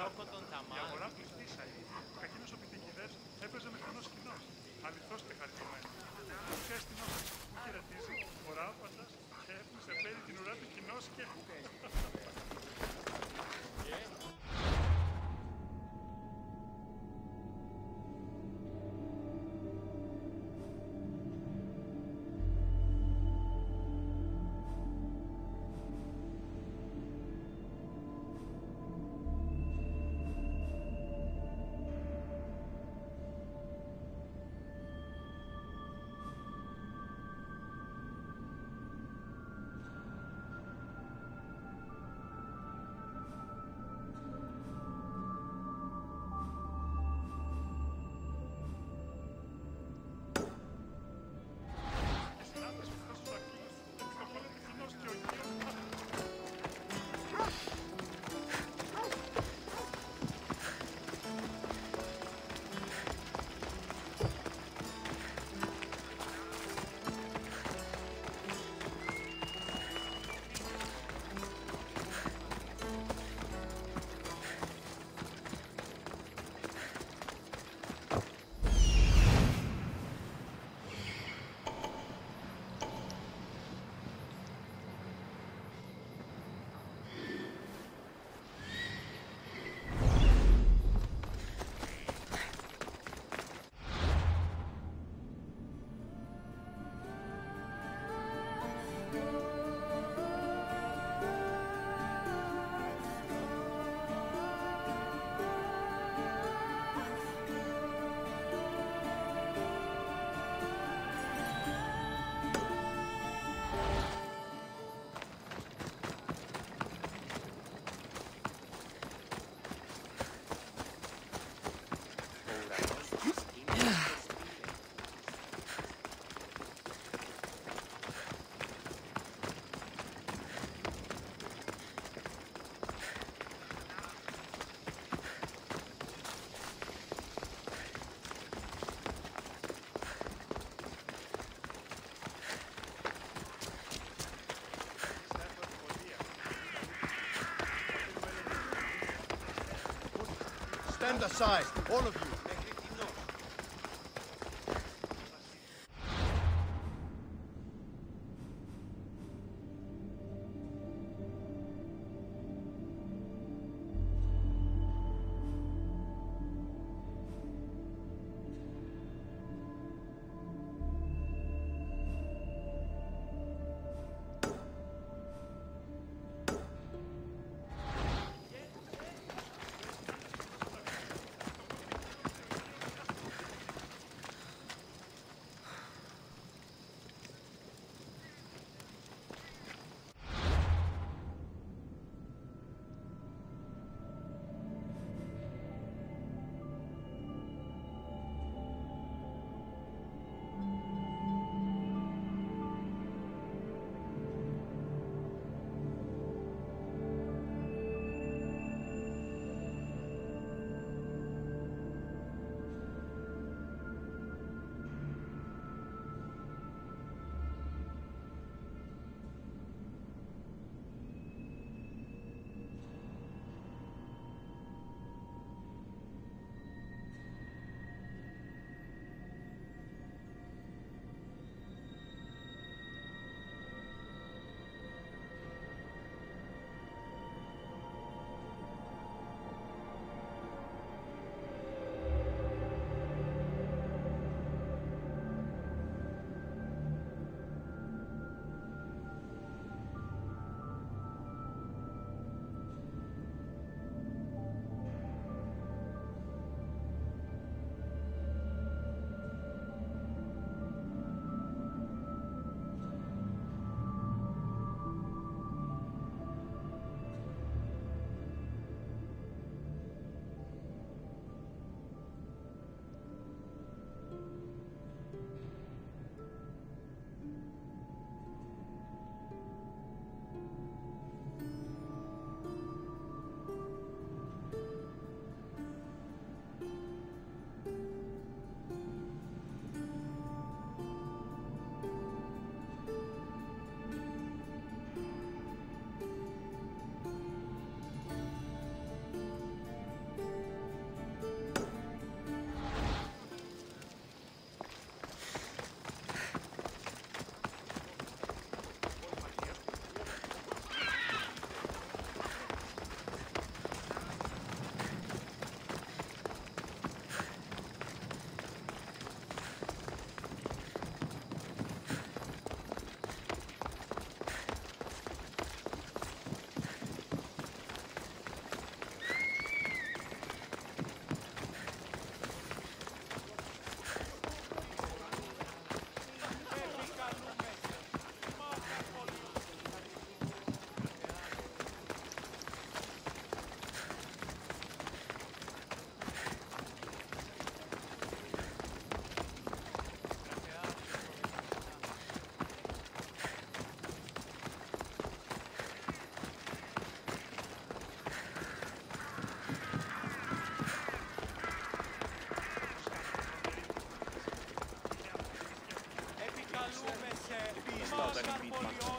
τόπο των θαμάτων. Η αγορά πληθύσαει. Ο κακίνος ο πιτικιδές έπαιζε με κοινός κοινός. Αληθώς και χαριτωμένο. Και αστυνός που χαιρετίζει, ο Ράπαντας και έπνισε πέρι την ουρά του κοινός και... Stand aside, all of you.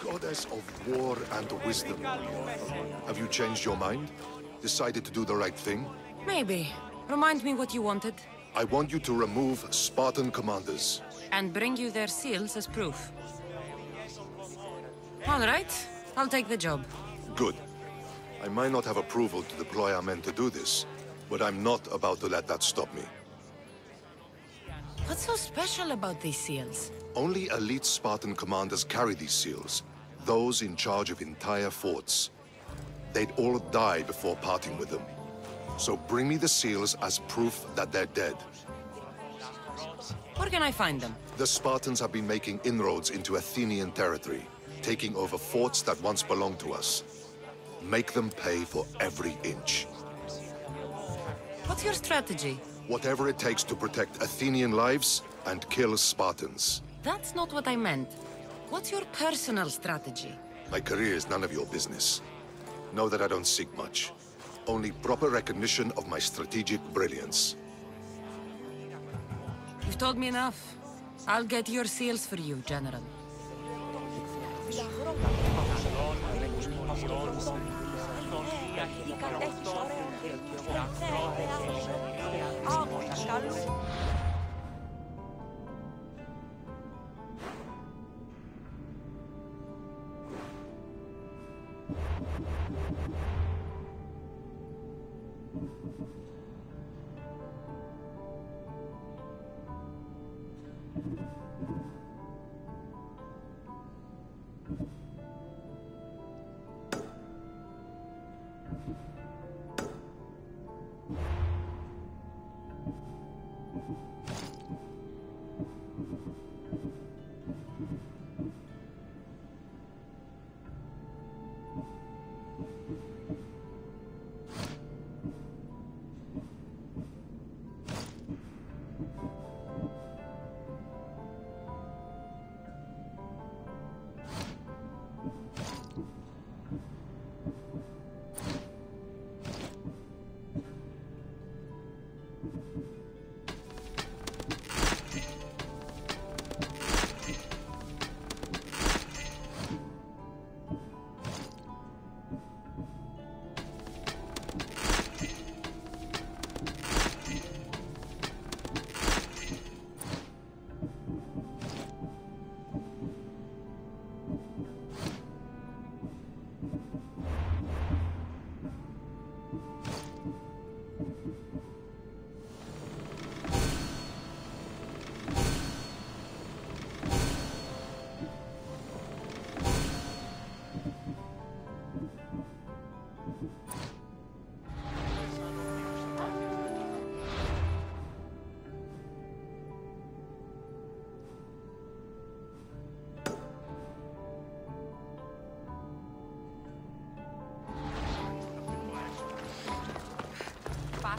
Goddess of war and wisdom. Have you changed your mind? Decided to do the right thing? Maybe. Remind me what you wanted. I want you to remove Spartan commanders. And bring you their seals as proof. All right. I'll take the job. Good. I might not have approval to deploy our men to do this, but I'm not about to let that stop me. What's so special about these seals? Only elite Spartan commanders carry these seals, those in charge of entire forts. They'd all die before parting with them. So bring me the seals as proof that they're dead. Where can I find them? The Spartans have been making inroads into Athenian territory, taking over forts that once belonged to us. Make them pay for every inch. What's your strategy? Whatever it takes to protect Athenian lives and kill Spartans. That's not what I meant. What's your personal strategy? My career is none of your business. Know that I don't seek much. Only proper recognition of my strategic brilliance. You've told me enough. I'll get your seals for you, General.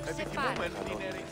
Επιθυμούμεν είναι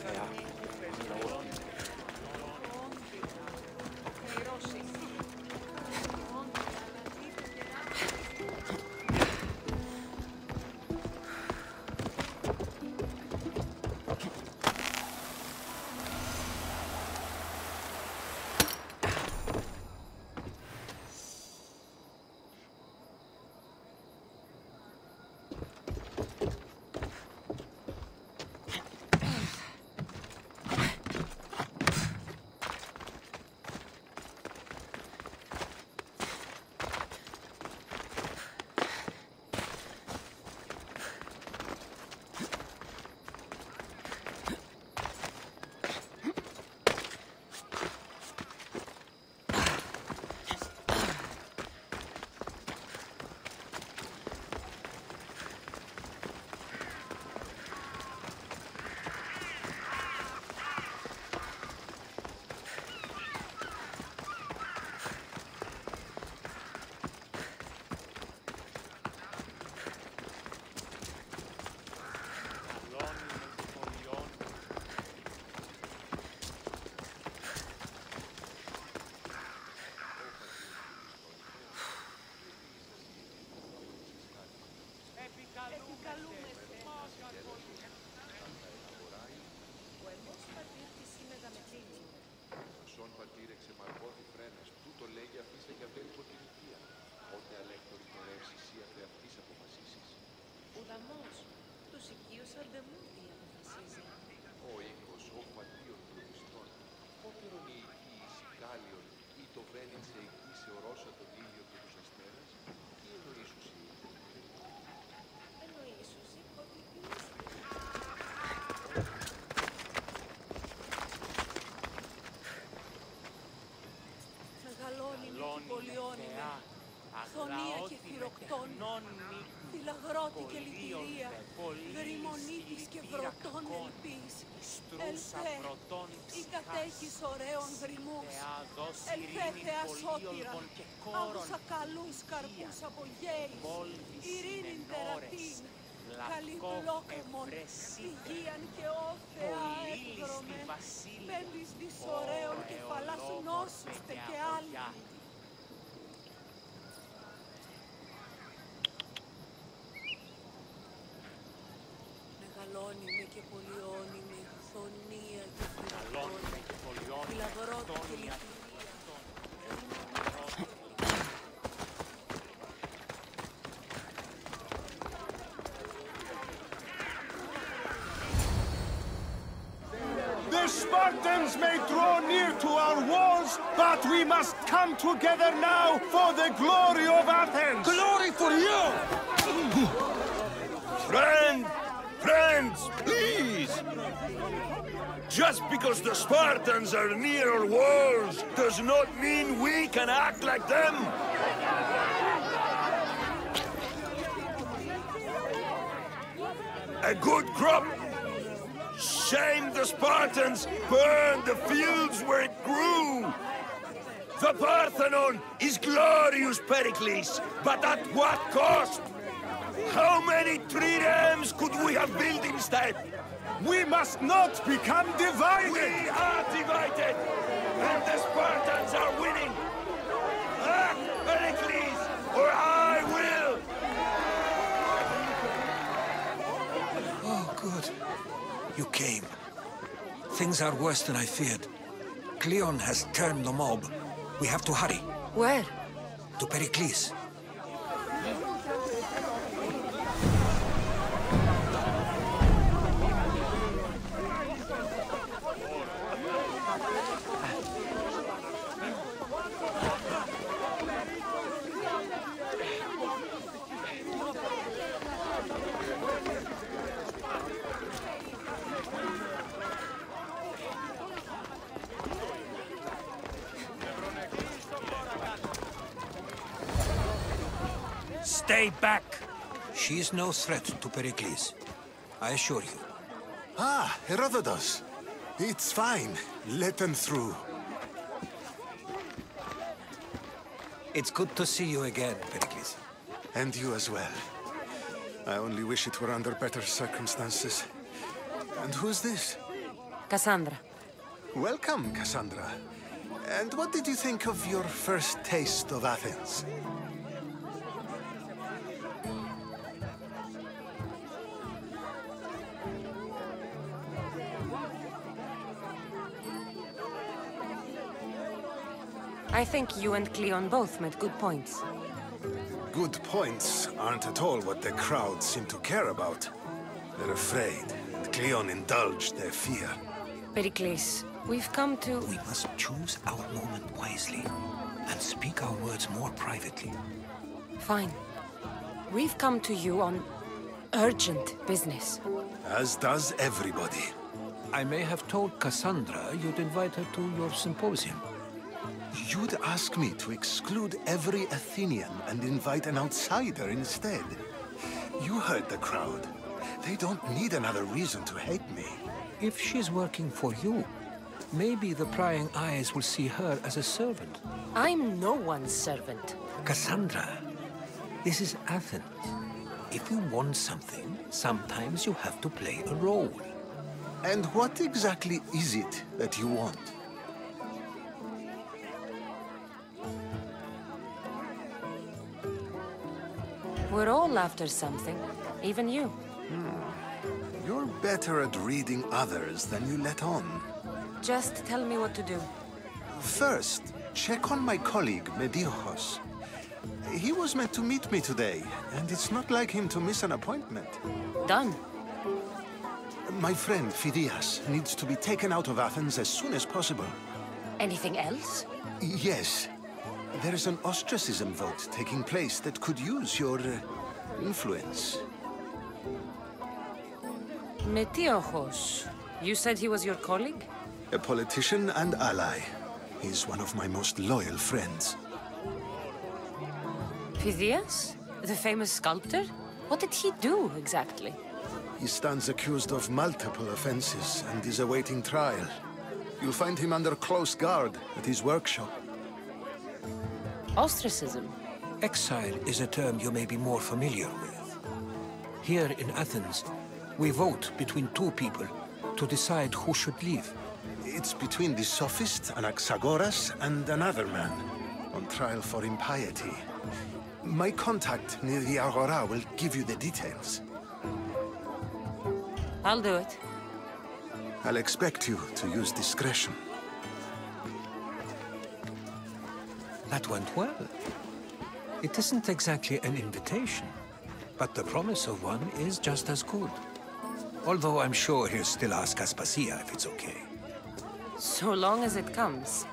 το λέγει αφήστε και αυτή την ηλικία. Ό,τι αλέκτορη χορεύσει εσύ αυτή αυτής αποφασίσεις. Ουδαμός, τους οικείους αρδεμούδι αποφασίζει. Ο οίκος, ο πατρίων προδιστών, όποιον η οική Σικάλιον ή το βένιξε εκεί σε ορώσα τον ήλιο και τους αστέρας, τι εννοήσους η Εννοήσους ότι μεγαλώνει πολιώνυμη, χθονία και θηροκτών, φυλαγρώτη και λυτηρία, δρυμονίτης και βροτών ελπής, ελθέ, η κατέχεις ωραίων δρυμούς, ελθέ Θεά σώτηρα, άδουσα καλούς καρπούς από γέης, ειρήνην τερατήν, καλή πλόκαμον, υγείαν και ω Θεά έκδρομεν, πέμπεις δις ωραίων κεφαλάς νόσους τε και άλλοι. Μεγαλώνυμε και πολιώνυμε, χθονία και θηροκτών, φυλαγρώτη και λυτηρία. The Spartans may draw near to our walls, but we must come together now for the glory of Athens! Glory for you! Friends, please! Just because the Spartans are near our walls does not mean we can act like them! A good crop! Shame the Spartans burned the fields where it grew! The Parthenon is glorious, Pericles, but at what cost? How many triremes could we have built instead? We must not become divided! We are divided, and the Spartans are winning! Act, Pericles, or I will! Oh, good. You came. Things are worse than I feared. Cleon has turned the mob. We have to hurry. Where? To Pericles. Stay back! She is no threat to Pericles. I assure you. Ah, Herodotus. It's fine. Let them through. It's good to see you again, Pericles. And you as well. I only wish it were under better circumstances. And who's this? Cassandra. Welcome, Cassandra. And what did you think of your first taste of Athens? I think you and Cleon both made good points. Good points aren't at all what the crowd seem to care about. They're afraid, and Cleon indulged their fear. Pericles, we've come to... We must choose our moment wisely, and speak our words more privately. Fine. We've come to you on urgent business. As does everybody. I may have told Cassandra you'd invite her to your symposium. You'd ask me to exclude every Athenian and invite an outsider instead. You heard the crowd. They don't need another reason to hate me. If she's working for you, maybe the prying eyes will see her as a servant. I'm no one's servant. Cassandra, this is Athens. If you want something, sometimes you have to play a role. And what exactly is it that you want? We're all after something, even you. You're better at reading others than you let on. Just tell me what to do. First, check on my colleague, Mediojos. He was meant to meet me today, and it's not like him to miss an appointment. Done. My friend, Phidias, needs to be taken out of Athens as soon as possible. Anything else? Yes. There is an ostracism vote taking place that could use your influence. Metiochos. You said he was your colleague? A politician and ally. He's one of my most loyal friends. Phidias? The famous sculptor? What did he do, exactly? He stands accused of multiple offenses and is awaiting trial. You'll find him under close guard at his workshop. Ostracism? Exile is a term you may be more familiar with. Here in Athens, we vote between two people to decide who should leave. It's between the sophist Anaxagoras and another man, on trial for impiety. My contact near the Agora will give you the details. I'll do it. I'll expect you to use discretion. That went well. It isn't exactly an invitation, but the promise of one is just as good. Although I'm sure he'll still ask Aspasia if it's okay. So long as it comes.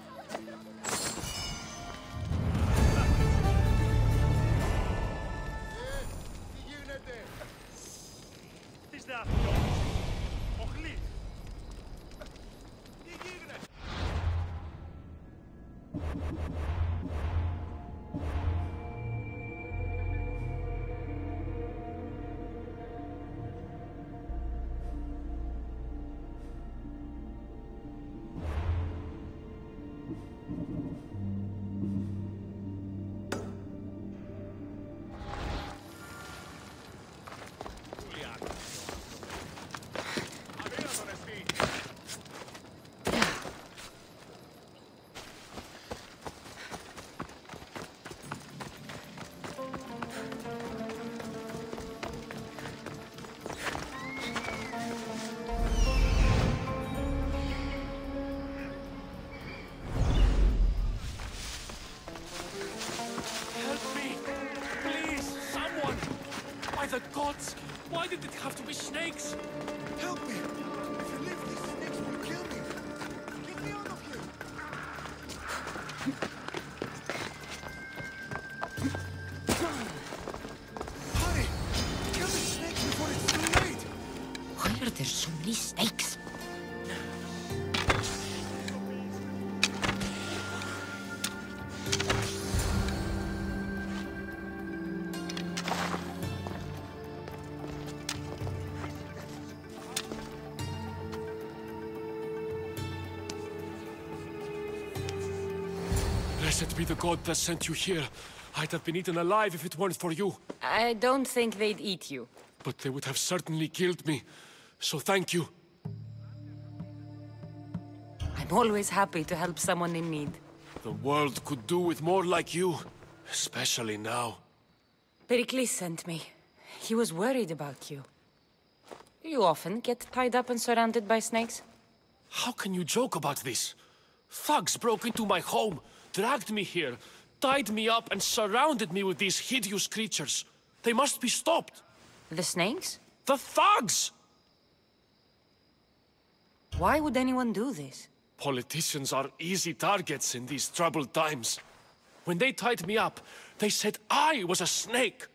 The gods! Why did it have to be snakes? Help me! If you leave, these snakes will kill me! Get me out of here! Hurry! Kill the snakes before it's too late! Why are there so many snakes? Blessed be the god that sent you here. I'd have been eaten alive if it weren't for you. I don't think they'd eat you. But they would have certainly killed me. So thank you. I'm always happy to help someone in need. The world could do with more like you. Especially now. Pericles sent me. He was worried about you. Do you often get tied up and surrounded by snakes? How can you joke about this? Thugs broke into my home, dragged me here, tied me up and surrounded me with these hideous creatures. They must be stopped. The snakes? The thugs! Why would anyone do this? Politicians are easy targets in these troubled times. When they tied me up, they said I was a snake.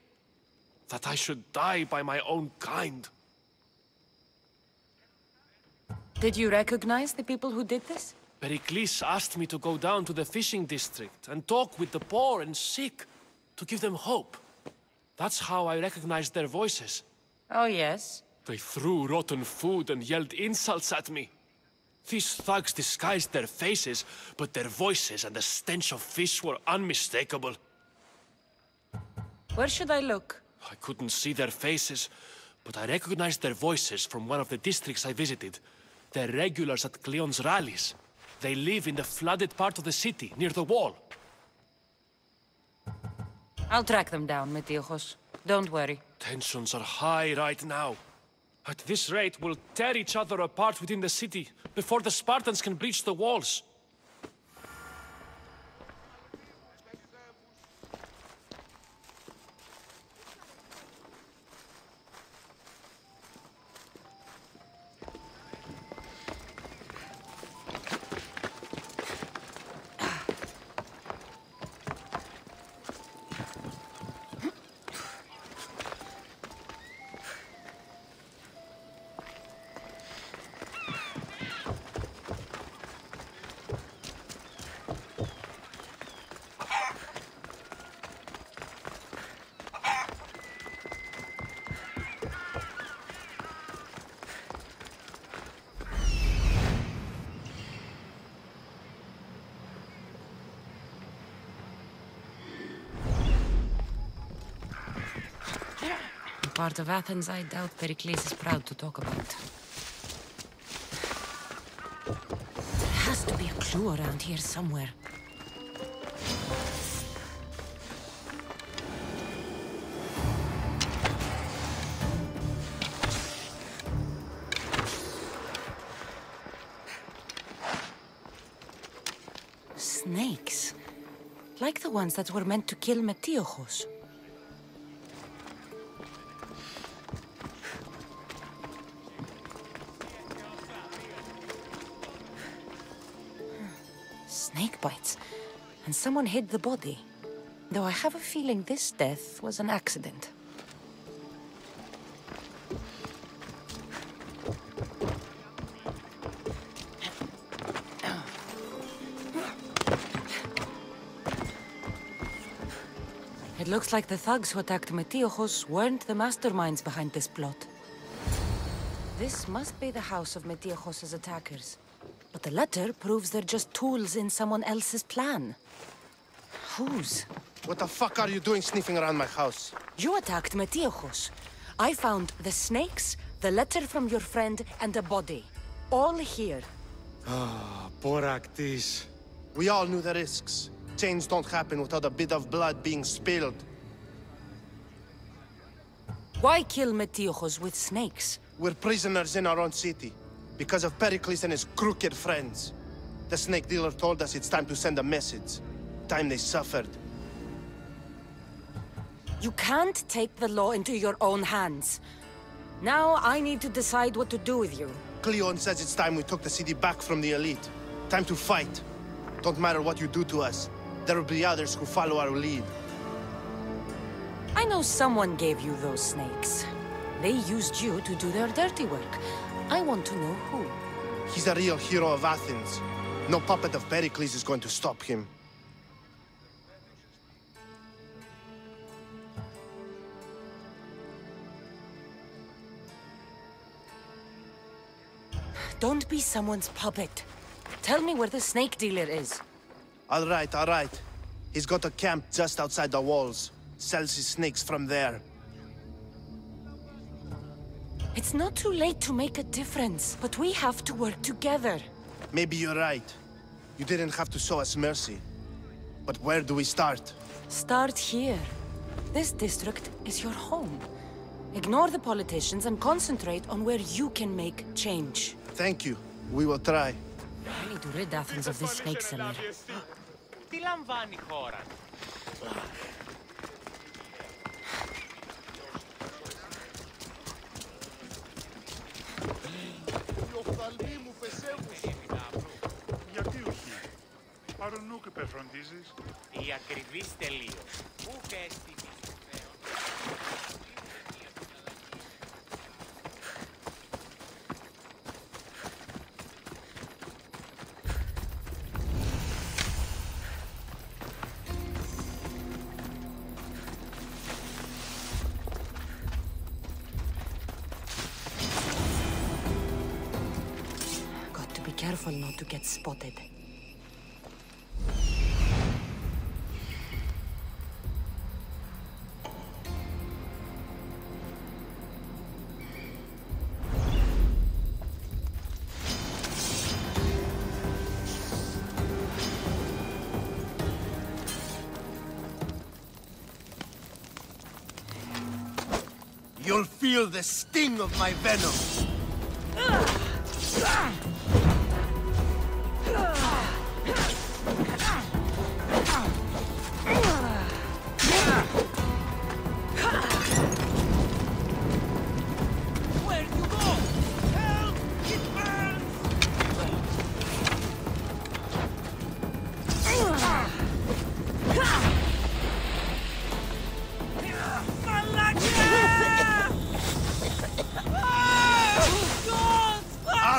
That I should die by my own kind. Did you recognize the people who did this? Pericles asked me to go down to the fishing district and talk with the poor and sick, to give them hope. That's how I recognized their voices. Oh, yes? They threw rotten food and yelled insults at me. These thugs disguised their faces, but their voices and the stench of fish were unmistakable. Where should I look? I couldn't see their faces, but I recognized their voices from one of the districts I visited. They're regulars at Cleon's rallies. They live in the flooded part of the city, near the wall. I'll track them down, Metiochos. Don't worry. Tensions are high right now. At this rate, we'll tear each other apart within the city, before the Spartans can breach the walls. part of Athens I doubt Pericles is proud to talk about. There has to be a clue around here somewhere. Snakes. Like the ones that were meant to kill Metiochos. Snake bites. And someone hid the body. Though I have a feeling this death was an accident. It looks like the thugs who attacked Metiochos weren't the masterminds behind this plot. This must be the house of Metiochos' attackers. But the letter proves they're just tools in someone else's plan. Whose? What the fuck are you doing sniffing around my house? You attacked Metiochos. I found the snakes, the letter from your friend, and a body. All here. Ah, Ostracized. We all knew the risks. Change don't happen without a bit of blood being spilled. Why kill Metiochos with snakes? We're prisoners in our own city. Because of Pericles and his crooked friends. The snake dealer told us it's time to send a message. Time they suffered. You can't take the law into your own hands. Now I need to decide what to do with you. Cleon says it's time we took the city back from the elite. Time to fight. Don't matter what you do to us. There will be others who follow our lead. I know someone gave you those snakes. They used you to do their dirty work. I want to know who. He's a real hero of Athens. No puppet of Pericles is going to stop him. Don't be someone's puppet. Tell me where the snake dealer is. All right. He's got a camp just outside the walls. Sells his snakes from there. It's not too late to make a difference, but we have to work together. Maybe you're right. You didn't have to show us mercy. But where do we start? Start here. This district is your home. Ignore the politicians and concentrate on where you can make change. Thank you. We will try. I need to rid Athens of this snake seller. Τι λαμβάνει η χώρα? Οι οφθαλμοί μου πεσεύουν. Γιατί όχι? Παρονού και υπερφροντίζεις. Η ακριβής τελείως. Πού πέστη Careful not to get spotted. You'll feel the sting of my venom.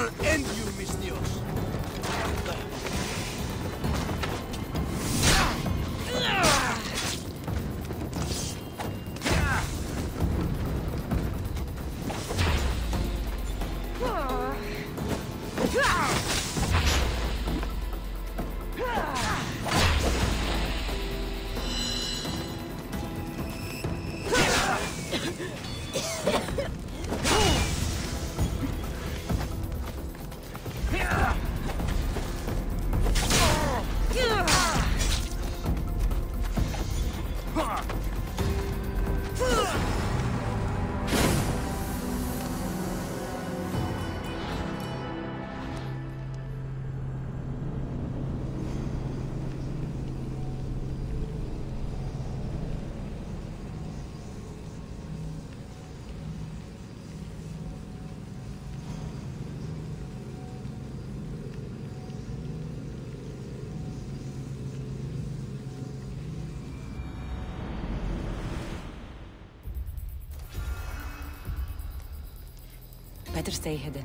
I'll end you, Mr. Better stay hidden.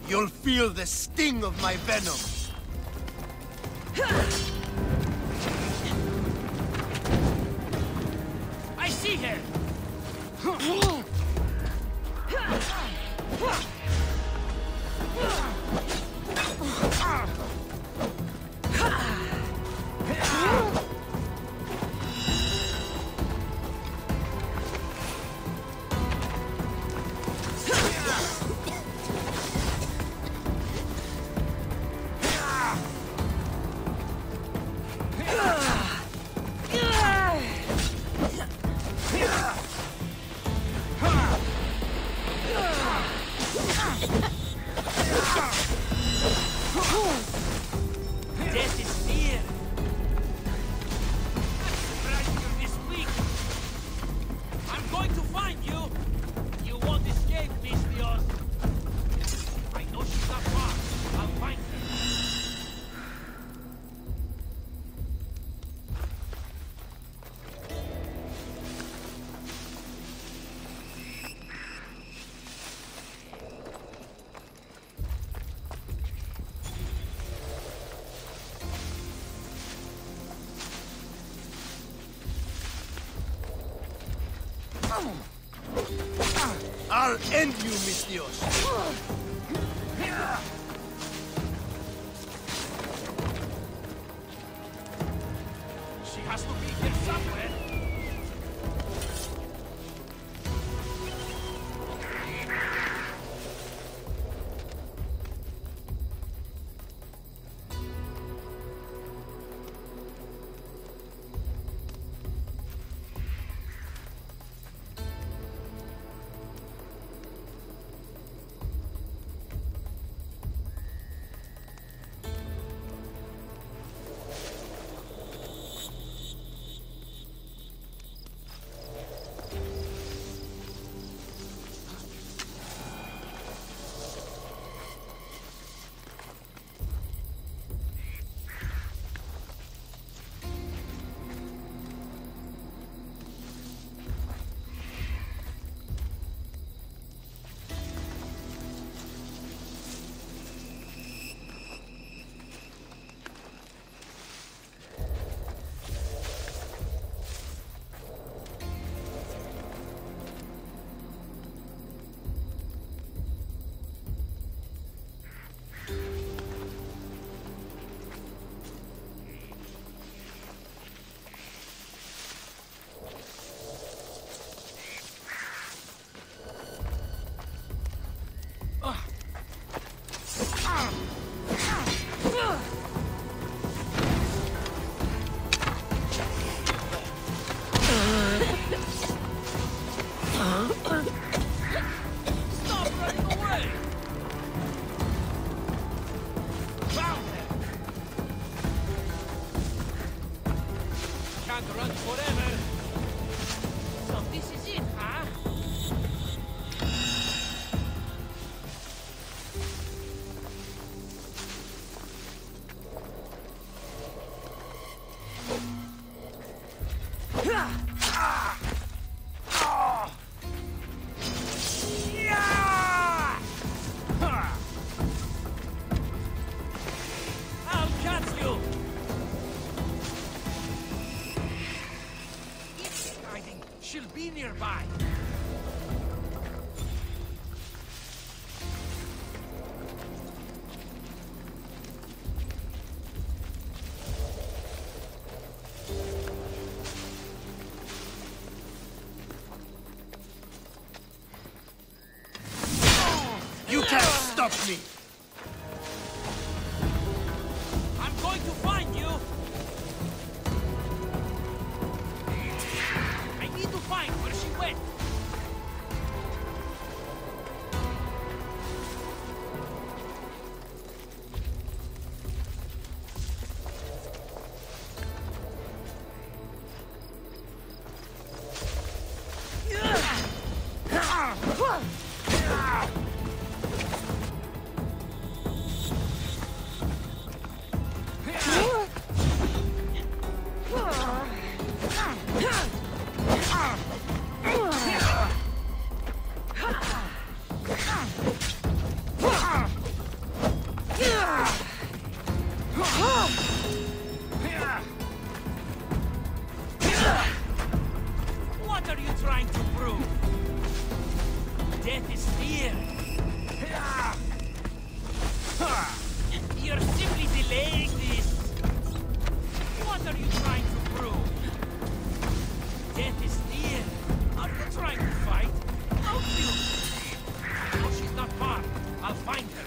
You'll feel the sting of my venom. I see her! Death is near! This week! I'm going to find you! You won't escape, Mistios! I know she's not far. I'll find her. I'll end you, Mistios. She has to be here somewhere. can't run forever. So this is it, huh? I'll catch you! If she's hiding, she'll be nearby. You can't stop me! I'm going to find you! I need to find where she went! What are you trying to prove? Death is near. You're simply delaying this. What are you trying to prove? Death is near. Are you trying to fight? Don't you? Oh, she's not far. I'll find her.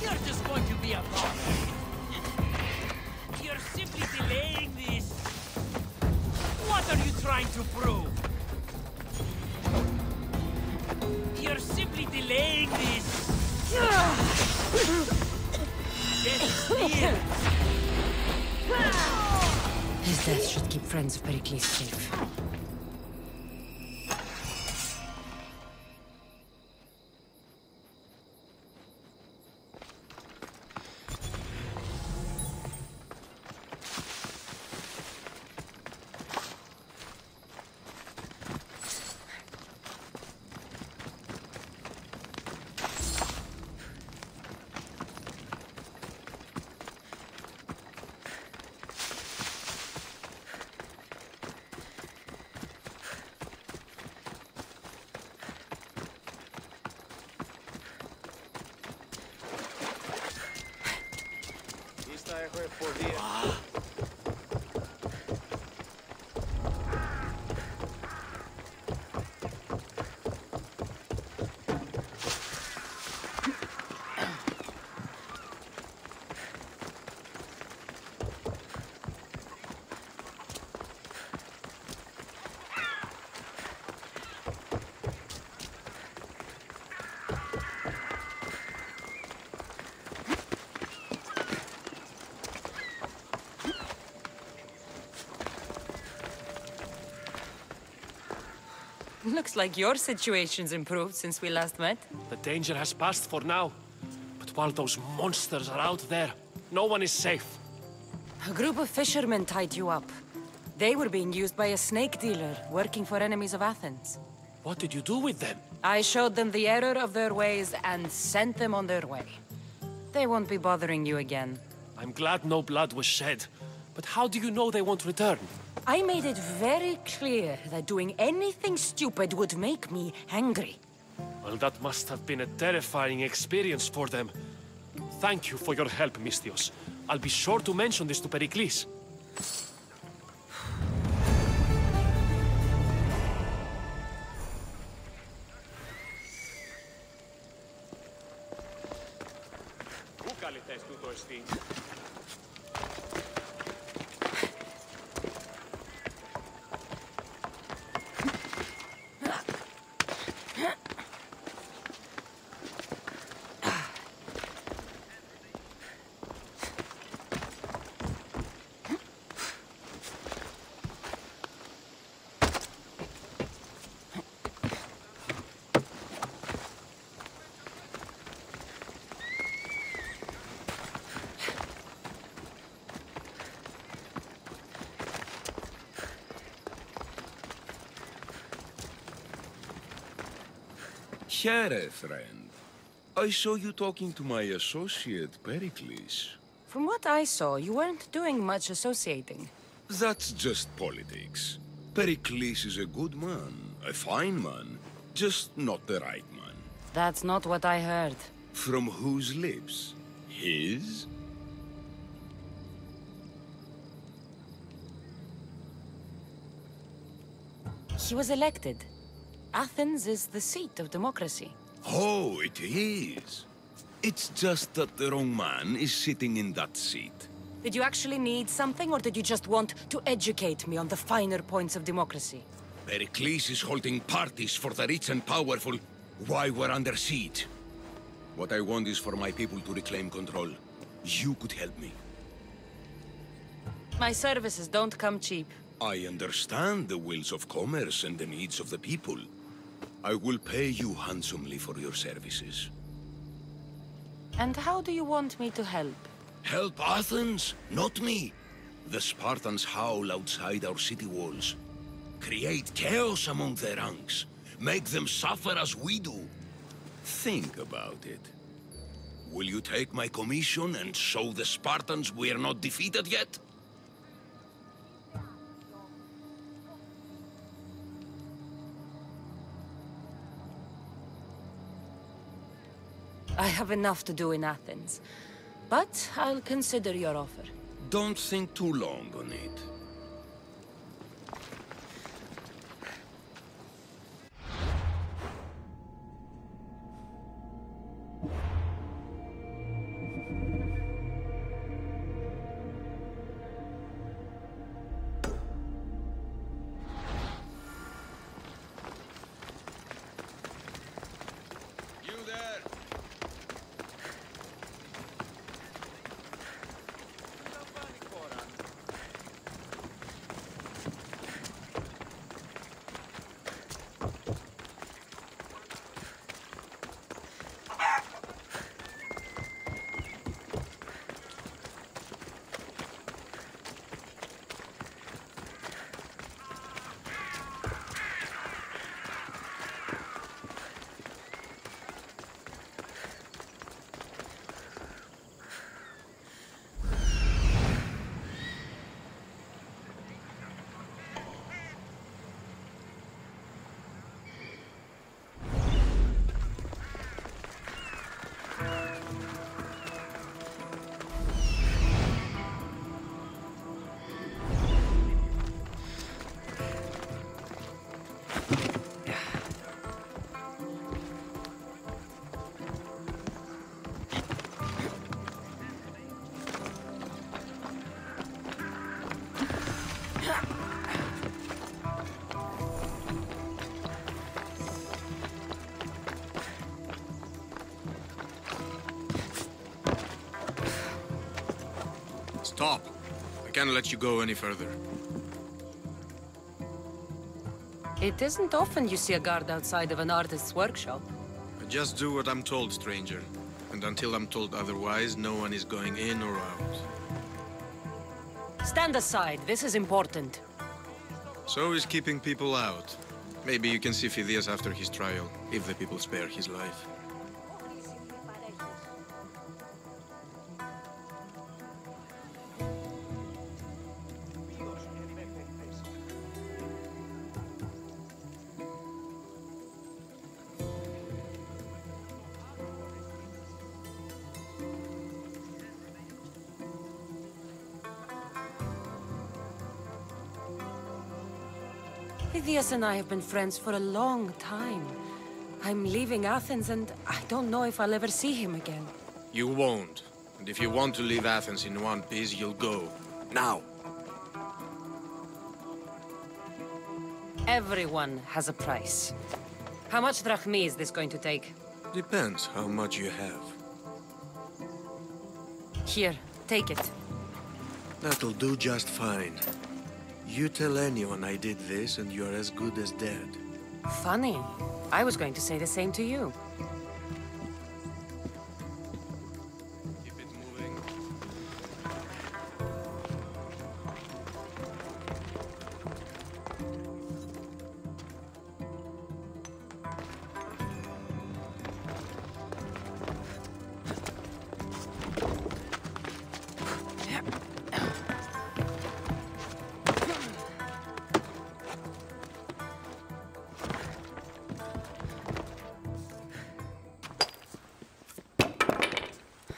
You're just going to be a boss. You're simply delaying this. What are you trying to prove? You're simply delaying this. Death is near. His death should keep friends of Pericles safe. Looks like your situation's improved since we last met. The danger has passed for now. But while those monsters are out there, no one is safe. A group of fishermen tied you up. They were being used by a snake dealer working for enemies of Athens. What did you do with them? I showed them the error of their ways and sent them on their way. They won't be bothering you again. I'm glad no blood was shed. But how do you know they won't return? I made it very clear that doing anything stupid would make me angry. Well, that must have been a terrifying experience for them. Thank you for your help, Misthios. I'll be sure to mention this to Pericles. Here, friend. I saw you talking to my associate, Pericles. From what I saw, you weren't doing much associating. That's just politics. Pericles is a good man, a fine man, just not the right man. That's not what I heard. From whose lips? His? He was elected. Athens is the seat of democracy. Oh, it is. It's just that the wrong man is sitting in that seat. Did you actually need something, or did you just want to educate me on the finer points of democracy? Pericles is holding parties for the rich and powerful while we're under siege. What I want is for my people to reclaim control. You could help me. My services don't come cheap. I understand the wills of commerce and the needs of the people. I will pay you handsomely for your services. And how do you want me to help? Help Athens, not me. The Spartans howl outside our city walls. Create chaos among their ranks. Make them suffer as we do. Think about it. Will you take my commission and show the Spartans we are not defeated yet? I have enough to do in Athens, but I'll consider your offer. Don't think too long on it. Stop. I can't let you go any further. It isn't often you see a guard outside of an artist's workshop. I just do what I'm told, stranger. And until I'm told otherwise, no one is going in or out. Stand aside. This is important. So is keeping people out. Maybe you can see Phidias after his trial, if the people spare his life. Phidias and I have been friends for a long time. I'm leaving Athens and I don't know if I'll ever see him again. You won't. And if you want to leave Athens in one piece, you'll go. Now! Everyone has a price. How much drachmi is this going to take? Depends how much you have. Here, take it. That'll do just fine. You tell anyone I did this and you're as good as dead. Funny. I was going to say the same to you. Keep it moving.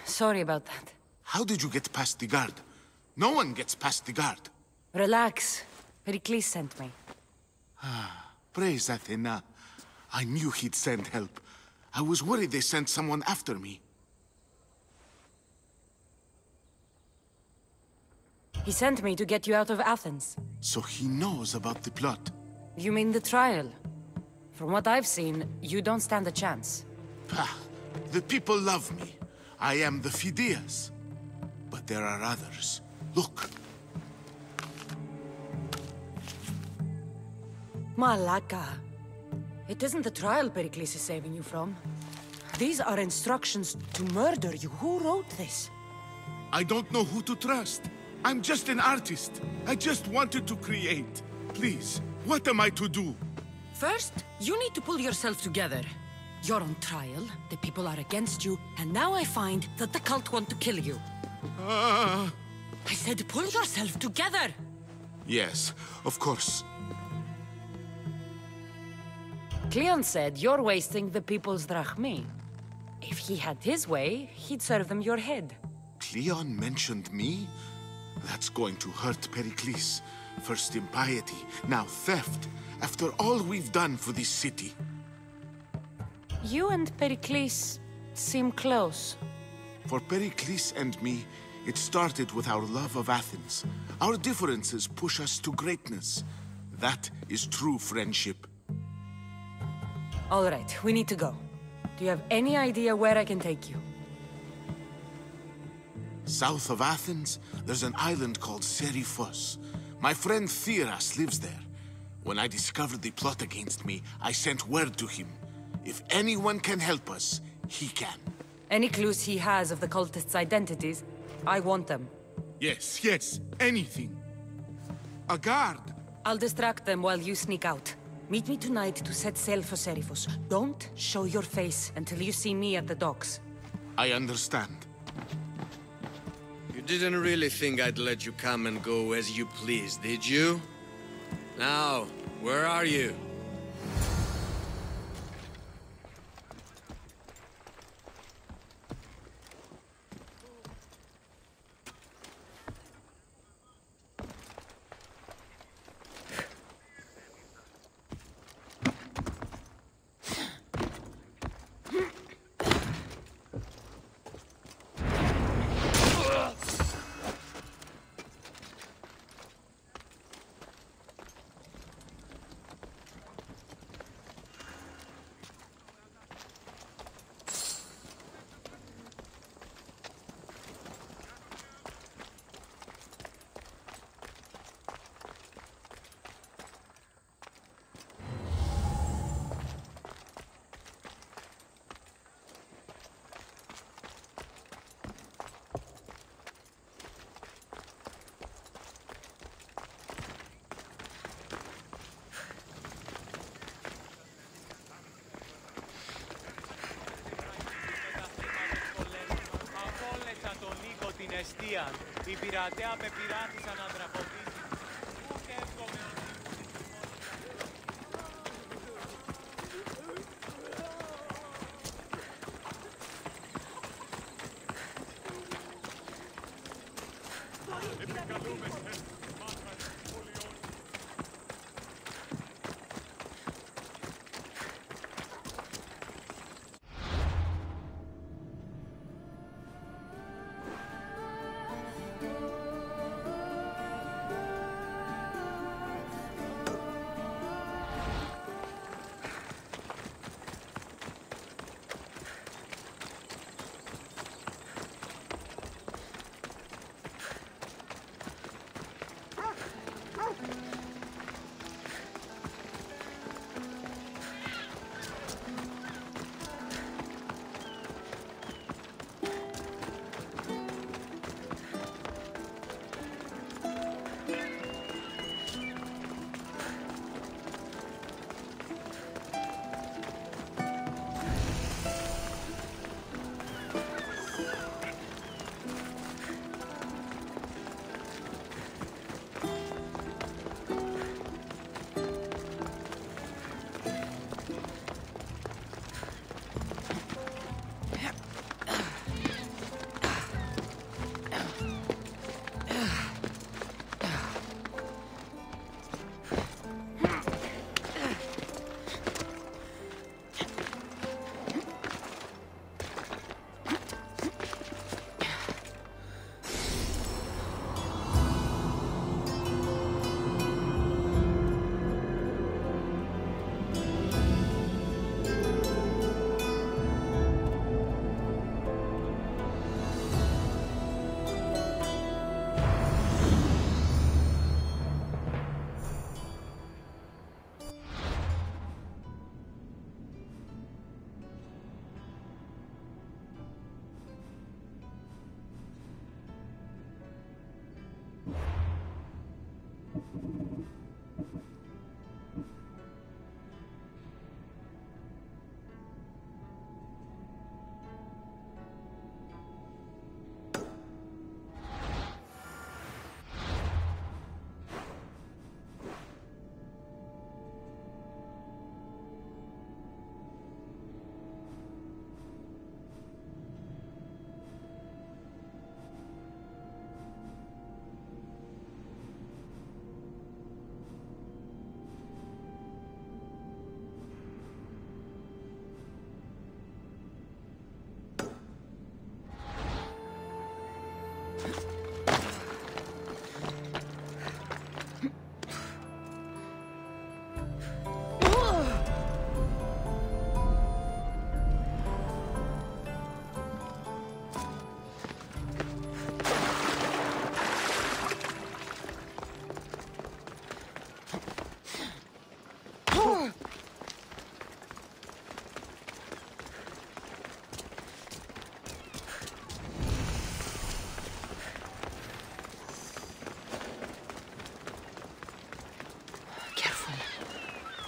Sorry about that. How did you get past the guard? No one gets past the guard. Relax. Pericles sent me. Praise Athena. I knew he'd send help. I was worried they sent someone after me. He sent me to get you out of Athens. So he knows about the plot. You mean the trial? From what I've seen, you don't stand a chance. Pah, the people love me. I am the Phidias. But there are others. Look. Malaka. It isn't the trial Pericles is saving you from. These are instructions to murder you. Who wrote this? I don't know who to trust. I'm just an artist. I just wanted to create. Please, what am I to do? First, you need to pull yourself together. You're on trial, the people are against you, and now I find that the cult want to kill you. I said pull yourself together! Yes, of course. Cleon said you're wasting the people's drachmi. If he had his way, he'd serve them your head. Cleon mentioned me? That's going to hurt Pericles. First impiety, now theft. After all we've done for this city. You and Pericles seem close. For Pericles and me, it started with our love of Athens. Our differences push us to greatness. That is true friendship. All right, we need to go. Do you have any idea where I can take you? South of Athens, there's an island called Seriphos. My friend Theras lives there. When I discovered the plot against me, I sent word to him. If anyone can help us, he can. Any clues he has of the cultists' identities, I want them. Yes, yes, anything. A guard! I'll distract them while you sneak out. Meet me tonight to set sail for Seriphos. Don't show your face until you see me at the docks. I understand. You didn't really think I'd let you come and go as you please, did you? Now, where are you? Οι πειρατέα απεπειράθησαν να δραποδίσουν. Πού και εύχομαι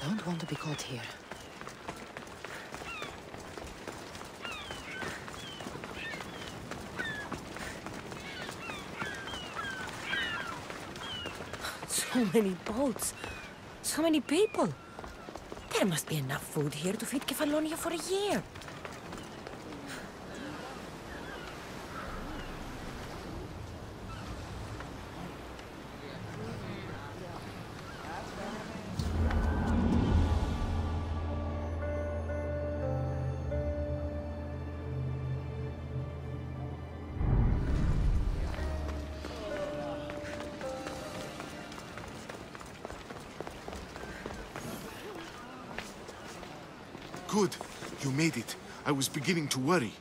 Don't want to be caught here. So many boats. So many people. There must be enough food here to feed Kefalonia for a year. Good. You made it. I was beginning to worry.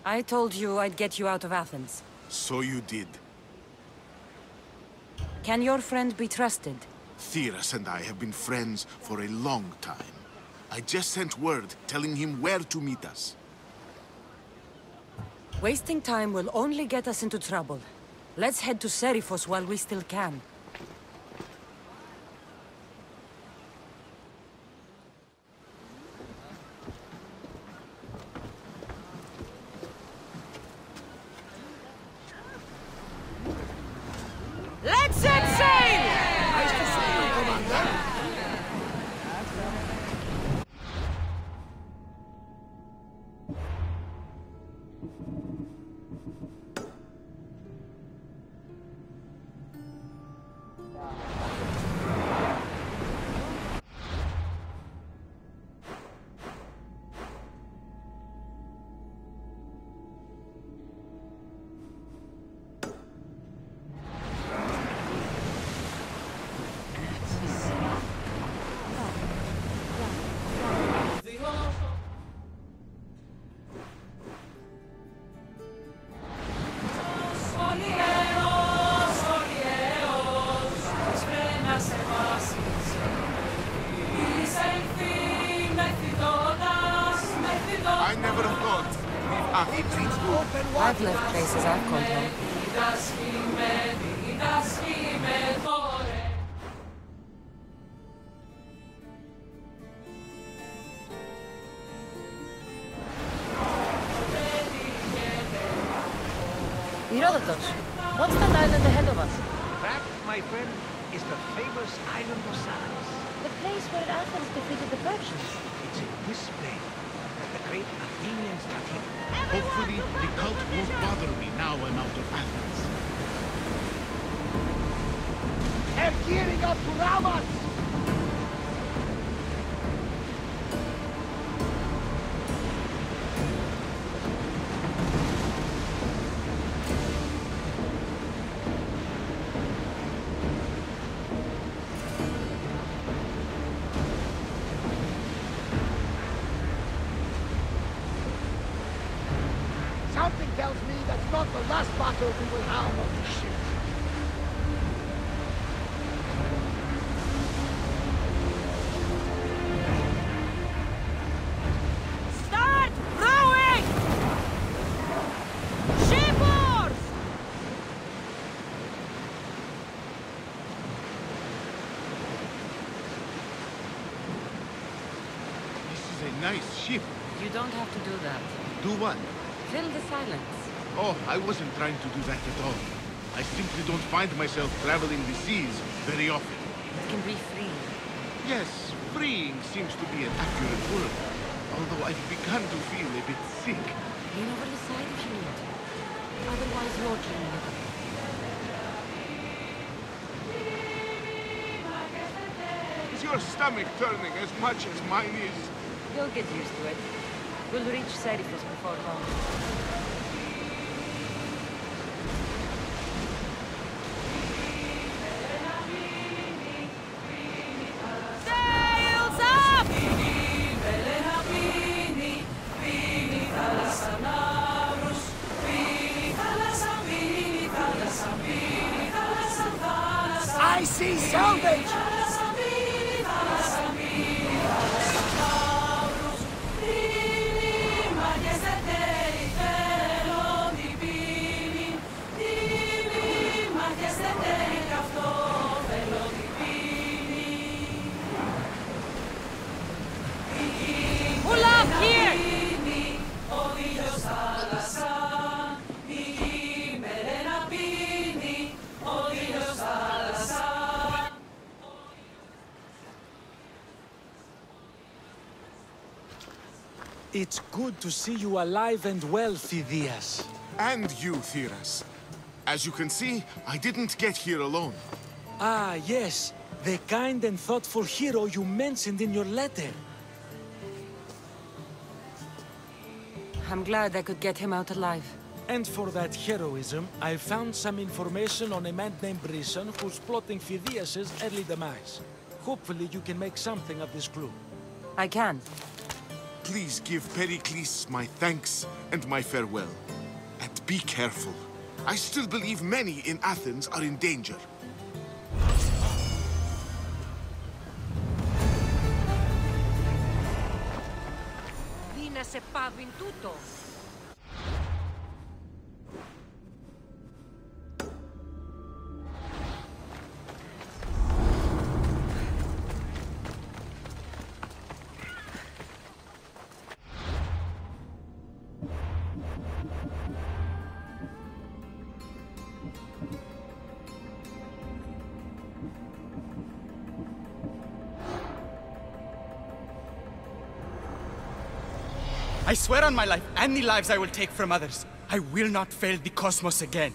I told you I'd get you out of Athens. So you did. Can your friend be trusted? Theras and I have been friends for a long time. I just sent word telling him where to meet us. Wasting time will only get us into trouble. Let's head to Serifos while we still can. Let's set sail! Nice to see you, Commander. I never thought we've actually I've left places I've called home. Herodotus, what's that island ahead of us? That, my friend, is the famous island of Salamis. The place where Athens defeated the Persians. It's in this place that the great Athenians got him. Hopefully, the cult won't bother me now I'm out of Athens. They're gearing up to ram us! Something tells me that's not the last battle we will have on this ship. Start rowing! Shipboard! This is a nice ship. You don't have to do that. Do what? Fill the silence. Oh, I wasn't trying to do that at all. I simply don't find myself traveling the seas very often. It can be free. Yes, freeing seems to be an accurate word. Although I've begun to feel a bit sick. Lean over the side if you need to. Otherwise, you're cleaning it up. Is your stomach turning as much as mine is? You'll get used to it. We'll reach Serifos before long. Sails up! I see salvage! It's good to see you alive and well, Phidias. And you, Theras. As you can see, I didn't get here alone. Ah, yes. The kind and thoughtful hero you mentioned in your letter. I'm glad I could get him out alive. And for that heroism, I found some information on a man named Brisson who's plotting Phidias' early demise. Hopefully you can make something of this clue. I can. Please give Pericles my thanks and my farewell. And be careful. I still believe many in Athens are in danger. Δίνα σε πάβιν τούτο. I swear on my life and the lives I will take from others, I will not fail the cosmos again.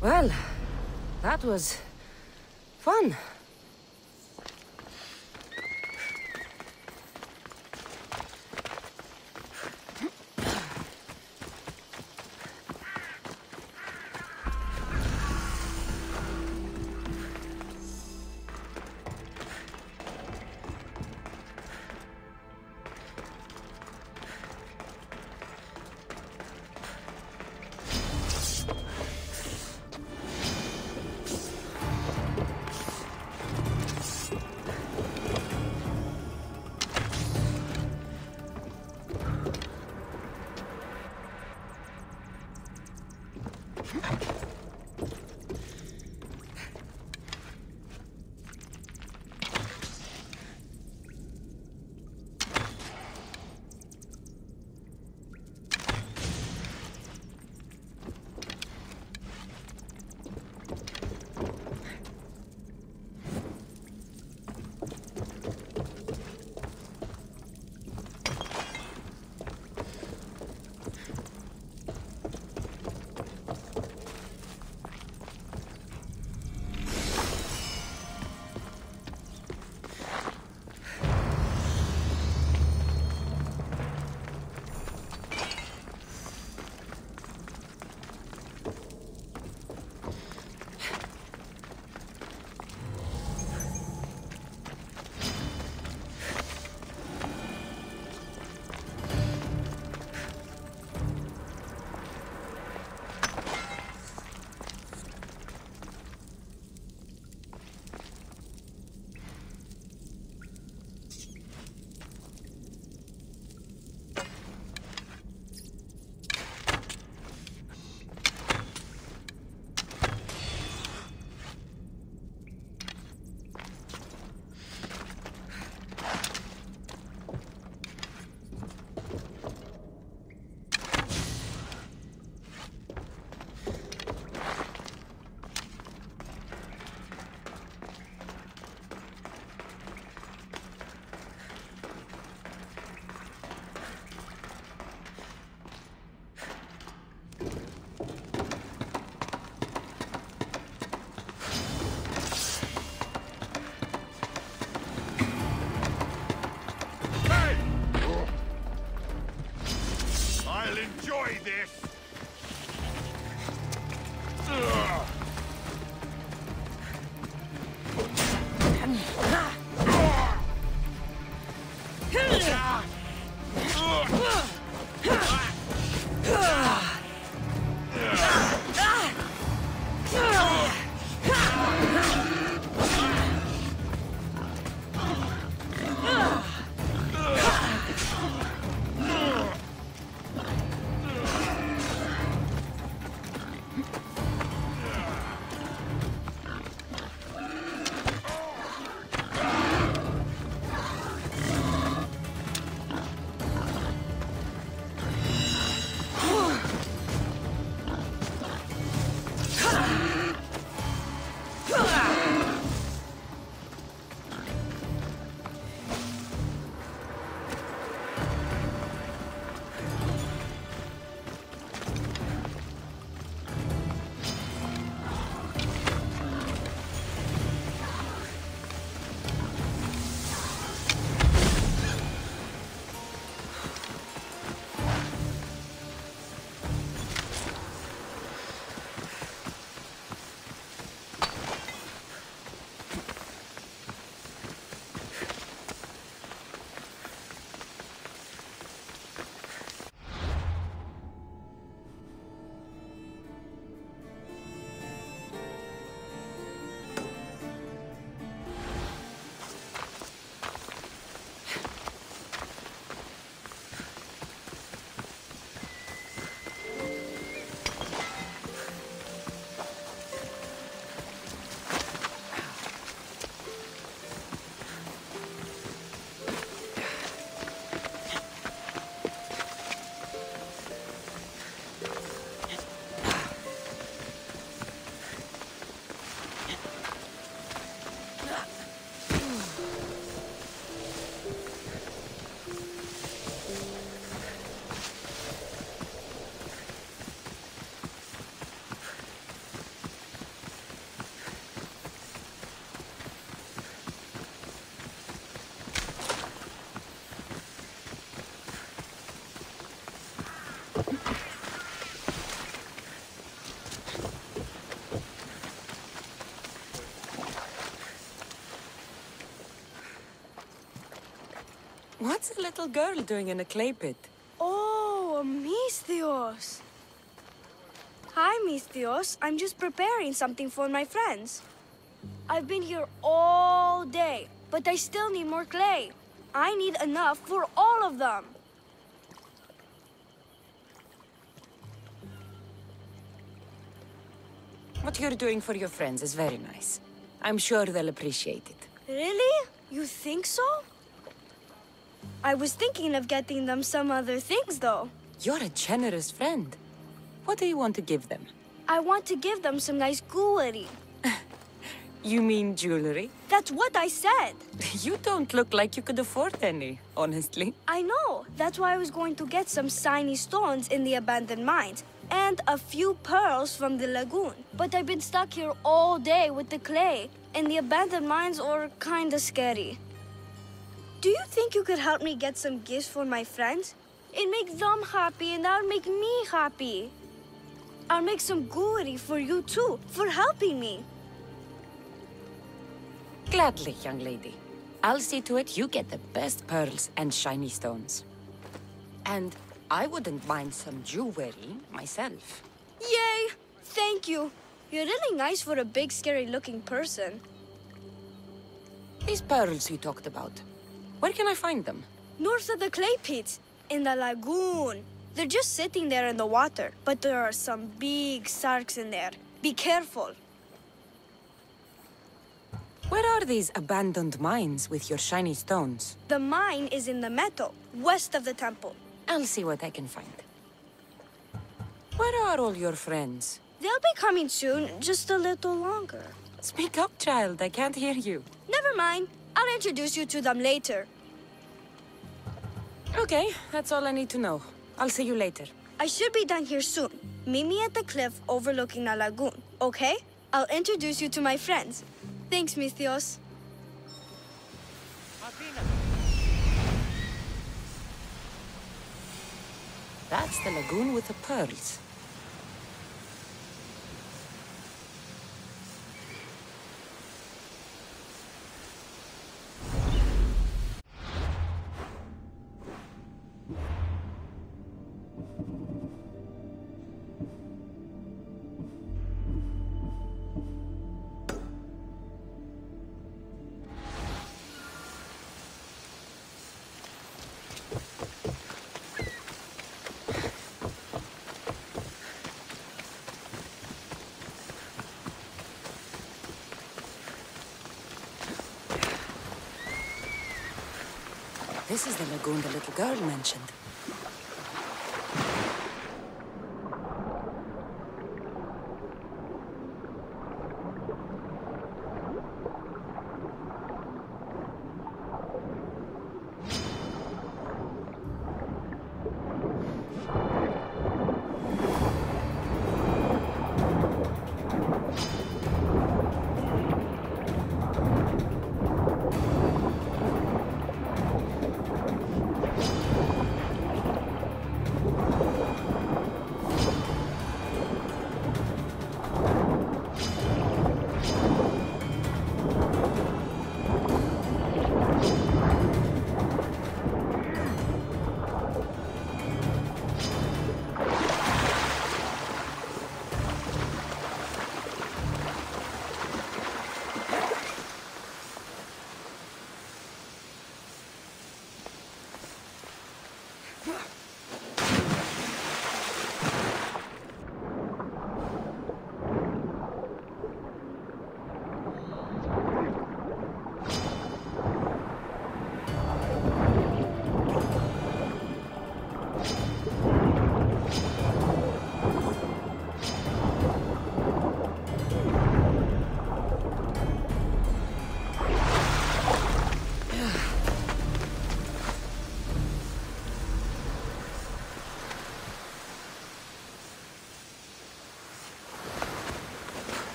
Well, that was fun. Enjoy this! What's a little girl doing in a clay pit? Oh, Misthios. Hi, Misthios. I'm just preparing something for my friends. I've been here all day, but I still need more clay. I need enough for all of them. What you're doing for your friends is very nice. I'm sure they'll appreciate it. Really? You think so? I was thinking of getting them some other things, though. You're a generous friend. What do you want to give them? I want to give them some nice jewelry. You mean jewelry? That's what I said. You don't look like you could afford any, honestly. I know. That's why I was going to get some shiny stones in the abandoned mines and a few pearls from the lagoon. But I've been stuck here all day with the clay, and the abandoned mines are kinda scary. Do you think you could help me get some gifts for my friends? It makes them happy, and that'll make me happy. I'll make some jewelry for you too, for helping me. Gladly, young lady. I'll see to it you get the best pearls and shiny stones. And I wouldn't mind some jewelry myself. Yay! Thank you. You're really nice for a big, scary-looking person. These pearls you talked about, where can I find them? North of the clay pits, in the lagoon. They're just sitting there in the water, but there are some big sharks in there. Be careful. Where are these abandoned mines with your shiny stones? The mine is in the meadow, west of the temple. I'll see what I can find. Where are all your friends? They'll be coming soon, just a little longer. Speak up, child. I can't hear you. Never mind. I'll introduce you to them later. Okay, that's all I need to know. I'll see you later. I should be done here soon. Meet me at the cliff overlooking the lagoon, okay? I'll introduce you to my friends. Thanks, Misthios. That's the lagoon with the pearls. This is the lagoon the little girl mentioned.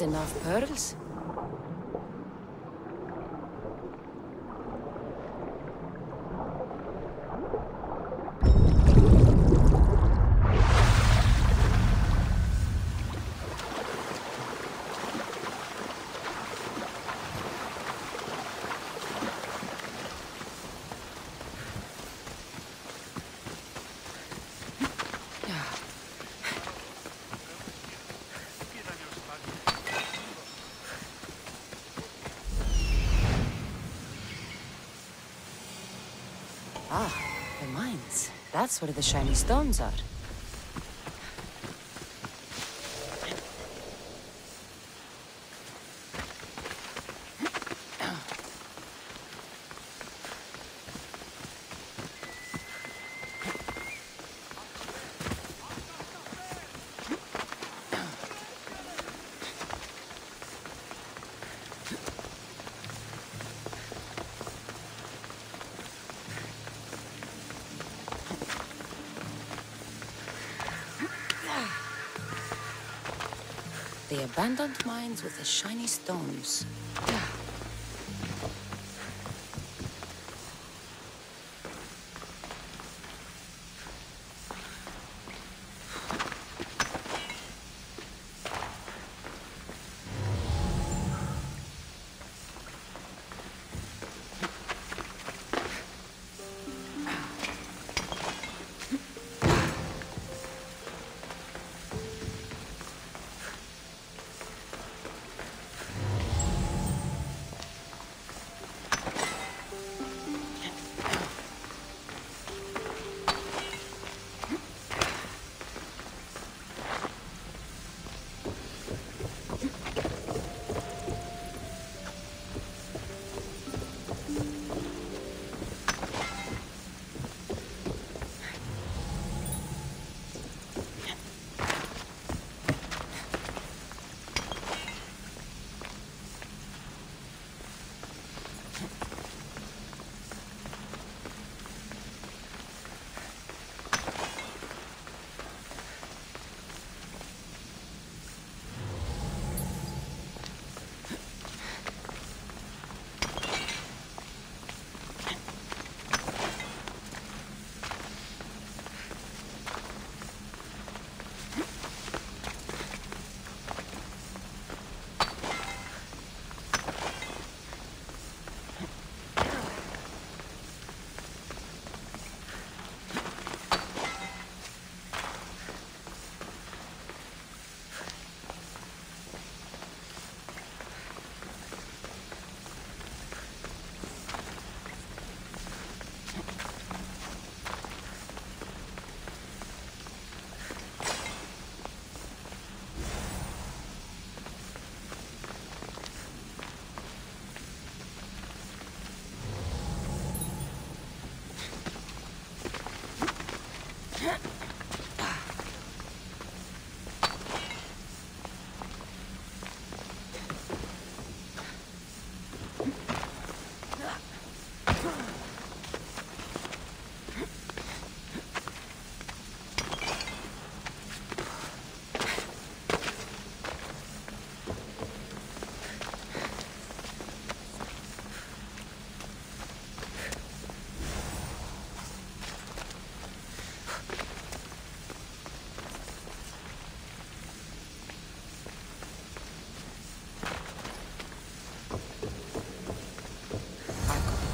That's enough pearls. Ah, the mines. That's where the shiny stones are. The abandoned mines with the shiny stones.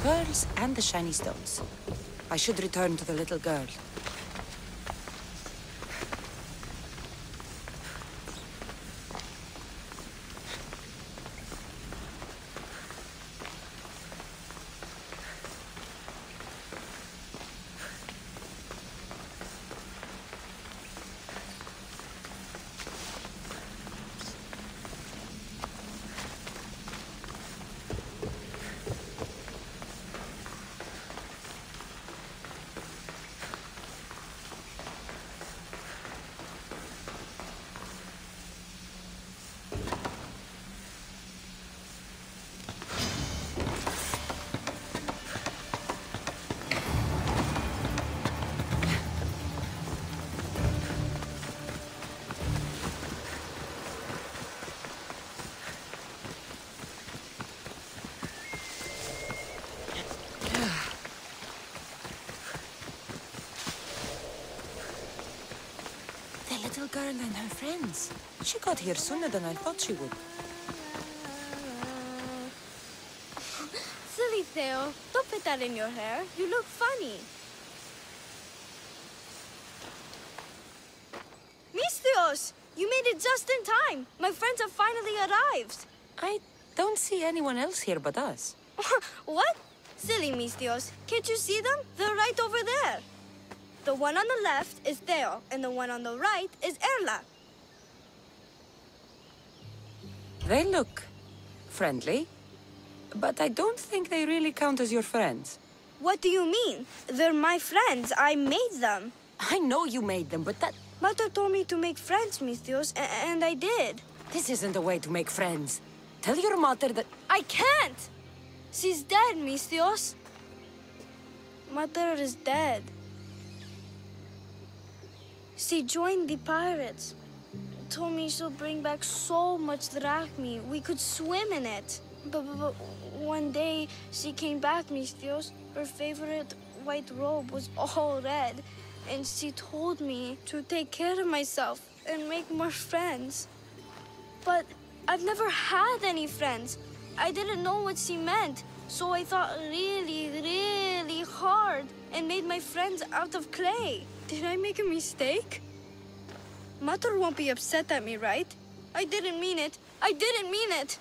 Pearls and the shiny stones. I should return to the little girl. girl and her friends. She got here sooner than I thought she would. Silly Theo, don't put that in your hair. You look funny. Misthios! You made it just in time. My friends have finally arrived. I don't see anyone else here but us. What? Silly Misthios. Can't you see them? They're right over there. The one on the left is Theo, and the one on the right is Erla. They look friendly, but I don't think they really count as your friends. What do you mean? They're my friends. I made them. I know you made them, but that... Mother told me to make friends, Misthios, and I did. This isn't the way to make friends. Tell your mother that... I can't! She's dead, Misthios. Mother is dead. She joined the pirates. Told me she'll bring back so much drachmi. We could swim in it. But one day, she came back, Misthios. Her favorite white robe was all red. And she told me to take care of myself and make more friends. But I've never had any friends. I didn't know what she meant. So I thought really, really hard and made my friends out of clay. Did I make a mistake? Mother won't be upset at me, right? I didn't mean it. I didn't mean it.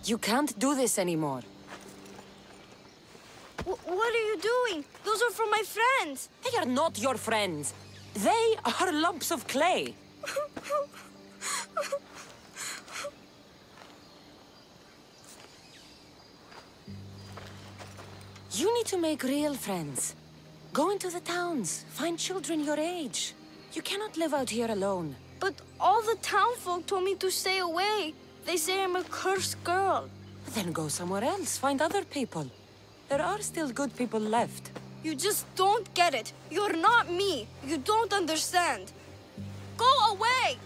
You can't do this anymore. What are you doing? Those are from my friends. They are not your friends. They are lumps of clay. You need to make real friends. Go into the towns. Find children your age. You cannot live out here alone. But all the townfolk told me to stay away. They say I'm a cursed girl. Then go somewhere else. Find other people. There are still good people left. You just don't get it. You're not me. You don't understand. Go away!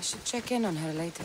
should check in on her later.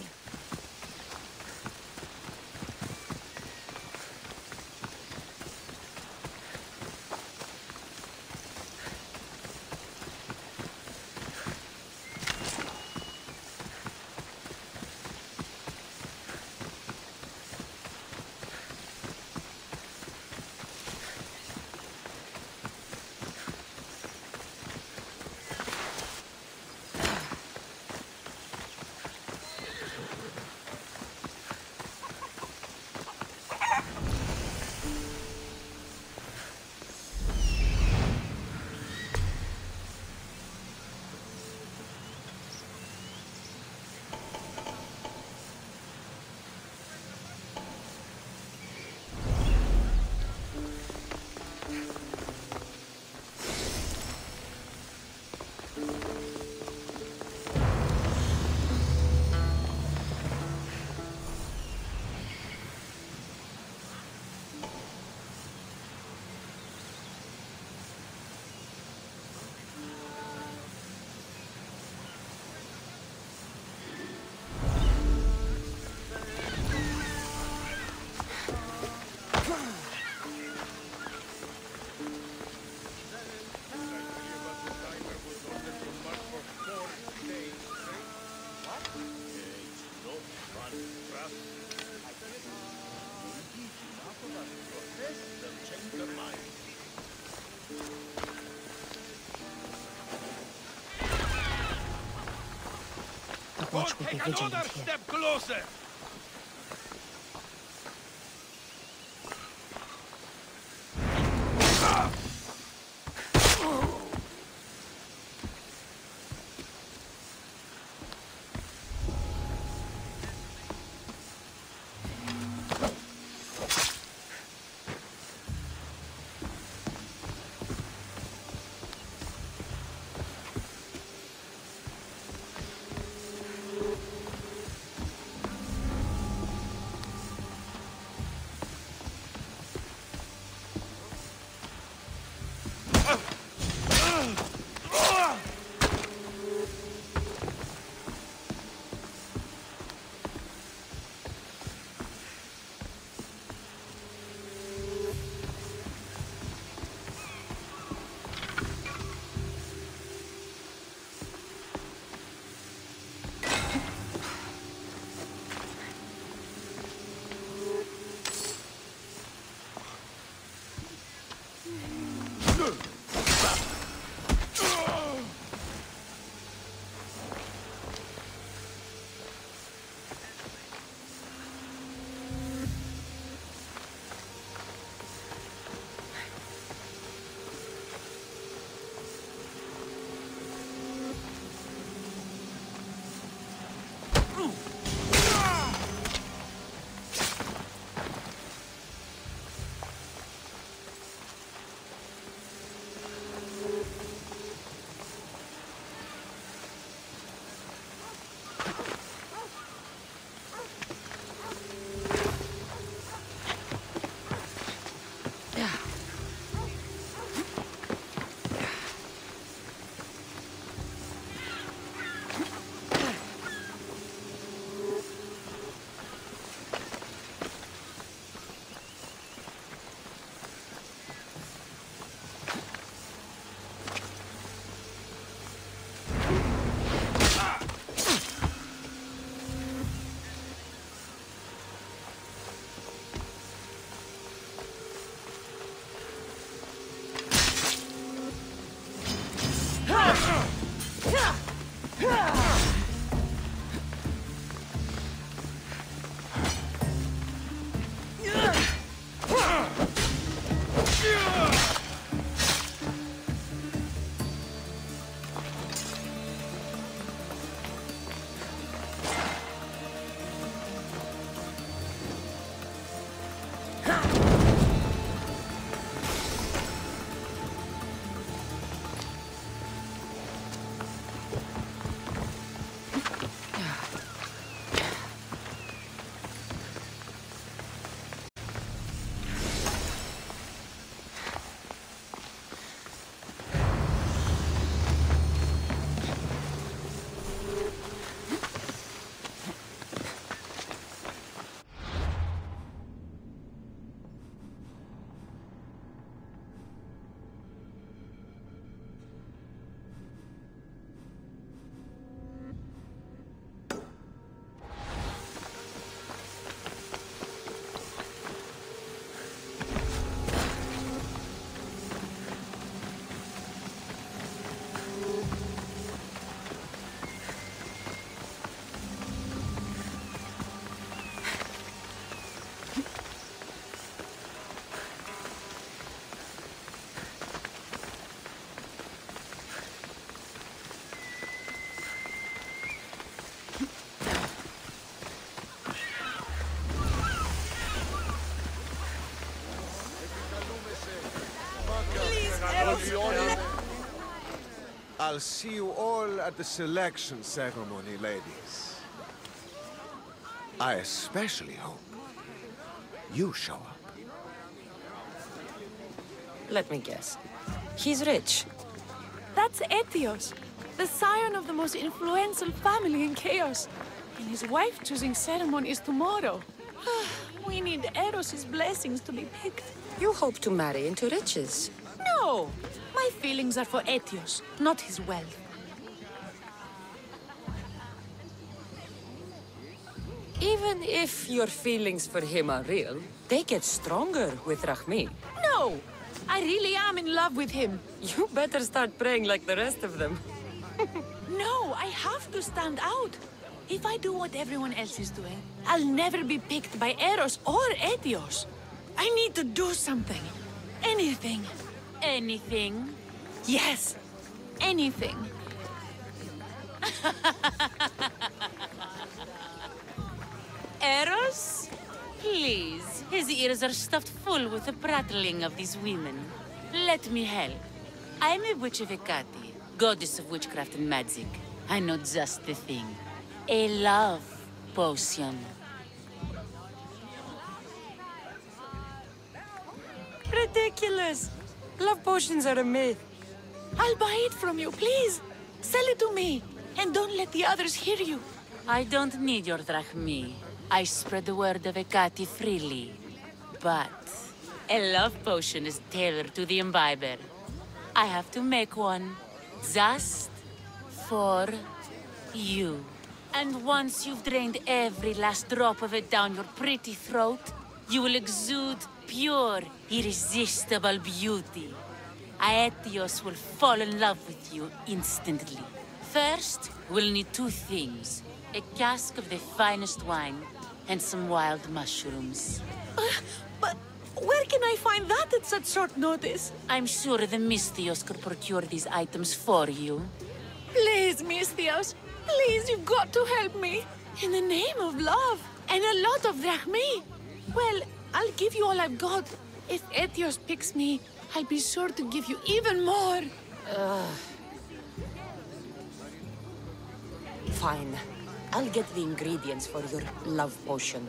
Watch will be vigilant here. Step closer. I'll see you all at the selection ceremony, ladies. I especially hope you show up. Let me guess. He's rich. That's Etios, the scion of the most influential family in Chaos. And his wife-choosing ceremony is tomorrow. We need Eros' blessings to be picked. You hope to marry into riches. No! My feelings are for Etios, not his wealth. Even if your feelings for him are real, they get stronger with Rahmi. No! I really am in love with him. You better start praying like the rest of them. No, I have to stand out. If I do what everyone else is doing, I'll never be picked by Eros or Etios. I need to do something. Anything. Anything? Yes. Anything. Eros? Please, his ears are stuffed full with the prattling of these women. Let me help. I'm a witch of Hecate, goddess of witchcraft and magic. I know just the thing. A love potion. Ridiculous! Love potions are a myth. I'll buy it from you, please. Sell it to me, and don't let the others hear you. I don't need your drachmi. I spread the word of Hecate freely. But a love potion is tailored to the imbiber. I have to make one just for you. And once you've drained every last drop of it down your pretty throat, you will exude pure, irresistible beauty. Aetios will fall in love with you instantly. First, we'll need two things. A cask of the finest wine, and some wild mushrooms. But where can I find that at such short notice? I'm sure the Misthios could procure these items for you. Please, Misthios. Please, you've got to help me. In the name of love, and a lot of drachmi. Well, I'll give you all I've got. If Etios picks me, I'll be sure to give you even more. Fine. I'll get the ingredients for your love potion.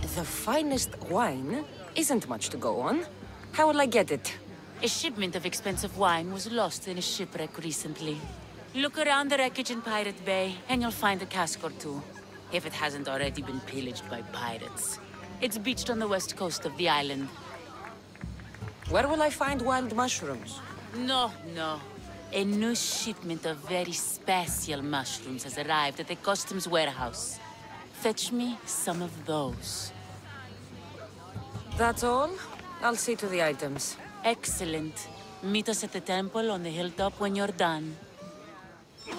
The finest wine isn't much to go on. How will I get it? A shipment of expensive wine was lost in a shipwreck recently. Look around the wreckage in Pirate Bay, and you'll find a cask or two. If it hasn't already been pillaged by pirates. It's beached on the west coast of the island. Where will I find wild mushrooms? No. A new shipment of very special mushrooms has arrived at the customs warehouse. Fetch me some of those. That's all? I'll see to the items. Excellent. Meet us at the temple on the hilltop when you're done. That's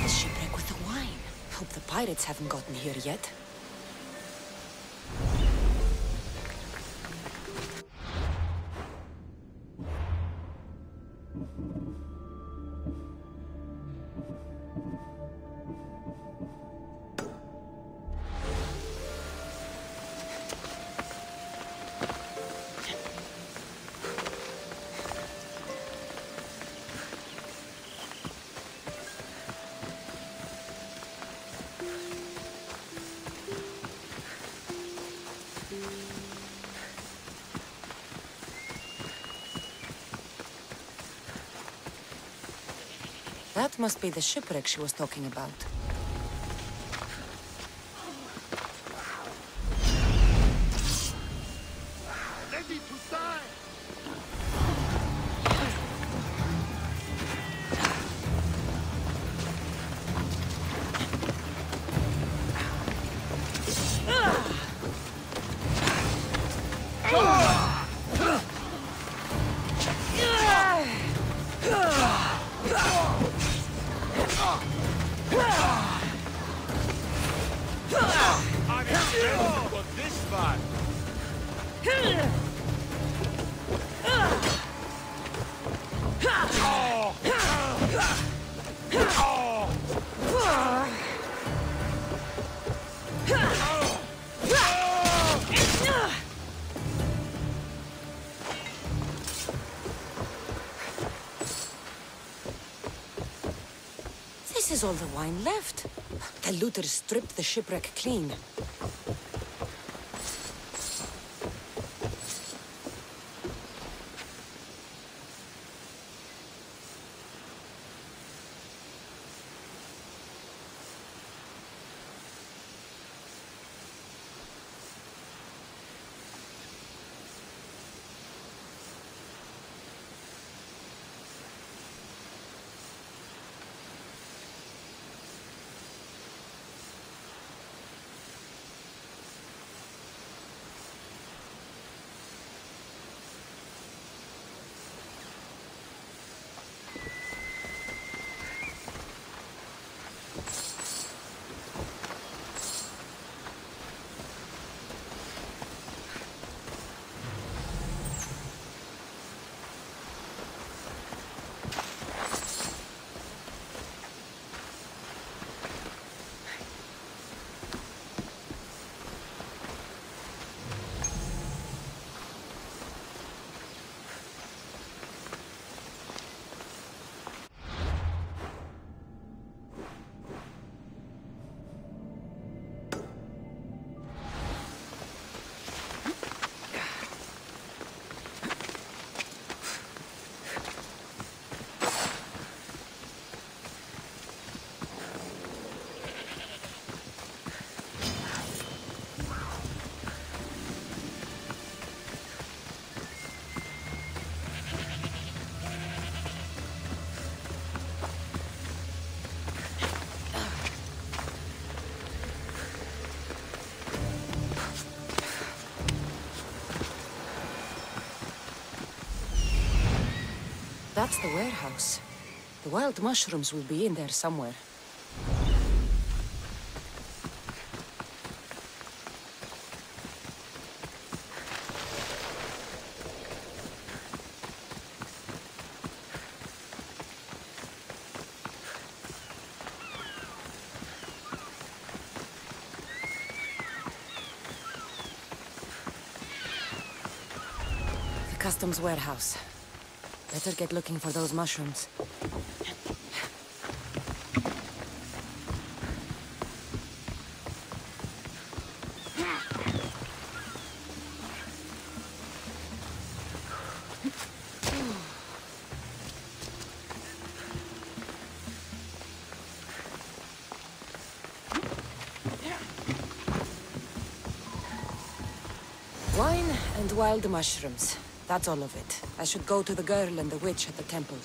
the shipwreck with the wine. Hope the pirates haven't gotten here yet. That must be the shipwreck she was talking about. Ready to die! This is all the wine left. The looters stripped the shipwreck clean. That's the warehouse. The wild mushrooms will be in there somewhere. The customs warehouse. Better get looking for those mushrooms. Wine and wild mushrooms. That's all of it. I should go to the girl and the witch at the temple.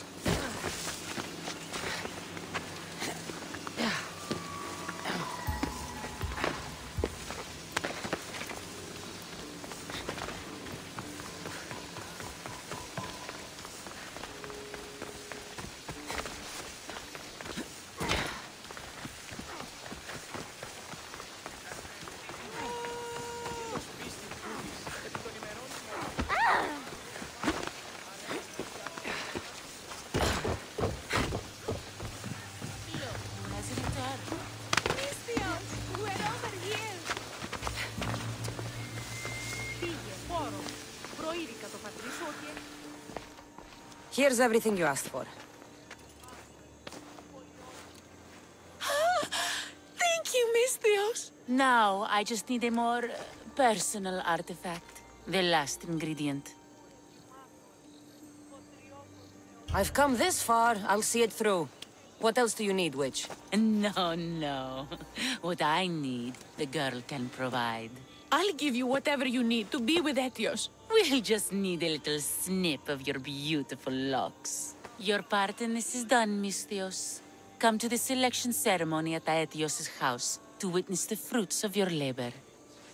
Here's everything you asked for. Thank you, Misthios. Now, I just need a more personal artifact. The last ingredient. I've come this far, I'll see it through. What else do you need, witch? No. What I need, the girl can provide. I'll give you whatever you need to be with Etios. We'll just need a little snip of your beautiful locks. Your part in this is done, Misthios. Come to the selection ceremony at Aetios' house to witness the fruits of your labor.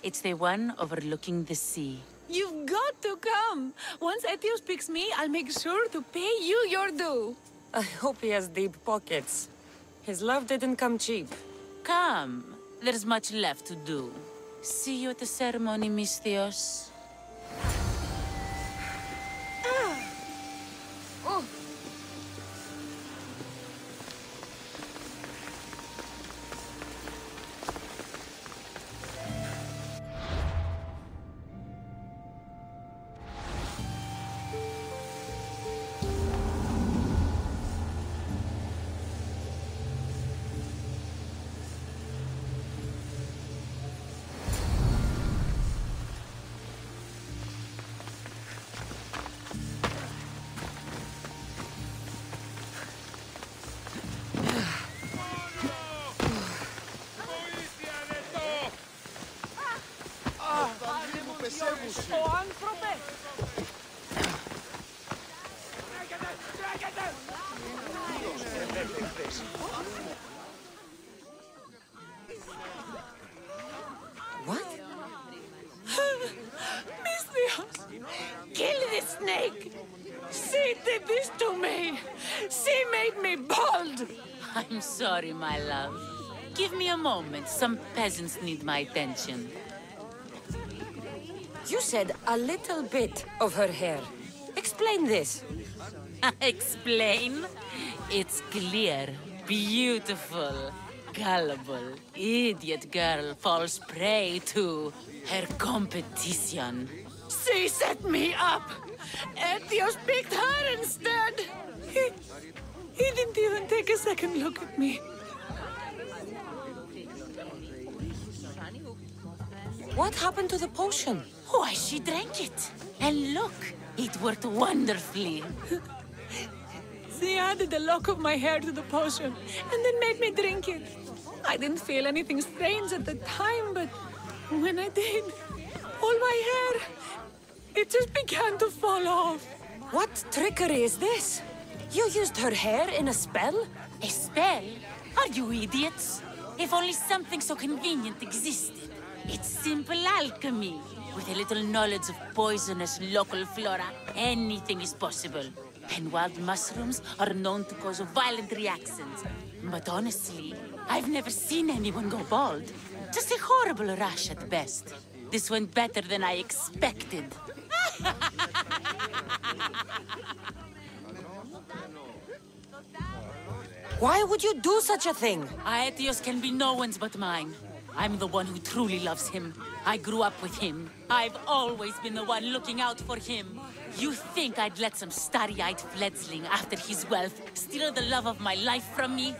It's the one overlooking the sea. You've got to come! Once Etios picks me, I'll make sure to pay you your due. I hope he has deep pockets. His love didn't come cheap. Come. There's much left to do. See you at the ceremony, Misthios. What? Misthios! Kill this snake! She did this to me! She made me bald! I'm sorry, my love. Give me a moment. Some peasants need my attention. You said a little bit of her hair. Explain this. Explain? It's clear, beautiful, gullible, idiot girl falls prey to her competition. She set me up! Ethios picked her instead! He didn't even take a second look at me. What happened to the potion? Why, she drank it. And look, it worked wonderfully. She added a lock of my hair to the potion and then made me drink it. I didn't feel anything strange at the time, but when I did, all my hair, it just began to fall off. What trickery is this? You used her hair in a spell? A spell? Are you idiots? If only something so convenient existed. It's simple alchemy. With a little knowledge of poisonous local flora, anything is possible. And wild mushrooms are known to cause violent reactions. But honestly, I've never seen anyone go bald. Just a horrible rash at best. This went better than I expected. Why would you do such a thing? Aetios can be no one's but mine. I'm the one who truly loves him. I grew up with him. I've always been the one looking out for him. You think I'd let some starry-eyed fledgling after his wealth steal the love of my life from me?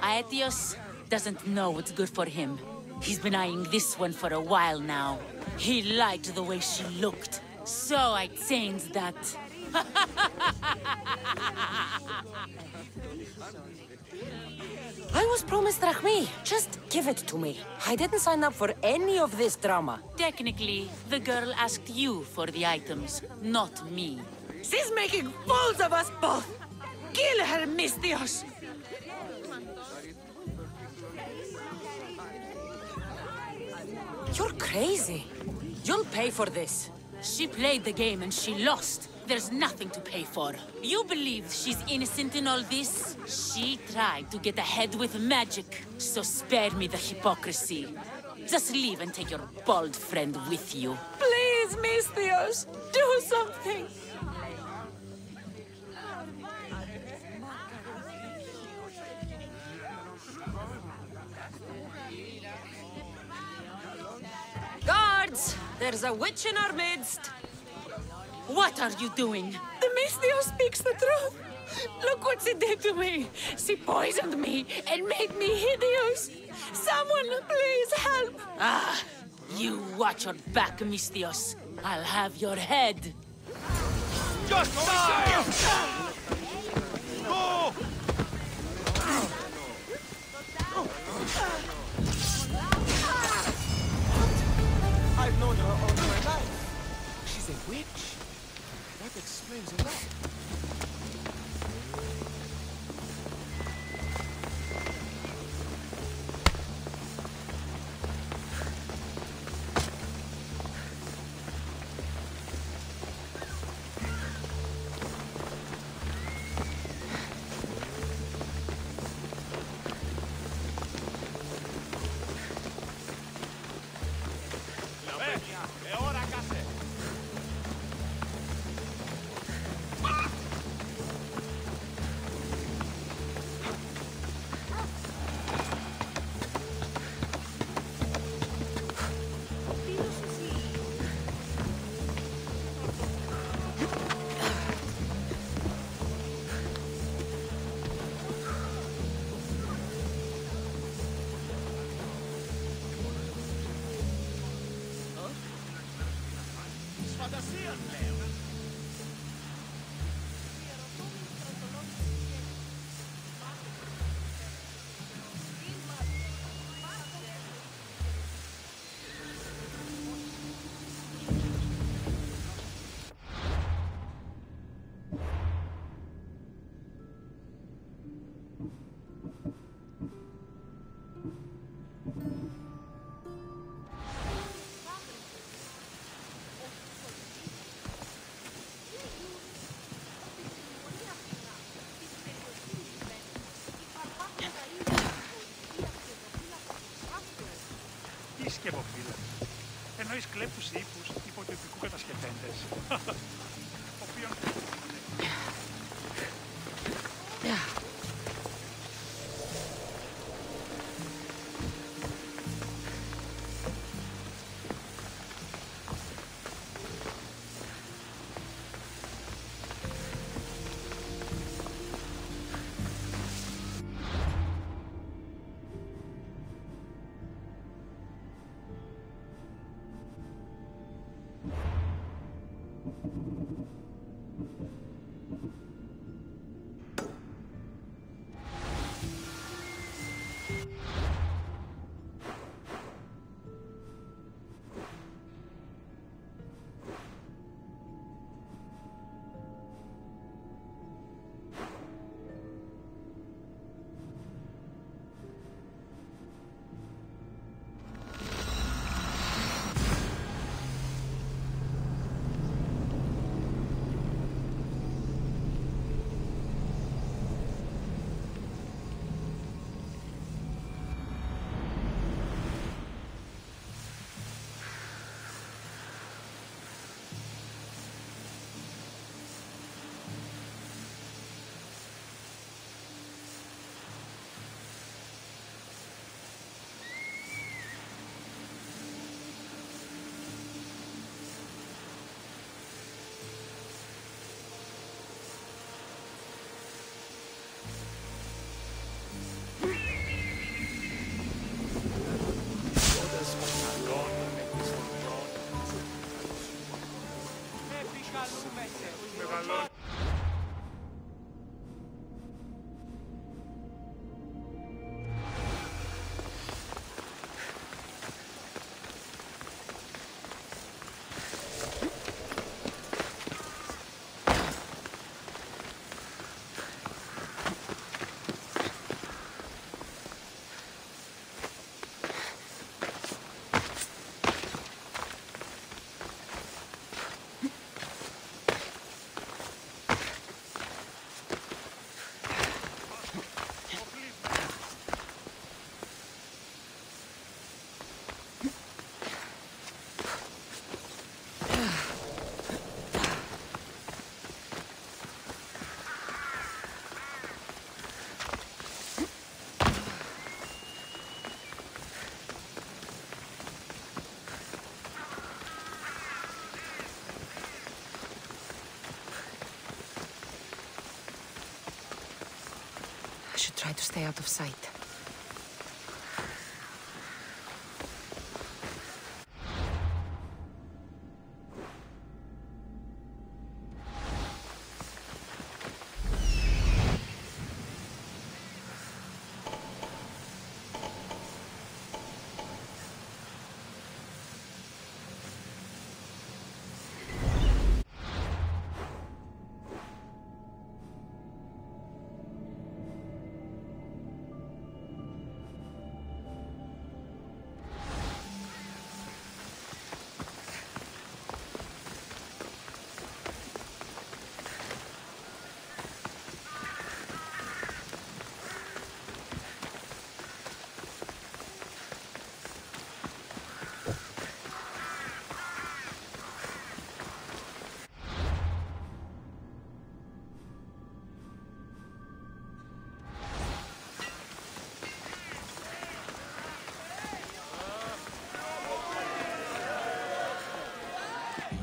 Aetios doesn't know what's good for him. He's been eyeing this one for a while now. He liked the way she looked. So I changed that. I was promised Drachmi. Just give it to me. I didn't sign up for any of this drama. Technically, the girl asked you for the items, not me. She's making fools of us both! Kill her, Misthios! You're crazy. You'll pay for this. She played the game and she lost. There's nothing to pay for. You believe she's innocent in all this? She tried to get ahead with magic, so spare me the hypocrisy. Just leave and take your bald friend with you. Please, Misthios, do something! Guards! There's a witch in our midst! What are you doing? The Misthios speaks the truth! Look what she did to me! She poisoned me and made me hideous! Someone please help! Ah! You watch your back, Misthios. I'll have your head. Just die! No! I've known her all my life. She's a witch. That explains a lot. και από φίλες. Εννοείς κλέπτους ύπους υποτυπικού κατασκευέντες. Οποίον... I should try to stay out of sight.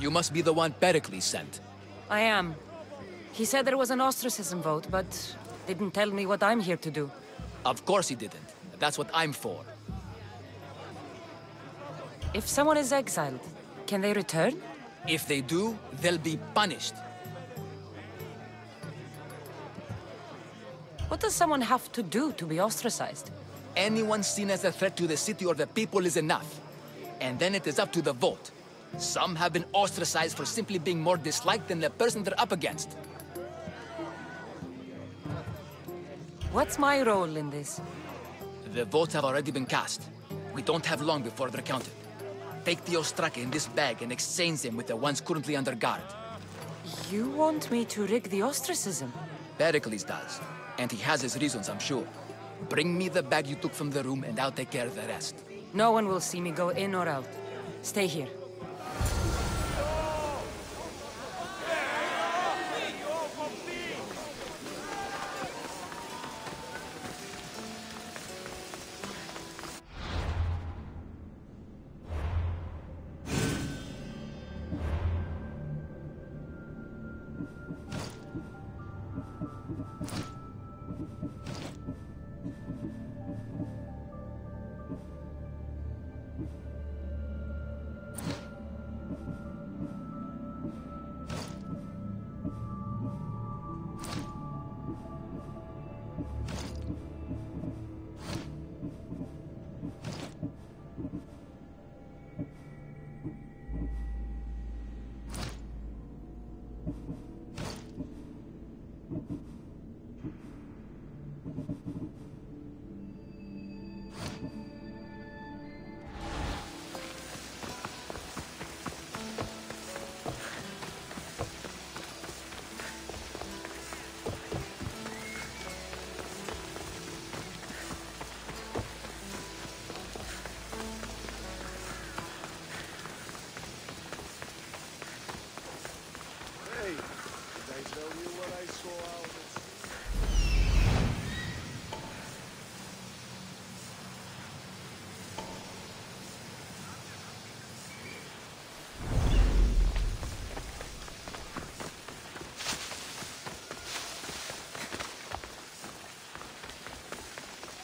You must be the one Pericles sent. I am. He said there was an ostracism vote, but didn't tell me what I'm here to do. Of course he didn't. That's what I'm for. If someone is exiled, can they return? If they do, they'll be punished. What does someone have to do to be ostracized? Anyone seen as a threat to the city or the people is enough. And then it is up to the vote. Some have been ostracized for simply being more disliked than the person they're up against. What's my role in this? The votes have already been cast. We don't have long before they're counted. Take the Ostraka in this bag and exchange them with the ones currently under guard. You want me to rig the ostracism? Pericles does. And he has his reasons, I'm sure. Bring me the bag you took from the room and I'll take care of the rest. No one will see me go in or out. Stay here.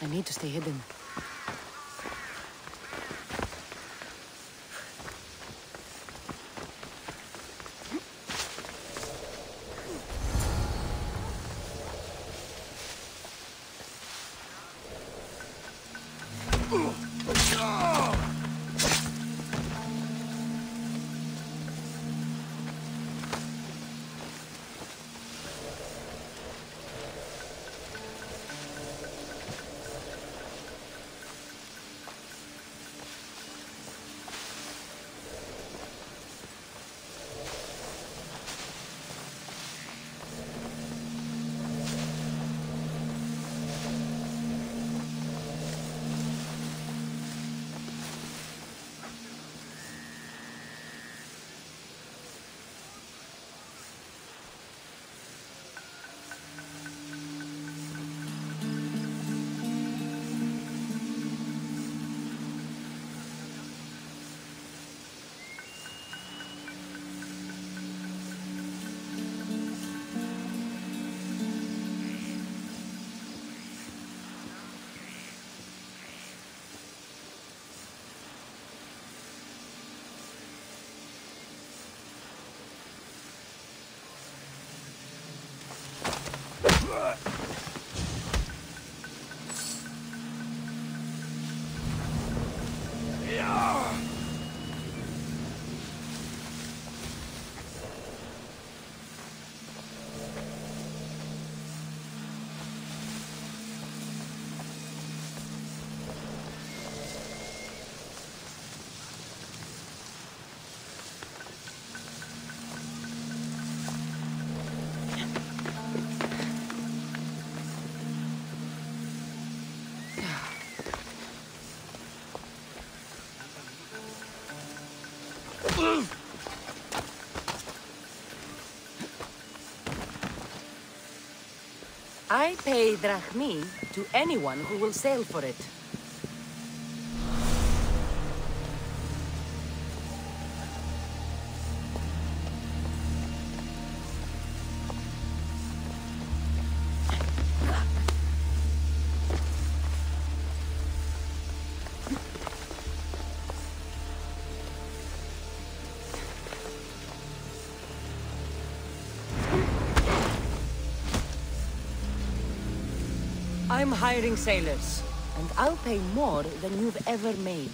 I need to stay hidden. I pay drachmi to anyone who will sail for it. I'm hiring sailors, and I'll pay more than you've ever made.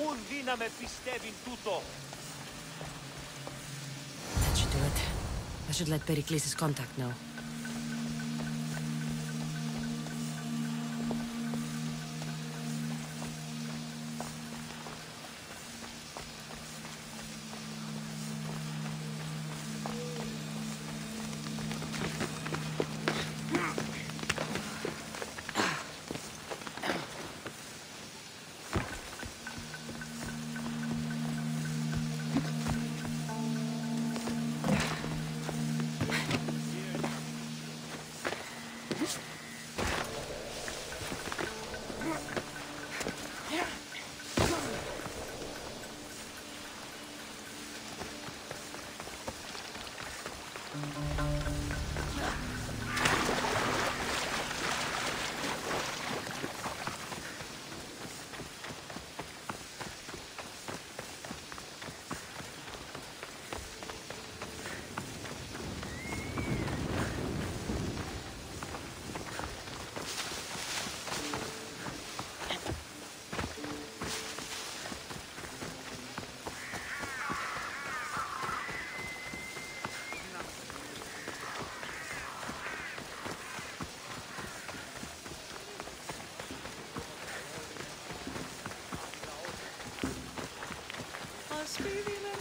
Ούν δύναμε πιστεύειν τούτο. That should do it. I should let Pericles' contact know.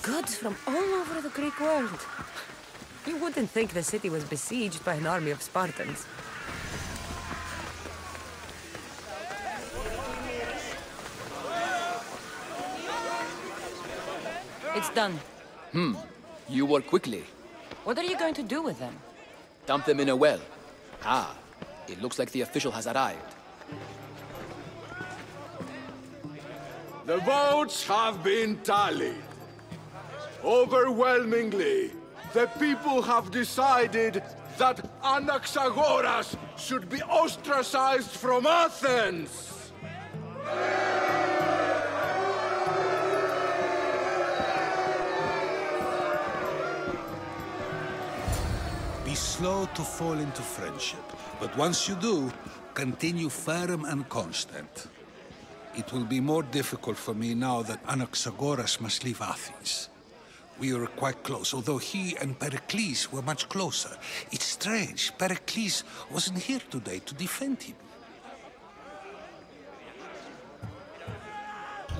Goods from all over the Greek world. You wouldn't think the city was besieged by an army of Spartans. It's done. You work quickly. What are you going to do with them? Dump them in a well. Ah, it looks like the official has arrived. The votes have been tallied. Overwhelmingly, the people have decided that Anaxagoras should be ostracized from Athens! Be slow to fall into friendship, but once you do, continue firm and constant. It will be more difficult for me now that Anaxagoras must leave Athens. We were quite close, although he and Pericles were much closer. It's strange, Pericles wasn't here today to defend him.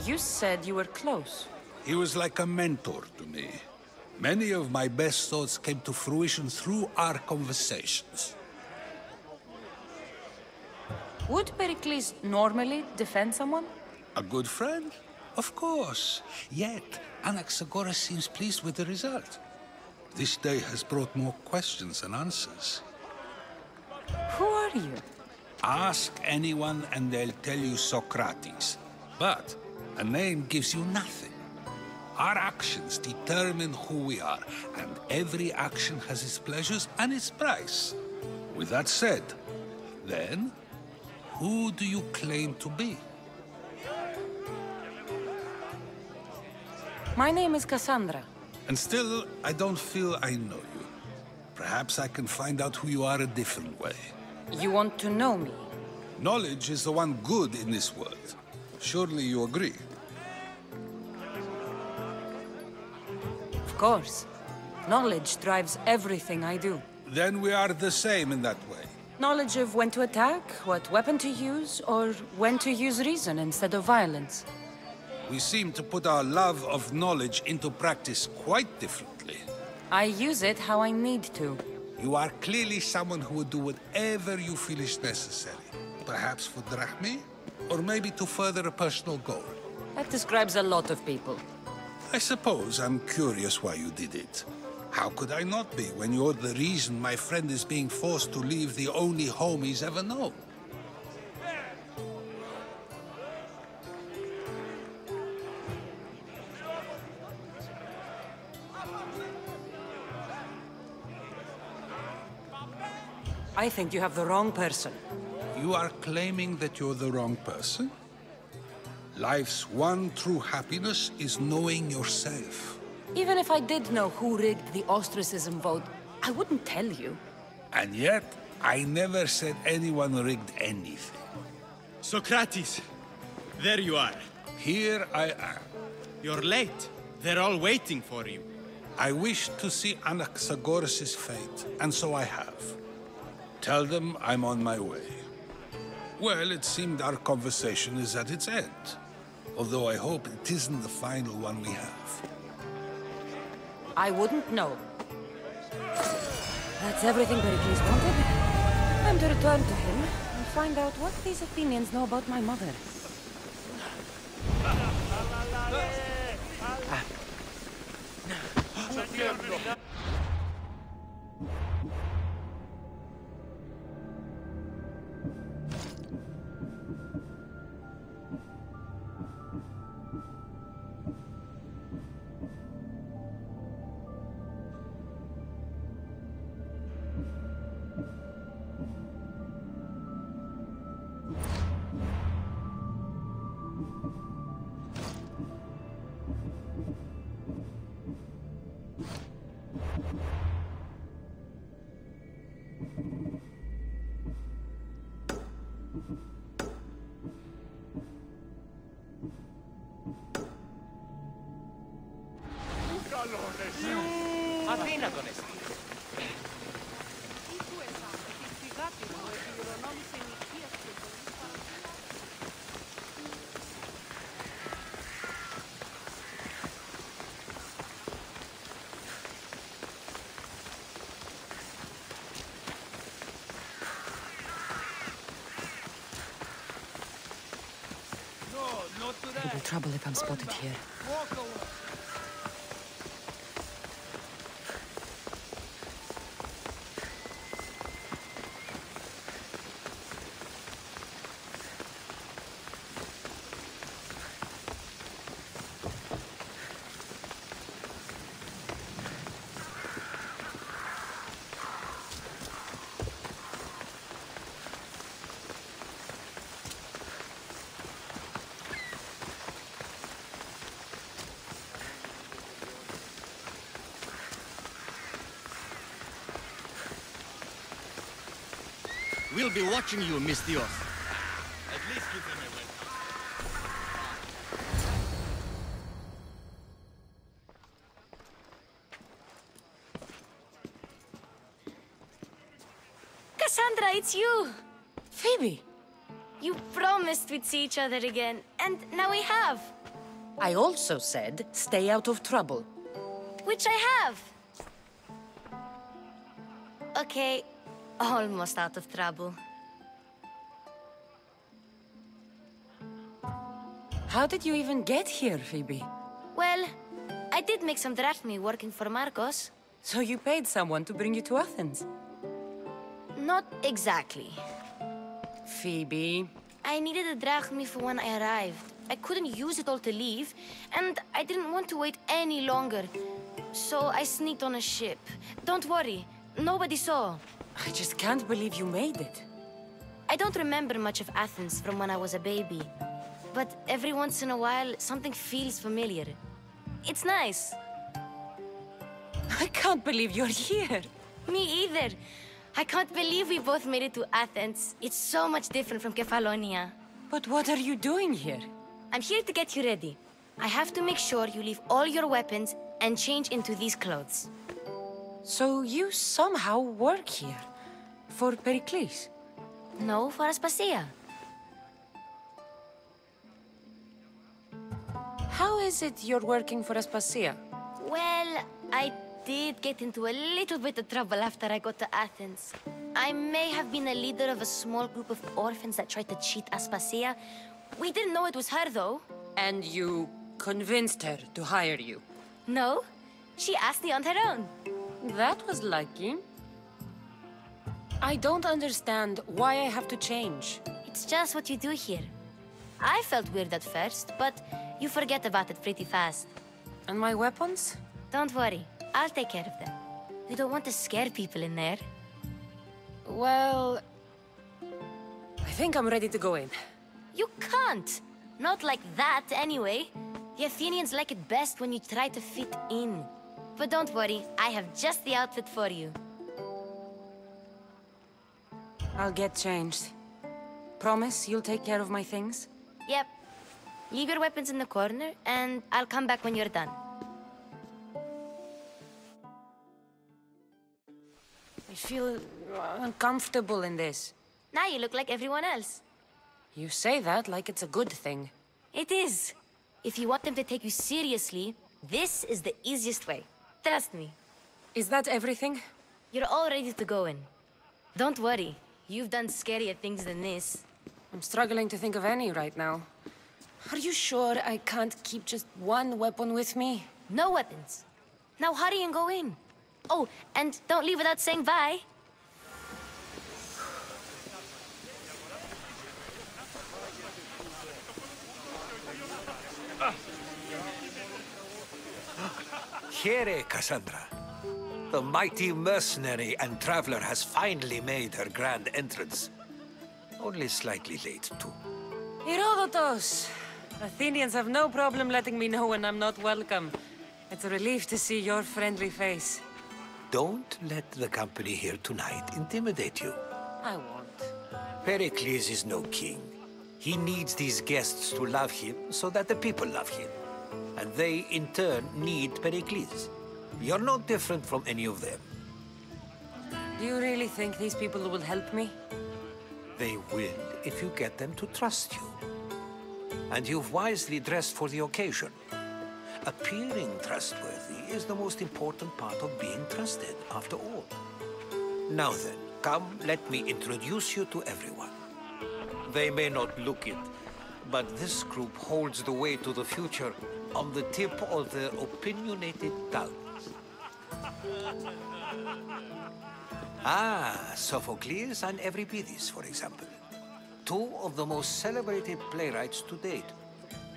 You said you were close. He was like a mentor to me. Many of my best thoughts came to fruition through our conversations. Would Pericles normally defend someone? A good friend? Of course. Yet, Anaxagoras seems pleased with the result. This day has brought more questions than answers. Who are you? Ask anyone and they'll tell you Socrates. But a name gives you nothing. Our actions determine who we are, and every action has its pleasures and its price. With that said, then, who do you claim to be? My name is Cassandra. And still, I don't feel I know you. Perhaps I can find out who you are a different way. You want to know me? Knowledge is the one good in this world. Surely you agree? Of course. Knowledge drives everything I do. Then we are the same in that way. Knowledge of when to attack, what weapon to use, or when to use reason instead of violence. We seem to put our love of knowledge into practice quite differently. I use it how I need to. You are clearly someone who would do whatever you feel is necessary. Perhaps for drachmae, or maybe to further a personal goal. That describes a lot of people. I suppose I'm curious why you did it. How could I not be when you're the reason my friend is being forced to leave the only home he's ever known? I think you have the wrong person. You are claiming that you're the wrong person? Life's one true happiness is knowing yourself. Even if I did know who rigged the ostracism vote, I wouldn't tell you. And yet, I never said anyone rigged anything. Socrates! There you are. here I am. You're late. They're all waiting for you. I wish to see Anaxagoras' fate, and so I have. Tell them I'm on my way. Well, it seemed our conversation is at its end. Although I hope it isn't the final one we have. I wouldn't know. That's everything Pericles wanted. Time to return to him and find out what these Athenians know about my mother. Αθήνα τον εσύ. It'll be trouble if I'm spotted here. We'll be watching you, Mistios. At least give them a welcome. Cassandra, it's you! Phoebe! You promised we'd see each other again, and now we have. I also said, stay out of trouble. Which I have. Okay, almost out of trouble. How did you even get here, Phoebe? Well, I did make some drachmi working for Marcos. So you paid someone to bring you to Athens? Not exactly. Phoebe... I needed a drachmi for when I arrived. I couldn't use it all to leave, and I didn't want to wait any longer. So I sneaked on a ship. Don't worry, nobody saw. I just can't believe you made it. I don't remember much of Athens from when I was a baby. But every once in a while, something feels familiar. It's nice. I can't believe you're here. Me either. I can't believe we both made it to Athens. It's so much different from Kefalonia. But what are you doing here? I'm here to get you ready. I have to make sure you leave all your weapons and change into these clothes. So you somehow work here? For Pericles? No, for Aspasia. How is it you're working for Aspasia? Well, I did get into a little bit of trouble after I got to Athens. I may have been a leader of a small group of orphans that tried to cheat Aspasia. We didn't know it was her, though. And you convinced her to hire you? No, she asked me on her own. That was lucky. I don't understand why I have to change. It's just what you do here. I felt weird at first, but you forget about it pretty fast. And my weapons? Don't worry, I'll take care of them. You don't want to scare people in there. Well... I think I'm ready to go in. You can't! Not like that, anyway. The Athenians like it best when you try to fit in. But don't worry, I have just the outfit for you. I'll get changed. Promise you'll take care of my things? Yep. Leave your weapons in the corner, and I'll come back when you're done. I feel uncomfortable in this. Now you look like everyone else. You say that like it's a good thing. It is. If you want them to take you seriously, this is the easiest way. Trust me. Is that everything? You're all ready to go in. Don't worry. You've done scarier things than this. I'm struggling to think of any right now. Are you sure I can't keep just one weapon with me? No weapons. Now hurry and go in. Oh, and don't leave without saying bye. Here, Cassandra. The mighty mercenary and traveler has finally made her grand entrance. Only slightly late, too. Herodotus! Athenians have no problem letting me know when I'm not welcome. It's a relief to see your friendly face. Don't let the company here tonight intimidate you. I won't. Pericles is no king. He needs these guests to love him so that the people love him. And they, in turn, need Pericles. You're no different from any of them. Do you really think these people will help me? They will if you get them to trust you. And you've wisely dressed for the occasion. Appearing trustworthy is the most important part of being trusted, after all. Now then, come, let me introduce you to everyone. They may not look it, but this group holds the way to the future on the tip of their opinionated tongues. Sophocles and Euripides, for example. Two of the most celebrated playwrights to date.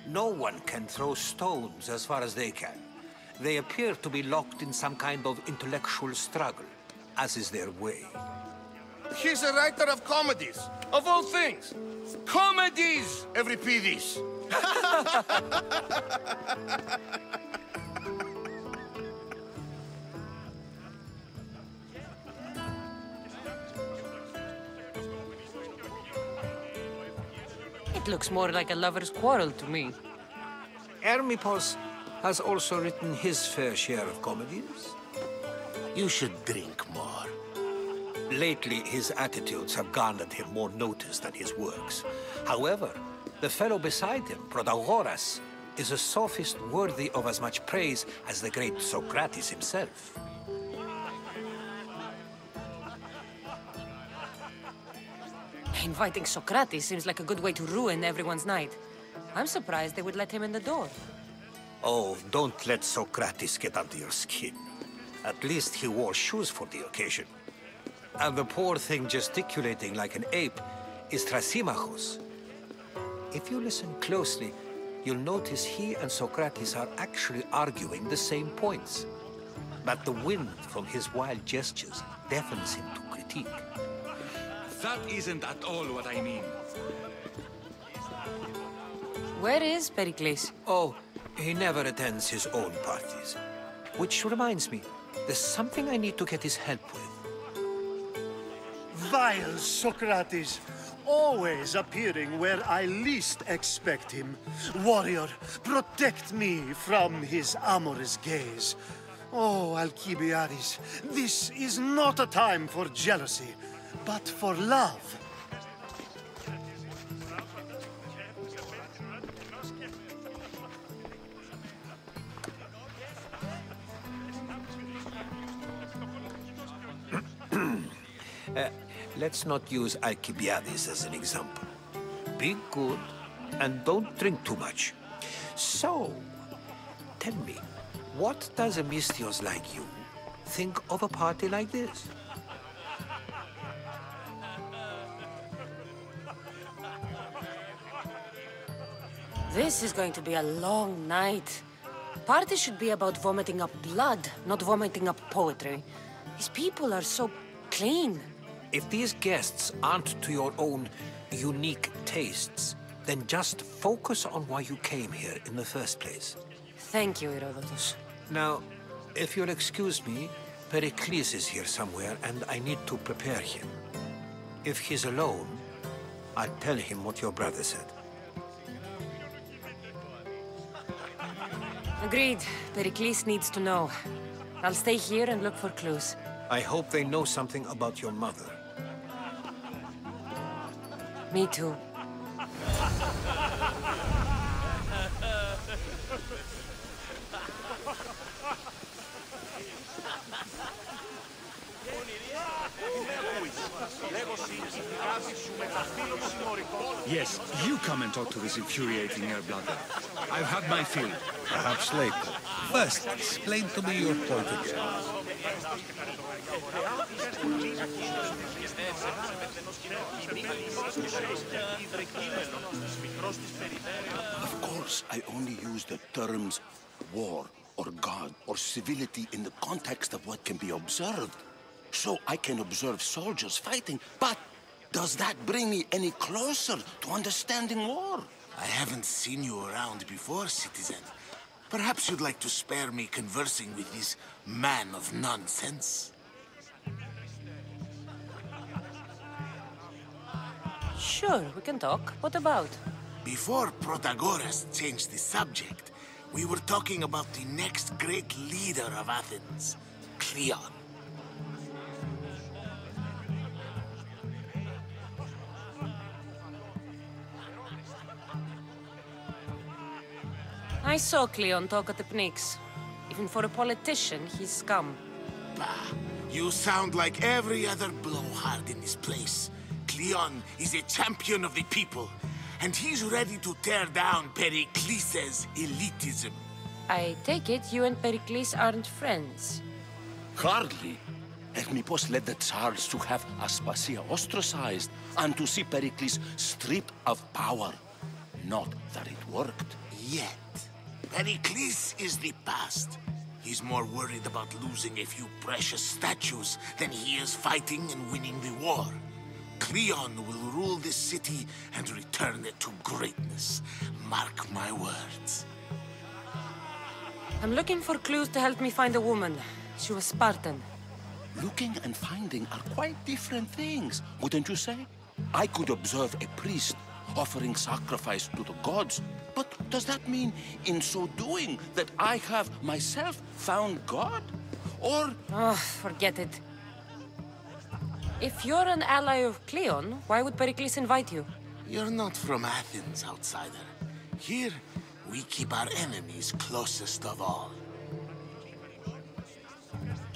No one can throw stones as far as they can. They appear to be locked in some kind of intellectual struggle, as is their way. He's a writer of comedies, of all things. Comedies, Euripides! It looks more like a lover's quarrel to me. Hermippos has also written his fair share of comedies. You should drink more. Lately, his attitudes have garnered him more notice than his works. However, the fellow beside him, Protagoras, is a sophist worthy of as much praise as the great Socrates himself. Inviting Socrates seems like a good way to ruin everyone's night. I'm surprised they would let him in the door. Oh, don't let Socrates get under your skin. At least he wore shoes for the occasion. And the poor thing gesticulating like an ape is Thrasymachos. If you listen closely, you'll notice he and Socrates are actually arguing the same points. But the wind from his wild gestures deafens him to critique. That isn't at all what I mean. Where is Pericles? Oh, he never attends his own parties. Which reminds me, there's something I need to get his help with. Vile Socrates, always appearing where I least expect him. Warrior, protect me from his amorous gaze. Oh, Alcibiades, this is not a time for jealousy, but for love. Let's not use Alcibiades as an example. Be good and don't drink too much. So, tell me, what does a Misthios like you think of a party like this? This is going to be a long night. Party should be about vomiting up blood, not vomiting up poetry. These people are so clean. If these guests aren't to your own unique tastes, then just focus on why you came here in the first place. Thank you, Herodotus. Now, if you'll excuse me, Pericles is here somewhere, and I need to prepare him. If he's alone, I'll tell him what your brother said. Agreed. Pericles needs to know. I'll stay here and look for clues. I hope they know something about your mother. Me too. Yes, you come and talk to this infuriating air-blooder. I've had my fill. Perhaps later. First, explain to me your point again. Of course, I only use the terms war or God or civility in the context of what can be observed. So I can observe soldiers fighting, but does that bring me any closer to understanding war? I haven't seen you around before, citizen. Perhaps you'd like to spare me conversing with this man of nonsense? Sure, we can talk. What about? Before Protagoras changed the subject, we were talking about the next great leader of Athens, Cleon. I saw Cleon talk at the Pnyx. Even for a politician, he's scum. Bah, you sound like every other blowhard in this place. Cleon is a champion of the people, and he's ready to tear down Pericles' elitism. I take it you and Pericles aren't friends. Hardly. Hermipos led the Tsars to have Aspasia ostracized and to see Pericles stripped of power. Not that it worked. Yet. Pericles is the past. He's more worried about losing a few precious statues than he is fighting and winning the war. Cleon will rule this city and return it to greatness. Mark my words. I'm looking for clues to help me find a woman. She was Spartan. Looking and finding are quite different things, wouldn't you say? I could observe a priest offering sacrifice to the gods, but does that mean, in so doing, that I have myself found God? Or... Oh, forget it. If you're an ally of Cleon, why would Pericles invite you? You're not from Athens, outsider. Here, we keep our enemies closest of all.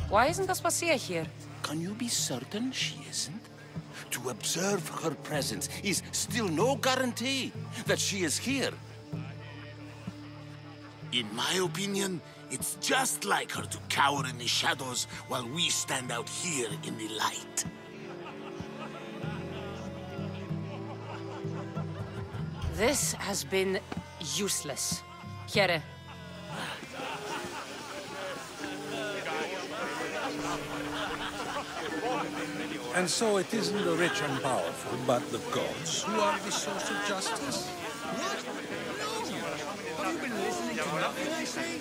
Why isn't Aspasia here? Can you be certain she isn't? To observe her presence is still no guarantee that she is here. In my opinion, it's just like her to cower in the shadows while we stand out here in the light. This has been useless. Here. And so it isn't the rich and powerful, but the gods who are the source of justice? What? No! Have you been listening to nothing I say?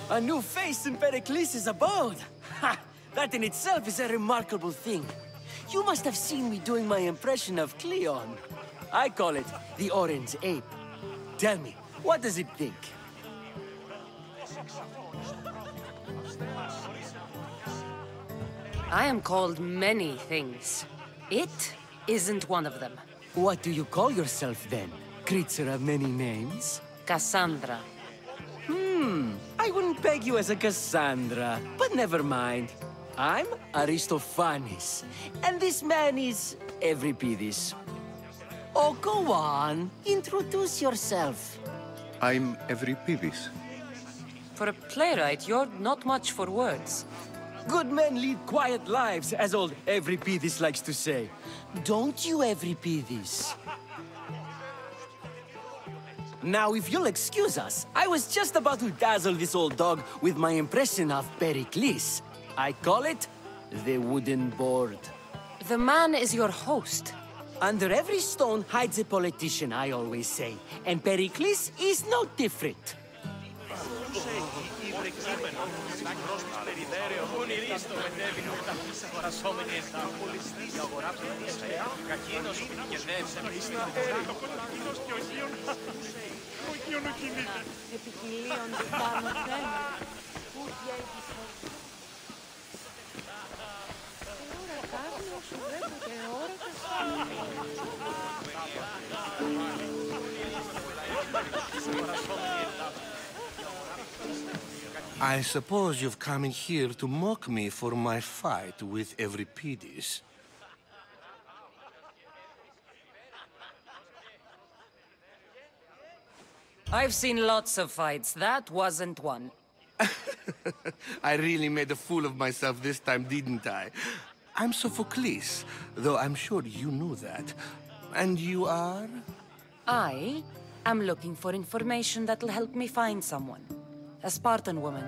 A new face in Pericles' abode! Ha! That in itself is a remarkable thing. You must have seen me doing my impression of Cleon. I call it the Orange Ape. Tell me, what does it think? I am called many things. It isn't one of them. What do you call yourself then? Creature of many names? Cassandra. I wouldn't peg you as a Cassandra, but never mind. I'm Aristophanes, and this man is Euripides. Oh, go on. Introduce yourself. I'm Euripides. For a playwright, you're not much for words. Good men lead quiet lives, as old Euripides likes to say. Don't you, Euripides? Now, if you'll excuse us, I was just about to dazzle this old dog with my impression of Pericles. I call it the wooden board. The man is your host. Under every stone hides a politician, I always say. And Pericles is no different. Επικοινίονται πάνω θέμα. Ούτια Τώρα κάπνο σου βλέπετε I suppose you've come in here to mock me for my fight with Euripides. I've seen lots of fights. That wasn't one. I really made a fool of myself this time, didn't I? I'm Sophocles, though I'm sure you knew that. And you are? I am looking for information that'll help me find someone. A Spartan woman.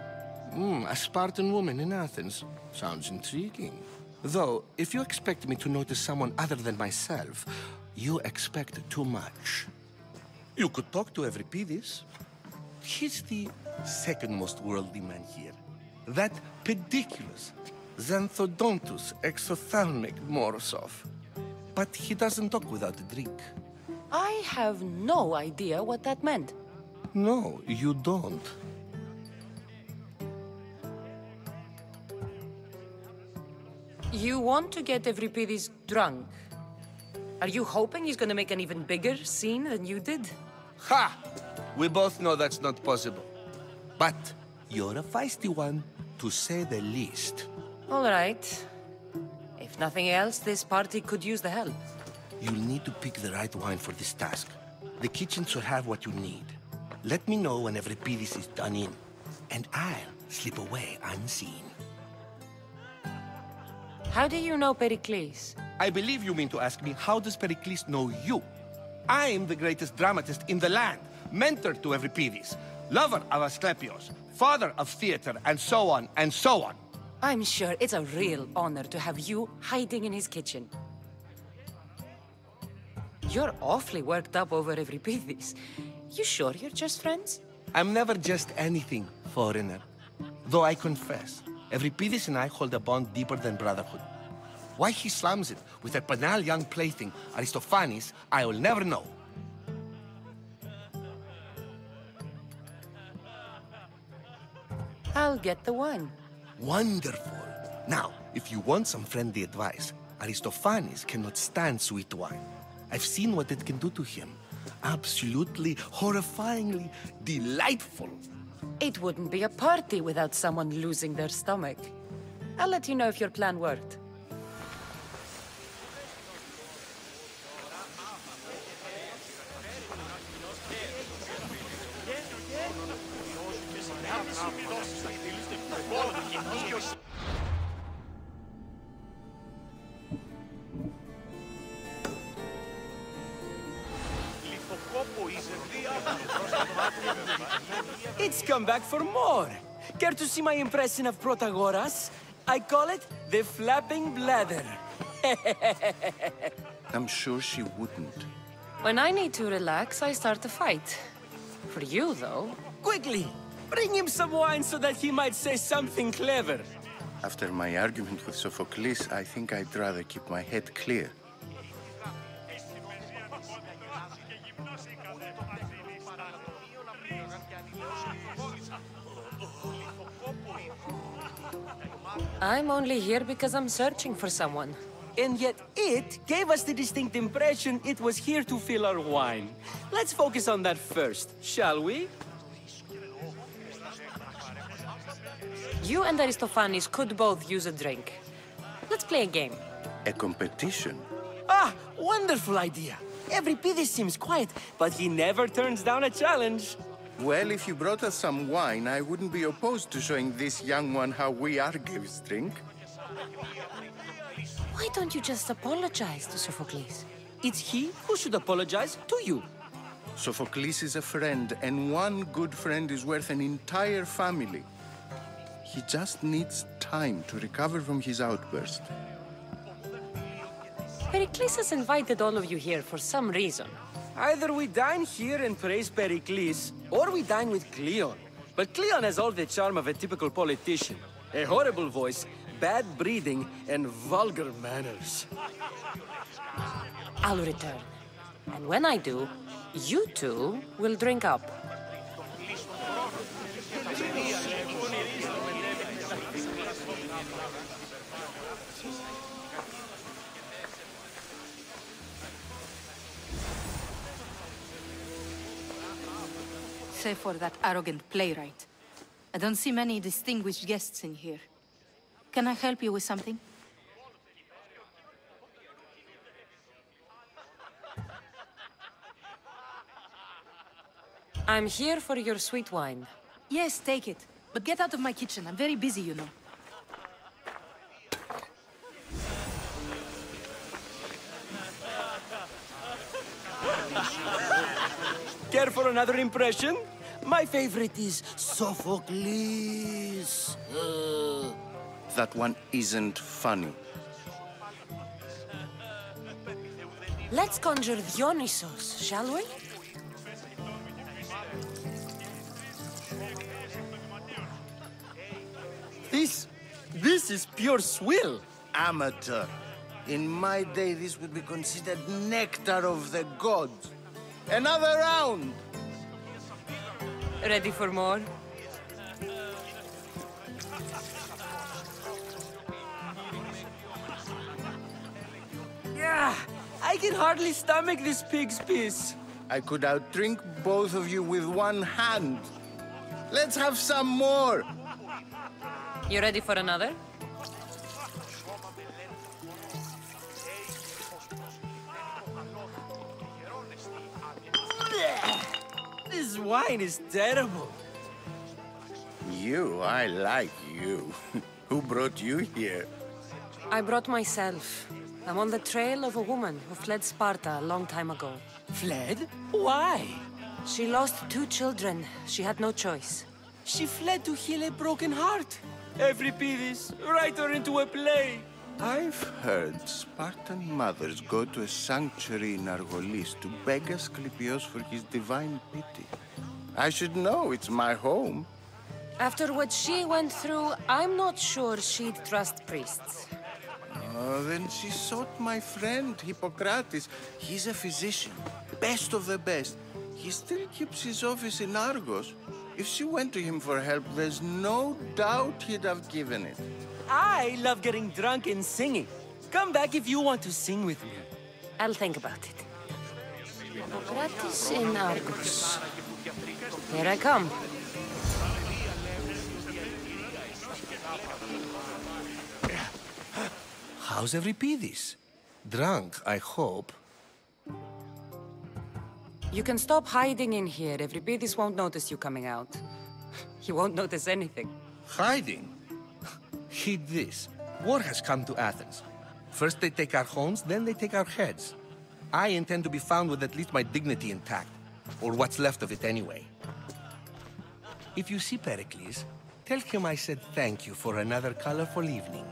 A Spartan woman in Athens. Sounds intriguing. Though, if you expect me to notice someone other than myself, you expect too much. You could talk to Euripides. He's the second most worldly man here. That pediculous Xanthodontus exophthalmic Morosov. But he doesn't talk without a drink. I have no idea what that meant. No, you don't. You want to get Euripides drunk? Are you hoping he's gonna make an even bigger scene than you did? Ha! We both know that's not possible. But you're a feisty one, to say the least. All right. If nothing else, this party could use the help. You'll need to pick the right wine for this task. The kitchen should have what you need. Let me know when Euripides is done in, and I'll slip away unseen. How do you know Pericles? I believe you mean to ask me, how does Pericles know you? I'm the greatest dramatist in the land, mentor to Euripides, lover of Asclepios, father of theater, and so on, and so on. I'm sure it's a real honor to have you hiding in his kitchen. You're awfully worked up over Euripides. You sure you're just friends? I'm never just anything, foreigner. Though I confess, Euripides and I hold a bond deeper than brotherhood. Why he slams it with a banal young plaything, Aristophanes, I will never know. I'll get the wine. Wonderful. Now, if you want some friendly advice, Aristophanes cannot stand sweet wine. I've seen what it can do to him. Absolutely, horrifyingly delightful. It wouldn't be a party without someone losing their stomach. I'll let you know if your plan worked. It's come back for more. Care to see my impression of Protagoras? I call it the flapping bladder. I'm sure she wouldn't. When I need to relax, I start a fight. For you, though... Quickly! Bring him some wine so that he might say something clever. After my argument with Sophocles, I think I'd rather keep my head clear. I'm only here because I'm searching for someone. And yet it gave us the distinct impression it was here to fill our wine. Let's focus on that first, shall we? You and Aristophanes could both use a drink. Let's play a game. A competition? Ah, wonderful idea. Euripides seems quiet, but he never turns down a challenge. Well, if you brought us some wine, I wouldn't be opposed to showing this young one how we Argives drink. Why don't you just apologize to Sophocles? It's he who should apologize to you. Sophocles is a friend, and one good friend is worth an entire family. He just needs time to recover from his outburst. Pericles has invited all of you here for some reason. Either we dine here and praise Pericles, or we dine with Cleon. But Cleon has all the charm of a typical politician. A horrible voice, bad breeding, and vulgar manners. I'll return. And when I do, you two will drink up. Save for that arrogant playwright. I don't see many distinguished guests in here. Can I help you with something? I'm here for your sweet wine. Yes, take it. But get out of my kitchen. I'm very busy, you know. Care for another impression? My favorite is Sophocles. That one isn't funny. Let's conjure Dionysos, shall we? This is pure swill. Amateur. In my day, this would be considered nectar of the gods. Another round! Ready for more? Yeah, I can hardly stomach this pig's piss. I could outdrink both of you with one hand. Let's have some more! You ready for another? This wine is terrible. I like you. Who brought you here? I brought myself. I'm on the trail of a woman who fled Sparta a long time ago. Fled? Why? She lost 2 children. She had no choice. She fled to heal a broken heart. Euripides, write her into a play. I've heard Spartan mothers go to a sanctuary in Argolis to beg Asclepios for his divine pity. I should know, it's my home. After what she went through, I'm not sure she'd trust priests. Oh, then she sought my friend, Hippocrates. He's a physician, best of the best. He still keeps his office in Argos. If she went to him for help, there's no doubt he'd have given it. I love getting drunk and singing. Come back if you want to sing with me. I'll think about it. Hippocrates in Argos. Here I come. How's Euripides? Drunk, I hope. You can stop hiding in here. Euripides won't notice you coming out. He won't notice anything. Hiding? Heed this. War has come to Athens. First they take our homes, then they take our heads. I intend to be found with at least my dignity intact. Or what's left of it anyway. If you see Pericles, tell him I said thank you for another colorful evening.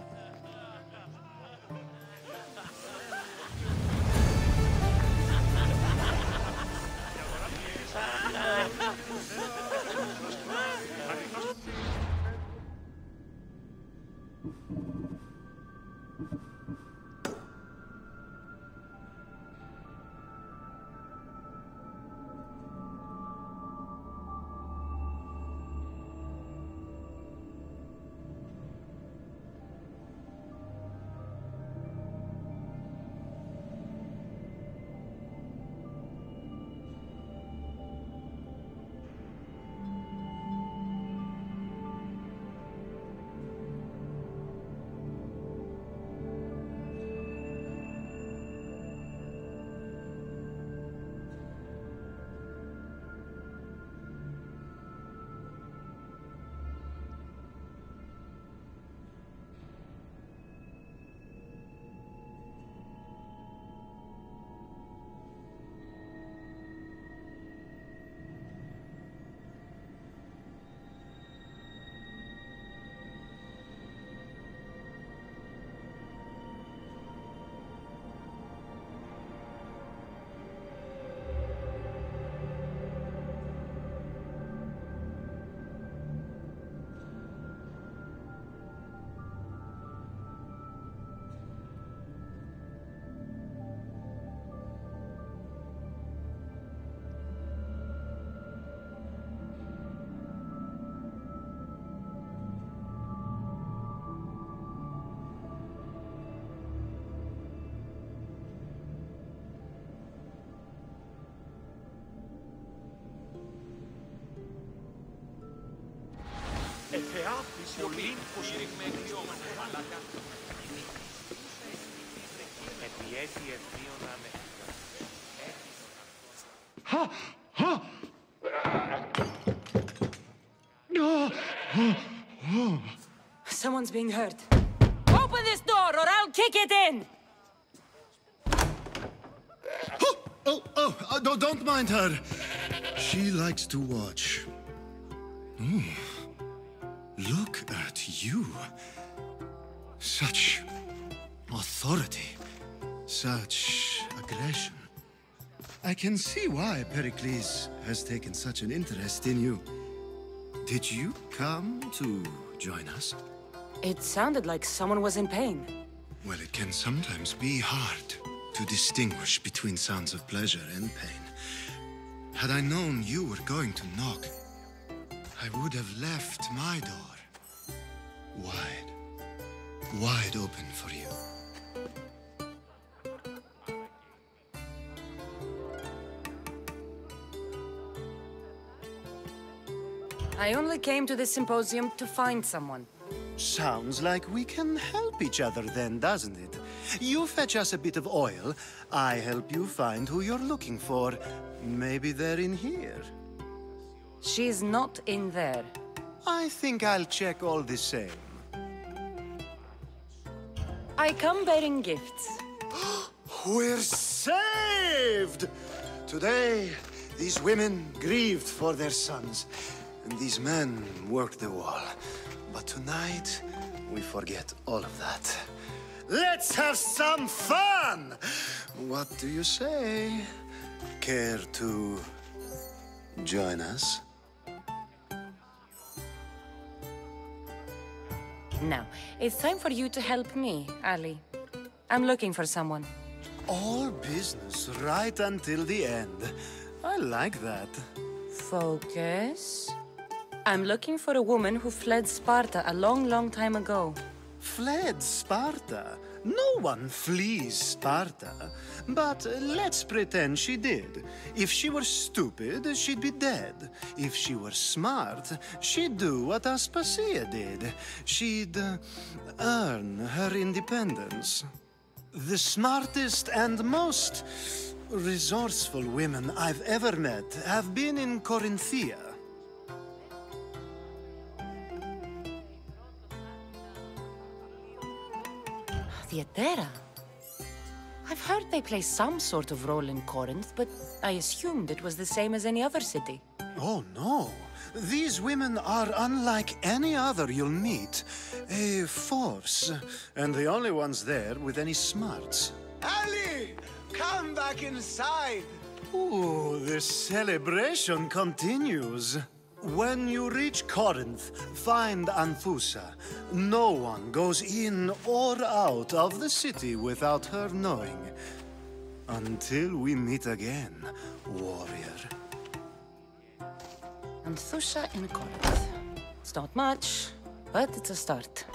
Πολύ υποστηριγμένη όμως, μαλάκα. Επιέζει ευβίωνα με... Someone's being hurt. Open this door or I'll kick it in! Don't mind her. She likes to watch. Ooh. Look at you. Such authority. Such aggression. I can see why Pericles has taken such an interest in you. Did you come to join us? It sounded like someone was in pain. Well, it can sometimes be hard to distinguish between sounds of pleasure and pain. Had I known you were going to knock, I would have left my door wide open for you. I only came to this symposium to find someone. Sounds like we can help each other then, doesn't it? You fetch us a bit of oil, I help you find who you're looking for. Maybe they're in here. She's not in there. I think I'll check all the same. I come bearing gifts. We're saved! Today, these women grieved for their sons, and these men worked the wall. But tonight, we forget all of that. Let's have some fun! What do you say? Care to join us? Now, it's time for you to help me, Ali. I'm looking for someone. All business right until the end. I like that. Focus. I'm looking for a woman who fled Sparta a long time ago. Fled Sparta? No one flees Sparta. But let's pretend she did. If she were stupid, she'd be dead. If she were smart, she'd do what Aspasia did. She'd earn her independence. The smartest and most resourceful women I've ever met have been in Corinthia. Theatera? I've heard they play some sort of role in Corinth, but I assumed it was the same as any other city. Oh, no. These women are unlike any other you'll meet. A force, and the only ones there with any smarts. Ali! Come back inside! Ooh, the celebration continues. When you reach Corinth, find Anthusa. No one goes in or out of the city without her knowing. Until we meet again, warrior. Anthusa in Corinth. It's not much, but it's a start.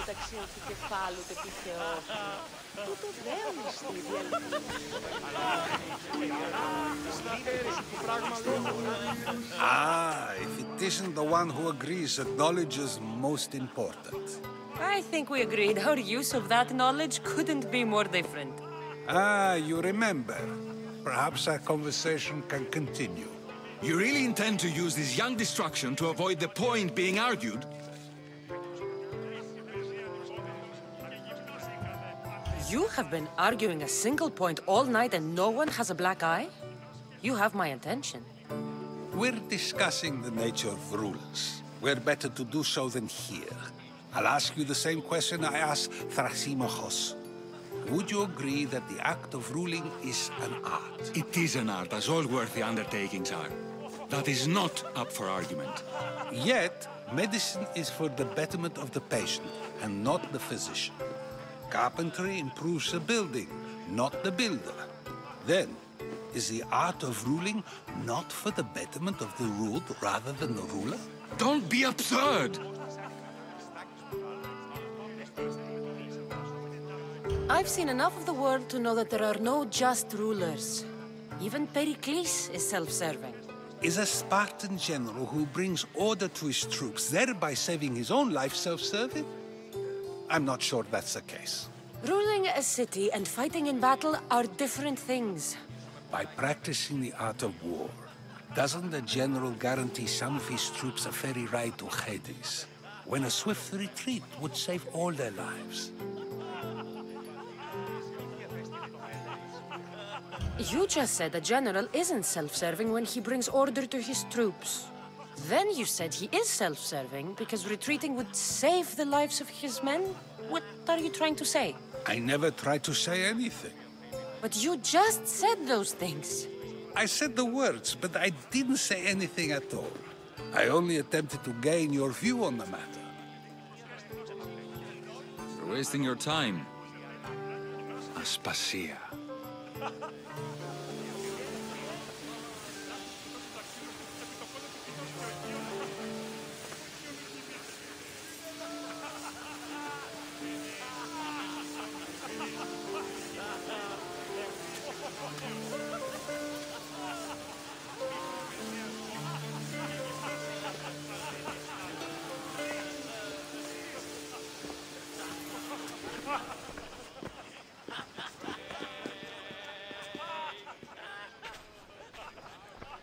μεταξύ κεφάλου και τυχεός που το δέουν στη if it isn't the one who agrees that knowledge is most important. I think we agreed our use of that knowledge couldn't be more different. You remember. Perhaps our conversation can continue. You really intend to use this young destruction to avoid the point being argued? You have been arguing a single point all night and no one has a black eye? You have my attention. We're discussing the nature of rulers. Where better to do so than here? I'll ask you the same question I asked Thrasimachos. Would you agree that the act of ruling is an art? It is an art, as all worthy undertakings are. That is not up for argument. Yet, medicine is for the betterment of the patient and not the physician. Carpentry improves the building, not the builder. Then, is the art of ruling not for the betterment of the ruled rather than the ruler? Don't be absurd! I've seen enough of the world to know that there are no just rulers. Even Pericles is self-serving. Is a Spartan general who brings order to his troops, thereby saving his own life, self-serving? I'm not sure that's the case. Ruling a city and fighting in battle are different things. By practicing the art of war, doesn't the general guarantee some of his troops a ferry ride to Hades, when a swift retreat would save all their lives? You just said a general isn't self-serving when he brings order to his troops. Then you said he is self-serving because retreating would save the lives of his men? What are you trying to say? I never tried to say anything. But you just said those things. I said the words, but I didn't say anything at all. I only attempted to gain your view on the matter. You're wasting your time. Aspasia.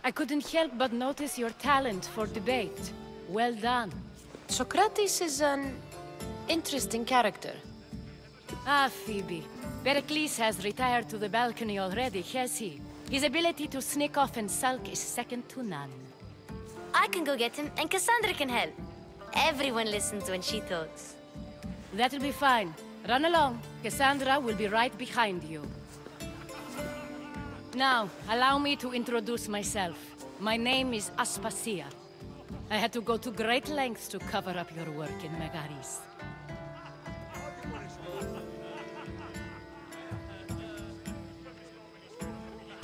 I couldn't help but notice your talent for debate. Well done. Socrates is an interesting character. Ah, Phoebe. Pericles has retired to the balcony already, has he? His ability to sneak off and sulk is second to none. I can go get him, and Cassandra can help. Everyone listens when she talks. That'll be fine. Run along. Cassandra will be right behind you. Now, allow me to introduce myself. My name is Aspasia. I had to go to great lengths to cover up your work in Megaris.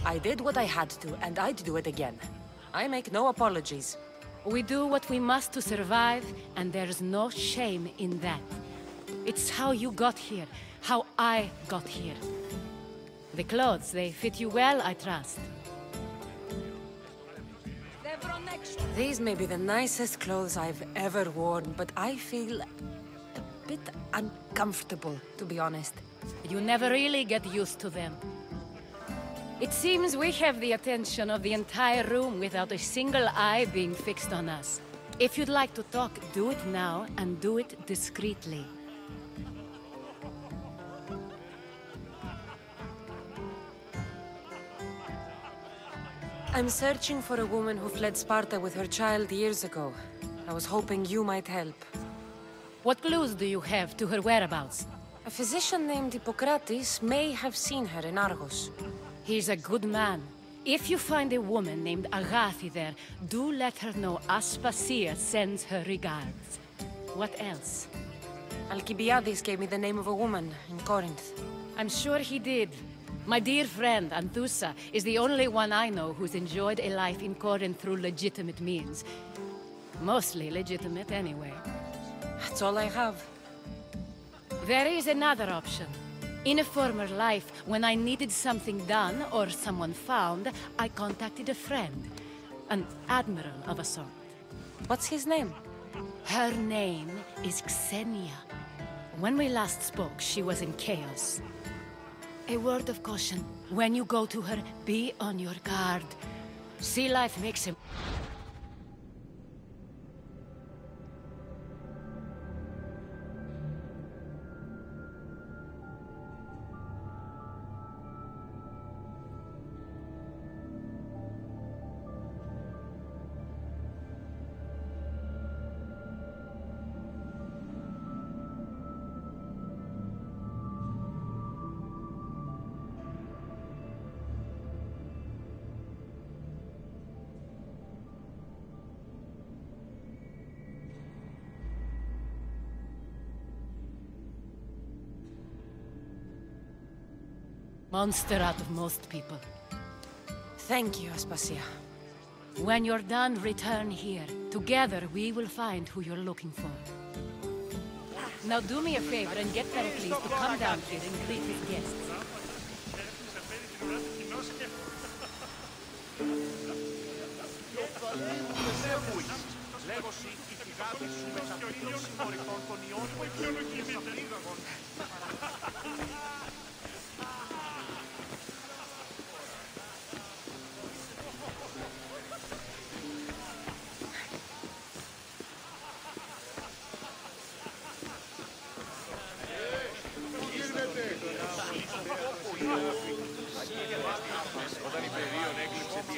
I did what I had to, and I'd do it again. I make no apologies. We do what we must to survive, and there's no shame in that. It's how you got here, how I got here. The clothes, they fit you well, I trust. These may be the nicest clothes I've ever worn, but I feel a bit uncomfortable, to be honest. You never really get used to them. It seems we have the attention of the entire room without a single eye being fixed on us. If you'd like to talk, do it now, and do it discreetly. I'm searching for a woman who fled Sparta with her child years ago. I was hoping you might help. What clues do you have to her whereabouts? A physician named Hippocrates may have seen her in Argos. He's a good man. If you find a woman named Agathi there, do let her know Aspasia sends her regards. What else? Alcibiades gave me the name of a woman in Corinth. I'm sure he did. My dear friend, Anthusa, is the only one I know who's enjoyed a life in Corinth through legitimate means. Mostly legitimate, anyway. That's all I have. There is another option. In a former life, when I needed something done or someone found, I contacted a friend. An admiral of a sort. What's his name? Her name is Xenia. When we last spoke, she was in chaos. A word of caution. When you go to her, be on your guard. Sea life makes him... Monster out of most people. Thank you, Aspasia. When you're done, return here. Together, we will find who you're looking for. Now do me a favor and get Pericles to come down here and greet his guests. Λέγωση η φυγάδη σου μεταφύλων συμμορικών των ιών που εκκίνησαν πλήγαγον. Όταν η Περίον έκλειψε τη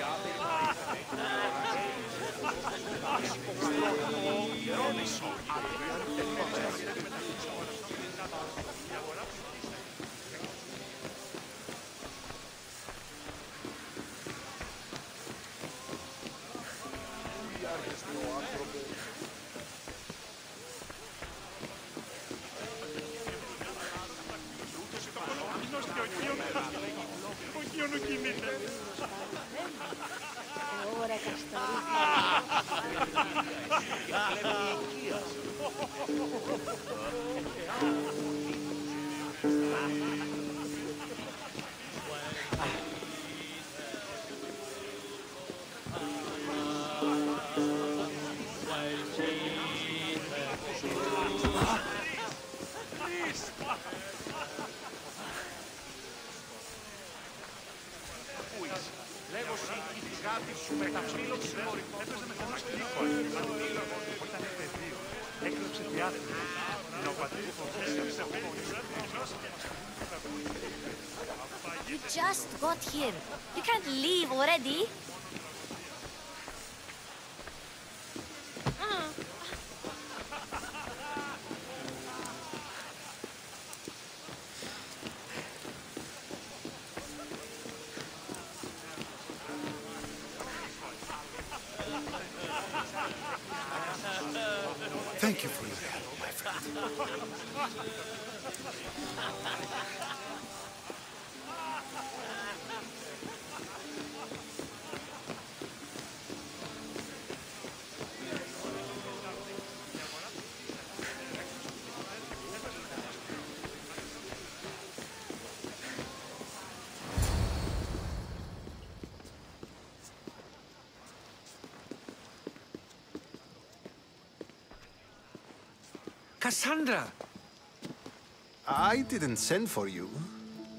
You just got here. You can't leave already. Thank you for your help, my friend. Cassandra! I didn't send for you.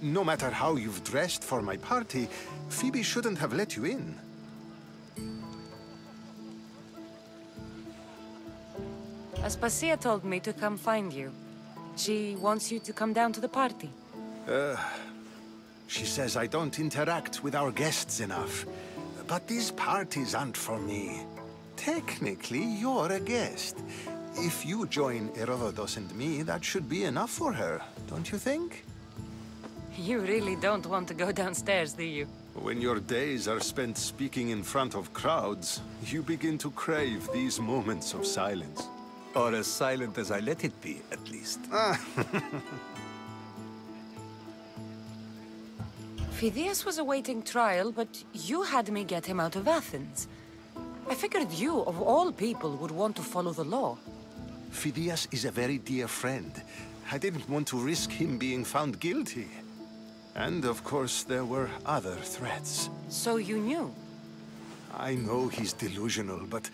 No matter how you've dressed for my party, Phoebe shouldn't have let you in. Aspasia told me to come find you. She wants you to come down to the party. She says I don't interact with our guests enough. But these parties aren't for me. Technically, you're a guest. If you join Herodotus and me, that should be enough for her, don't you think? You really don't want to go downstairs, do you? When your days are spent speaking in front of crowds, you begin to crave these moments of silence. Or as silent as I let it be, at least. Phidias was awaiting trial, but you had me get him out of Athens. I figured you, of all people, would want to follow the law. Phidias is a very dear friend. I didn't want to risk him being found guilty. And, of course, there were other threats. So you knew? I know he's delusional, but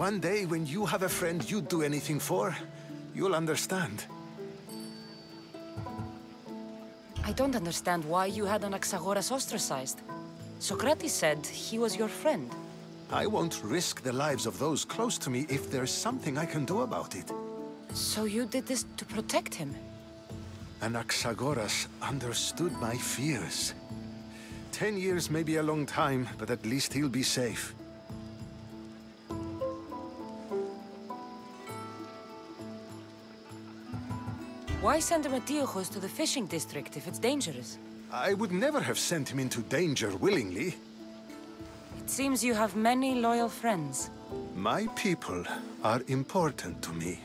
one day when you have a friend you'd do anything for, you'll understand. I don't understand why you had Anaxagoras ostracized. Socrates said he was your friend. I won't risk the lives of those close to me if there's something I can do about it. So you did this to protect him? Anaxagoras understood my fears. 10 years may be a long time, but at least he'll be safe. Why send Metiochos to the fishing district if it's dangerous? I would never have sent him into danger willingly. It seems you have many loyal friends. My people are important to me.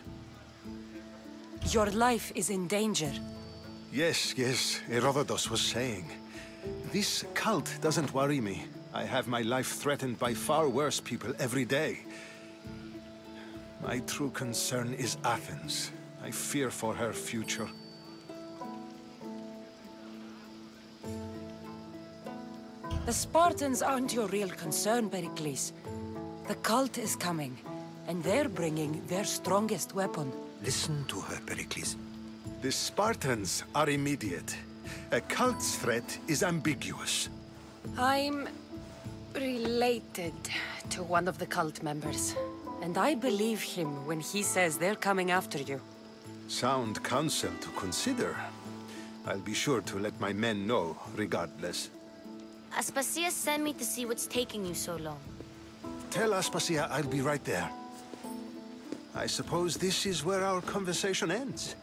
Your life is in danger. Yes, Herodotus was saying. This cult doesn't worry me. I have my life threatened by far worse people every day. My true concern is Athens. I fear for her future. The Spartans aren't your real concern, Pericles. The cult is coming, and they're bringing their strongest weapon. Listen to her, Pericles. The Spartans are immediate. A cult's threat is ambiguous. I'm related to one of the cult members, and I believe him when he says they're coming after you. Sound counsel to consider. I'll be sure to let my men know, regardless. Aspasia sent me to see what's taking you so long. Tell Aspasia I'll be right there. I suppose this is where our conversation ends.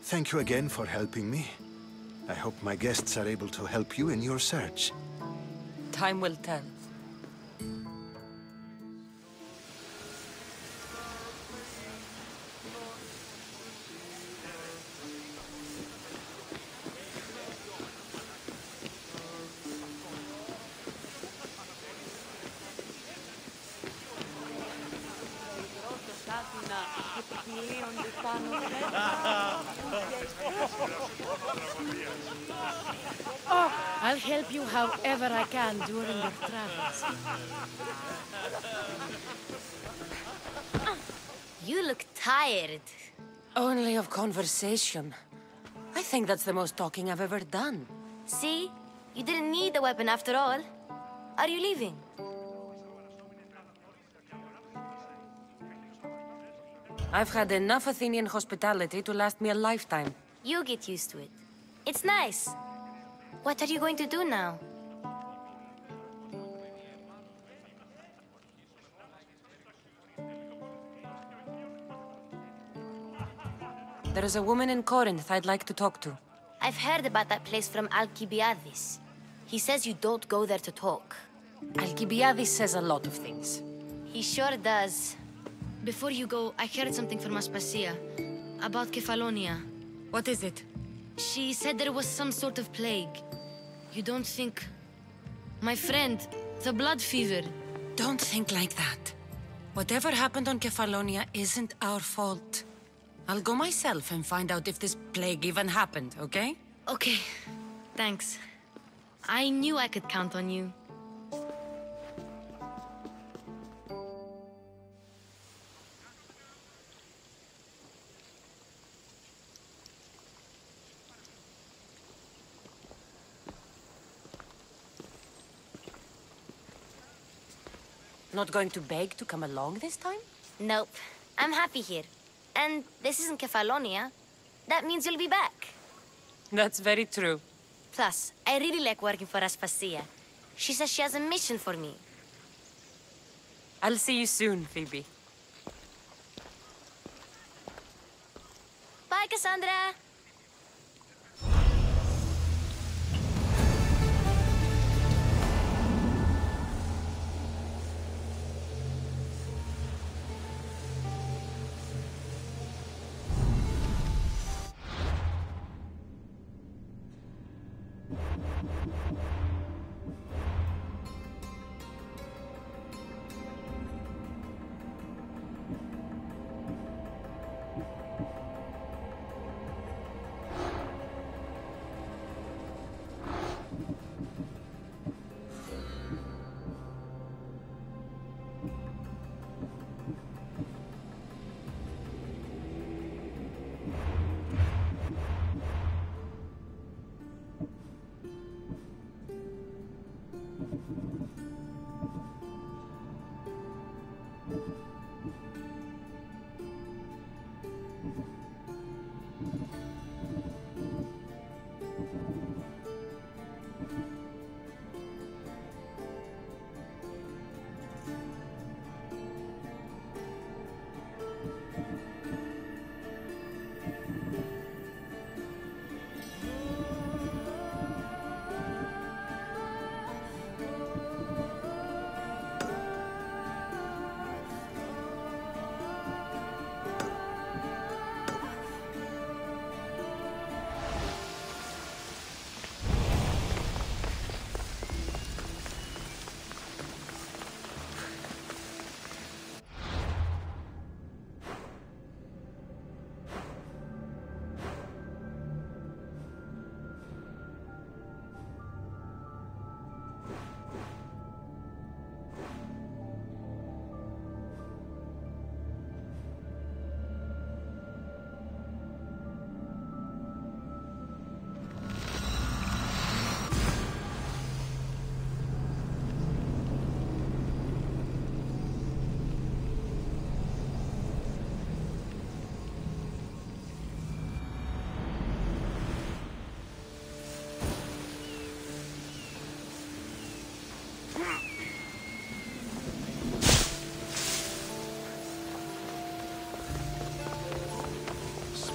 Thank you again for helping me. I hope my guests are able to help you in your search. Time will tell. I'll help you however I can during your travels. You look tired. Only of conversation. I think that's the most talking I've ever done. See? You didn't need the weapon after all. Are you leaving? I've had enough Athenian hospitality to last me a lifetime. You get used to it. It's nice. What are you going to do now? There is a woman in Corinth I'd like to talk to. I've heard about that place from Alcibiades. He says you don't go there to talk. Alcibiades says a lot of things. He sure does. Before you go, I heard something from Aspasia about Kefalonia. What is it? She said there was some sort of plague. You don't think... My friend, the blood fever. Don't think like that. Whatever happened on Kefalonia isn't our fault. I'll go myself and find out if this plague even happened, okay? Okay. Thanks. I knew I could count on you. Not going to beg to come along this time? Nope. I'm happy here. And this isn't Kefalonia. That means you'll be back. That's very true. Plus, I really like working for Aspasia. She says she has a mission for me. I'll see you soon, Phoebe. Bye, Cassandra!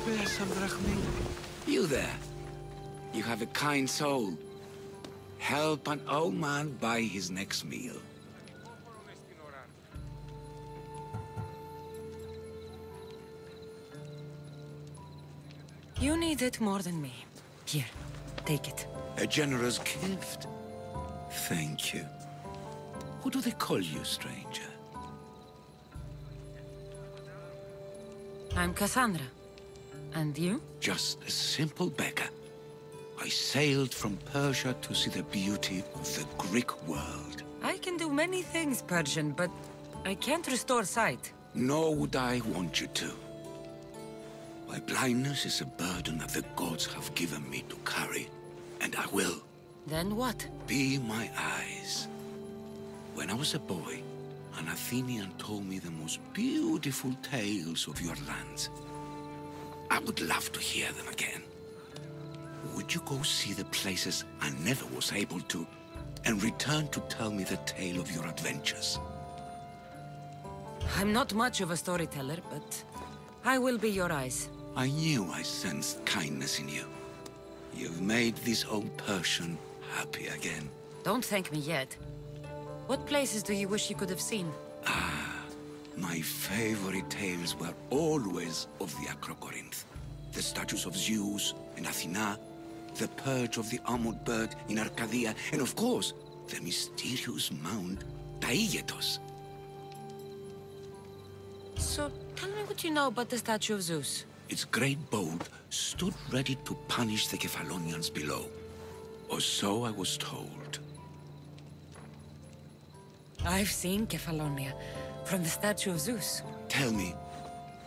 spare some drachmi? You there. You have a kind soul. Help an old man buy his next meal. You need it more than me. Here, take it. A generous gift. Thank you. What do they call you, stranger? I'm Cassandra. And you? Just a simple beggar. I sailed from Persia to see the beauty of the Greek world. I can do many things, Persian, but I can't restore sight. Nor would I want you to. My blindness is a burden that the gods have given me to carry, and I will. Then what? Be my eyes. When I was a boy, an Athenian told me the most beautiful tales of your lands. I would love to hear them again. Would you go see the places I never was able to, and return to tell me the tale of your adventures? I'm not much of a storyteller, but I will be your eyes. I knew I sensed kindness in you. You've made this old Persian happy again. Don't thank me yet. What places do you wish you could have seen? My favorite tales were always of the Acrocorinth. The statues of Zeus and Athena, the perch of the armored bird in Arcadia, and of course, the mysterious mound Taigetos. So, tell me what you know about the statue of Zeus. Its great boat stood ready to punish the Kephalonians below. Or so I was told. I've seen Kephallonia, from the statue of Zeus. Tell me,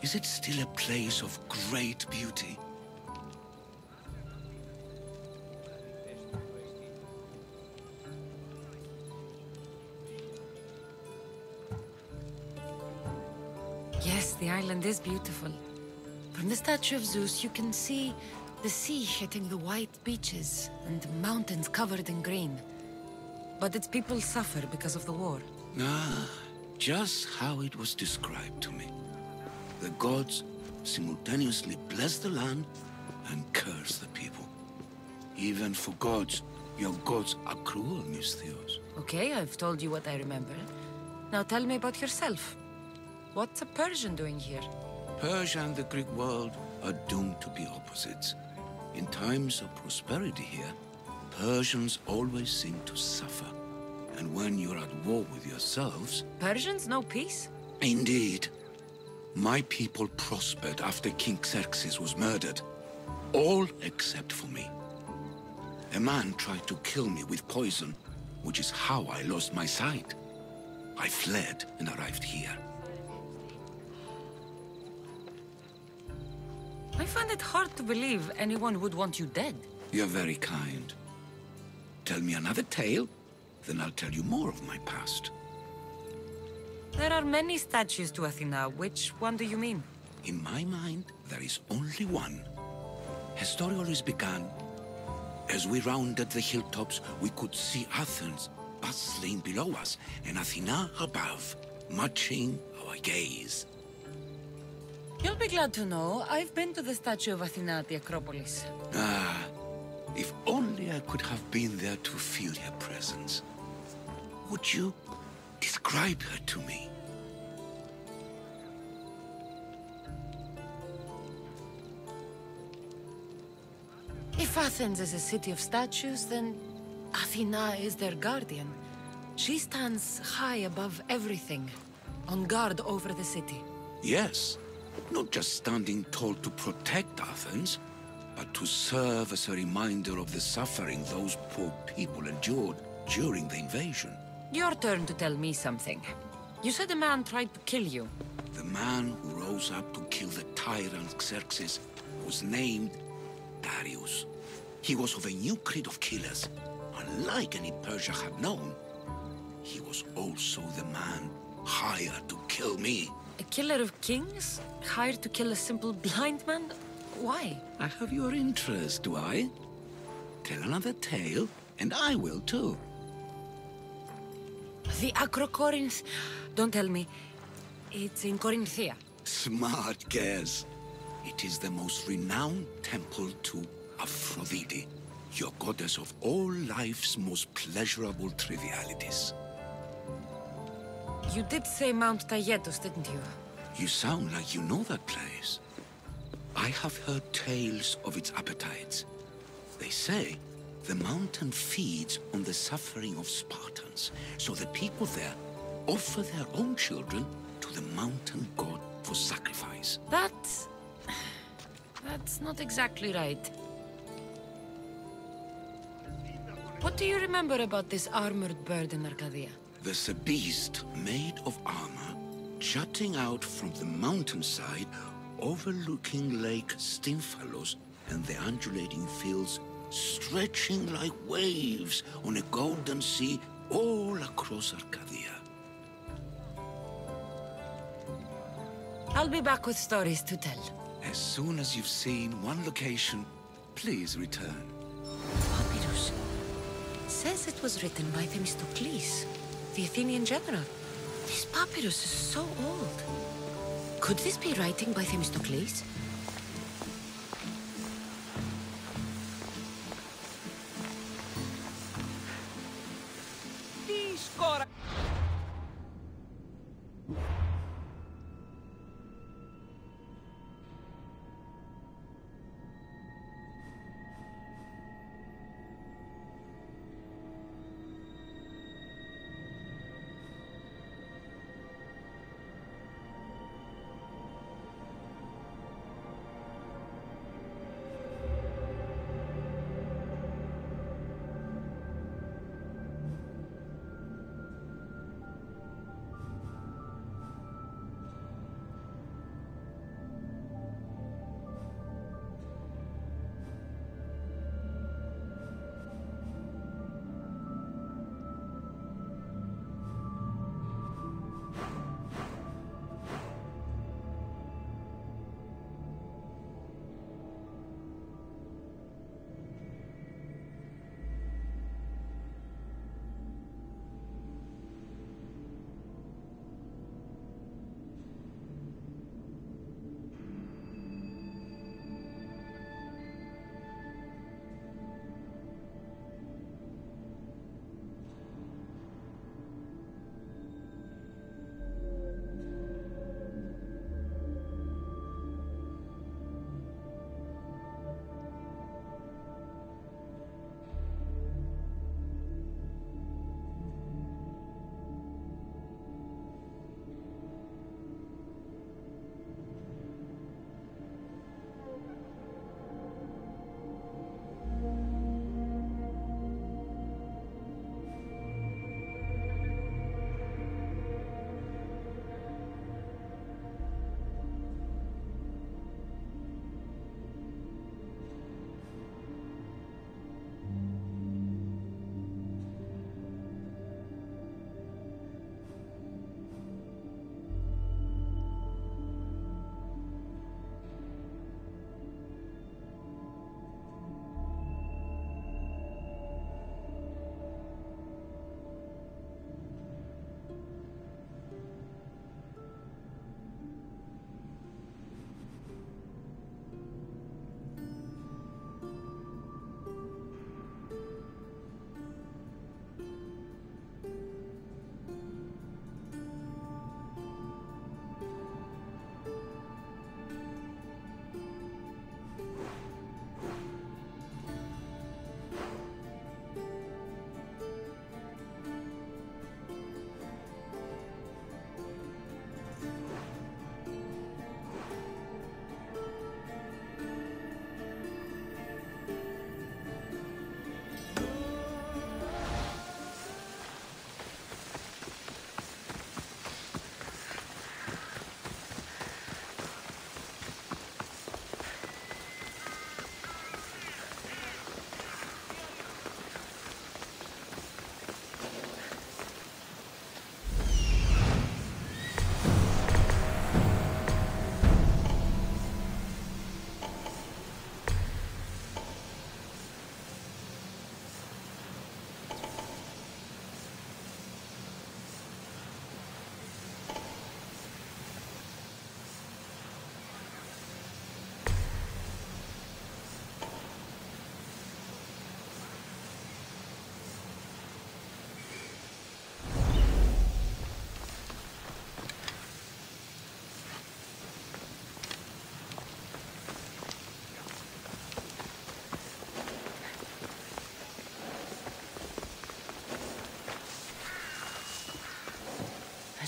is it still a place of great beauty? Yes, the island is beautiful. From the statue of Zeus, you can see the sea hitting the white beaches and the mountains covered in green. But its people suffer because of the war. Just how it was described to me. The gods simultaneously bless the land and curse the people. Even for gods, your gods are cruel, Miss Theos. Okay, I've told you what I remember. Now tell me about yourself. What's a Persian doing here? Persia and the Greek world are doomed to be opposites. In times of prosperity here, Persians always seem to suffer. And when you're at war with yourselves... Persians know peace? Indeed. My people prospered after King Xerxes was murdered. All except for me. A man tried to kill me with poison, which is how I lost my sight. I fled and arrived here. I find it hard to believe anyone would want you dead. You're very kind. Tell me another tale, then I'll tell you more of my past. There are many statues to Athena. Which one do you mean? In my mind, there is only one. Her story always began. As we rounded the hilltops, we could see Athens bustling below us, and Athena above, matching our gaze. You'll be glad to know I've been to the statue of Athena at the Acropolis. If only I could have been there to feel her presence. Would you describe her to me? If Athens is a city of statues, then Athena is their guardian. She stands high above everything, on guard over the city. Yes. Not just standing tall to protect Athens, but to serve as a reminder of the suffering those poor people endured during the invasion. Your turn to tell me something. You said a man tried to kill you. The man who rose up to kill the tyrant Xerxes was named Darius. He was of a new creed of killers, unlike any Persia had known. He was also the man hired to kill me. A killer of kings? Hired to kill a simple blind man? Why? I have your interest, do I? Tell another tale, and I will too. The Acrocorinth? Don't tell me. It's in Corinthia. Smart guess. It is the most renowned temple to Aphrodite, your goddess of all life's most pleasurable trivialities. You did say Mount Taygetos, didn't you? You sound like you know that place. I have heard tales of its appetites. They say the mountain feeds on the suffering of Spartans, so the people there offer their own children to the mountain god for sacrifice. That's not exactly right. What do you remember about this armored bird in Arcadia? There's a beast made of armor jutting out from the mountainside, overlooking Lake Stymphalos and the undulating fields stretching like waves on a golden sea all across Arcadia. I'll be back with stories to tell. As soon as you've seen one location, please return. Papyrus. Says it was written by Themistocles, the Athenian general. This papyrus is so old. Could this be writing by Themistocles?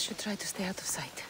should try to stay out of sight.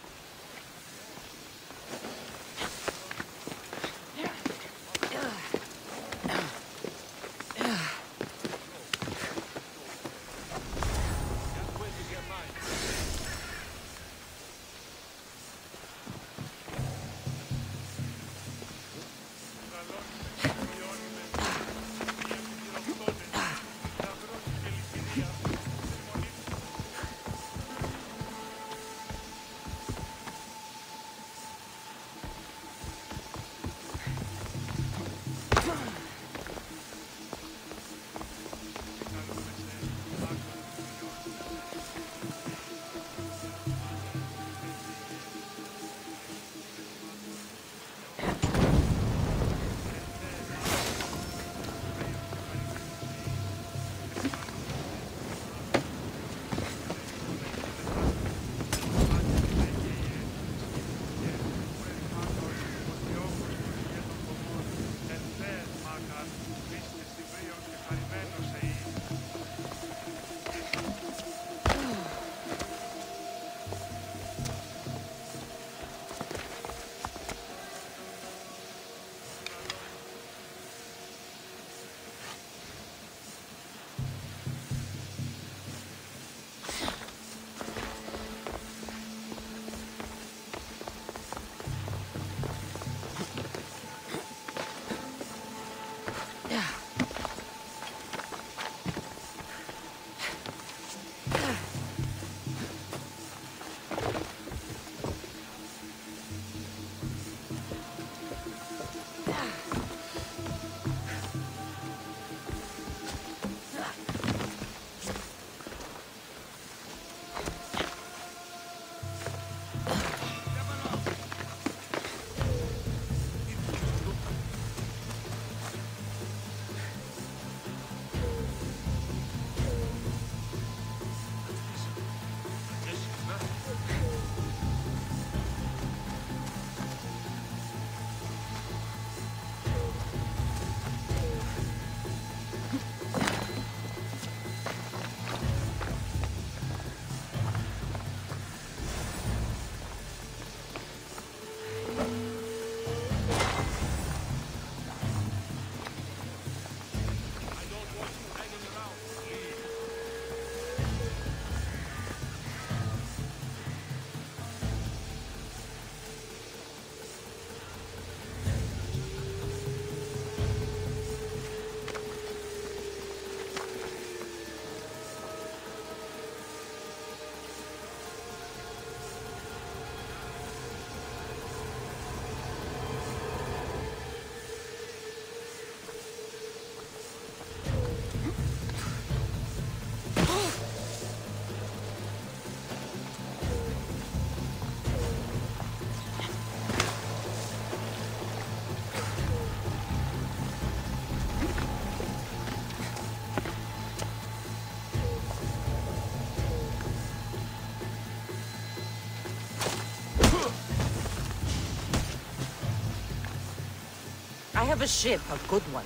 I have a ship, a good one.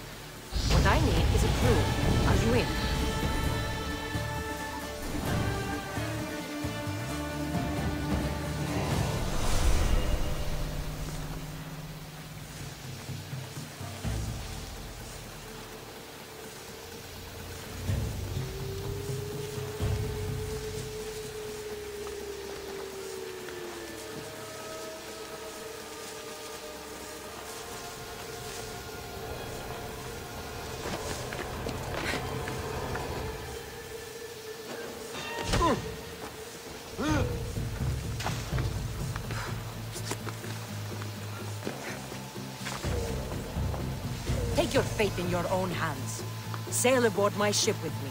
What I need is a crew. Are you in? Take your fate in your own hands. Sail aboard my ship with me.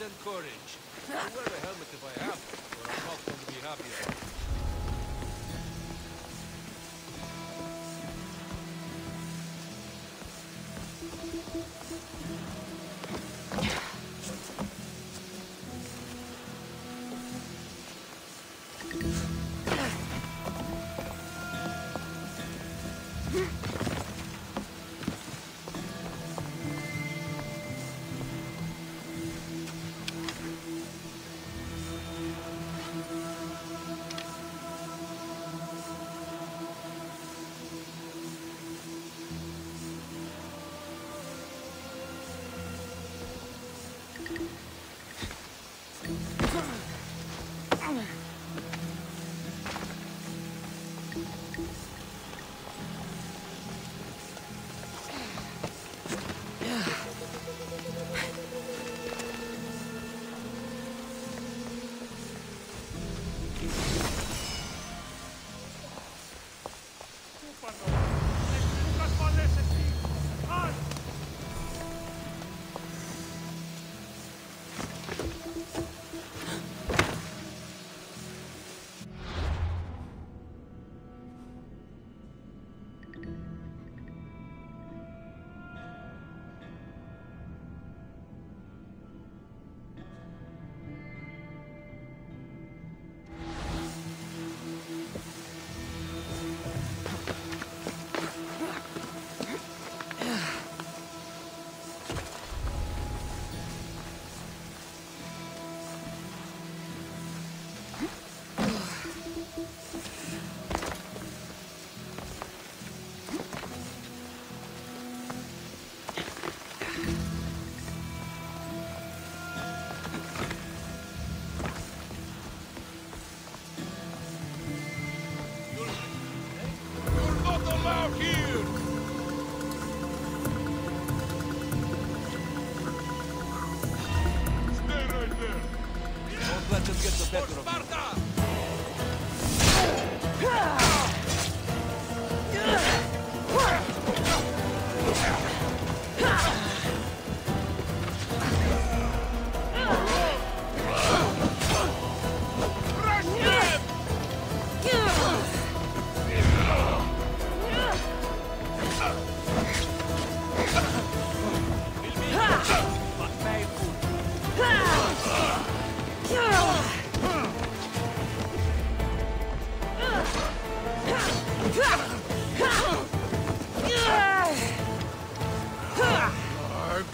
And courage. I'll wear a helmet if I have to, but I'm not going to be happy about it.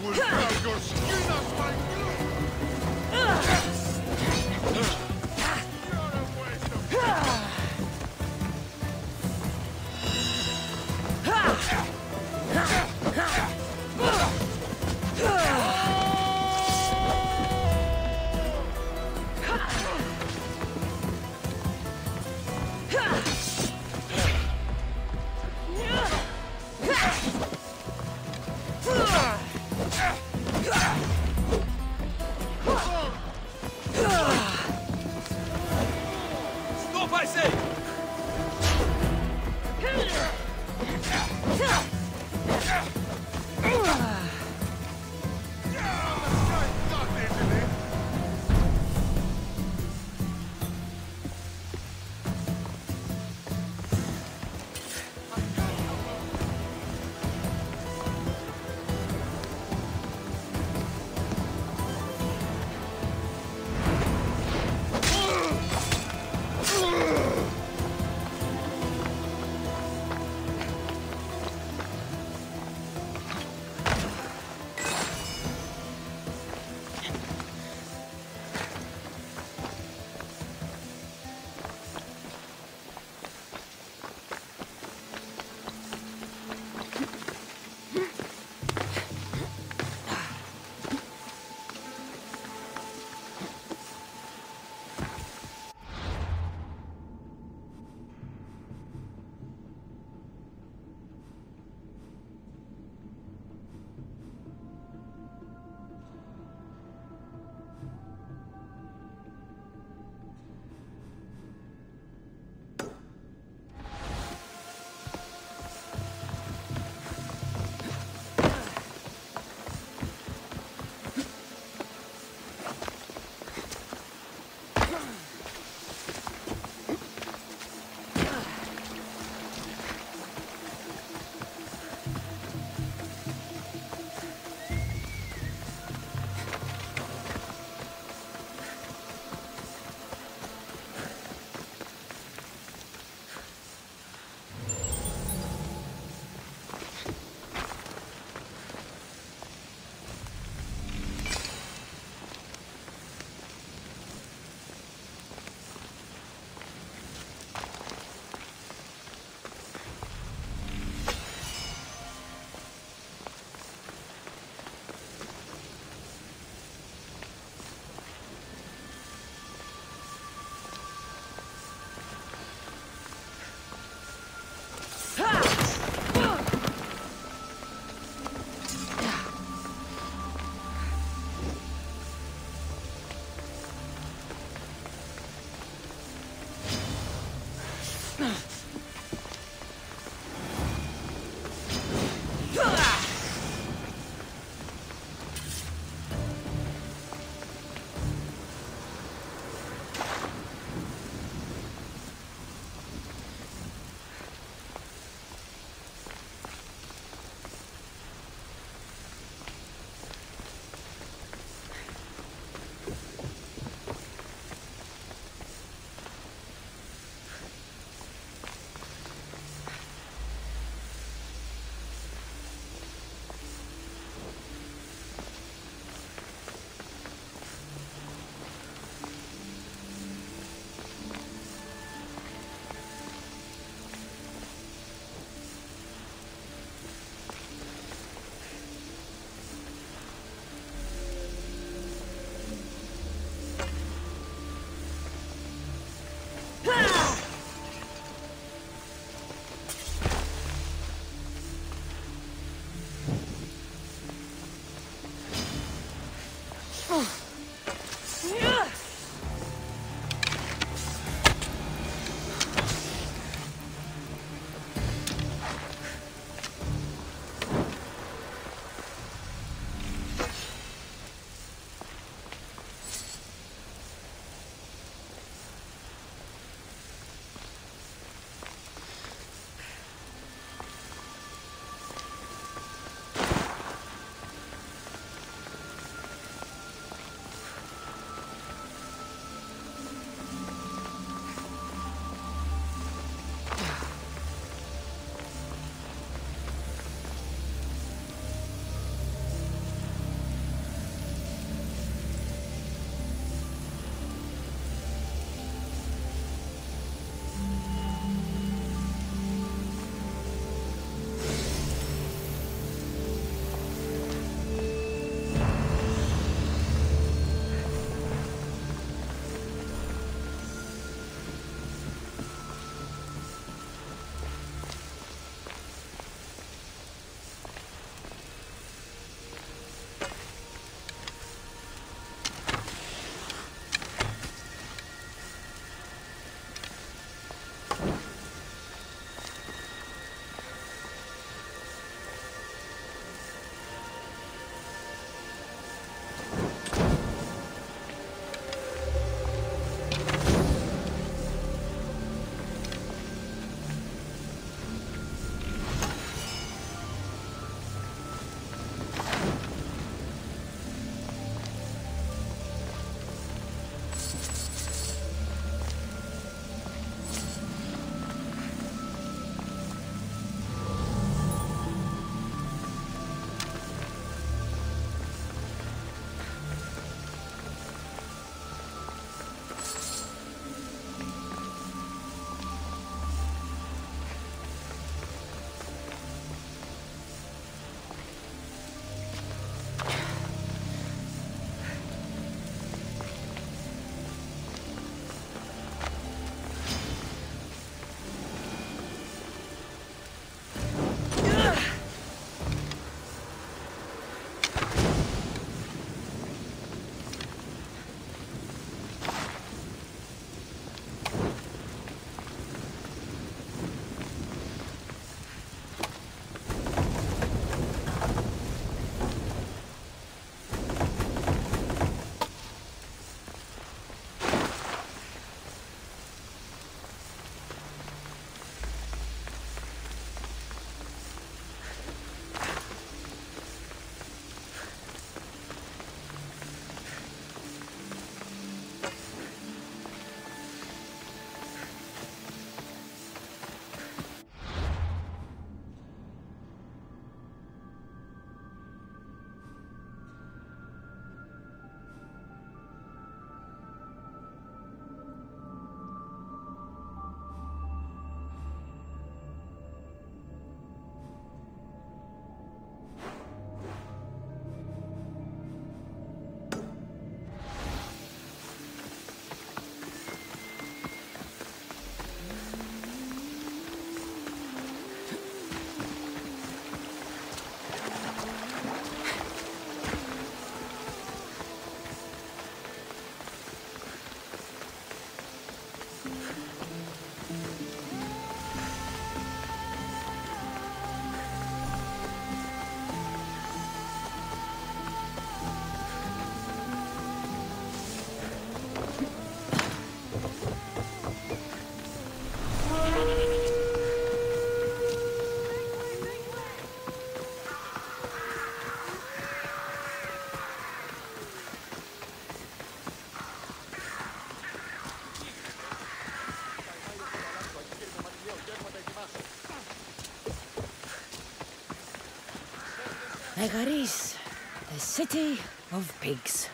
will burn your skin as my Megaris, the city of pigs.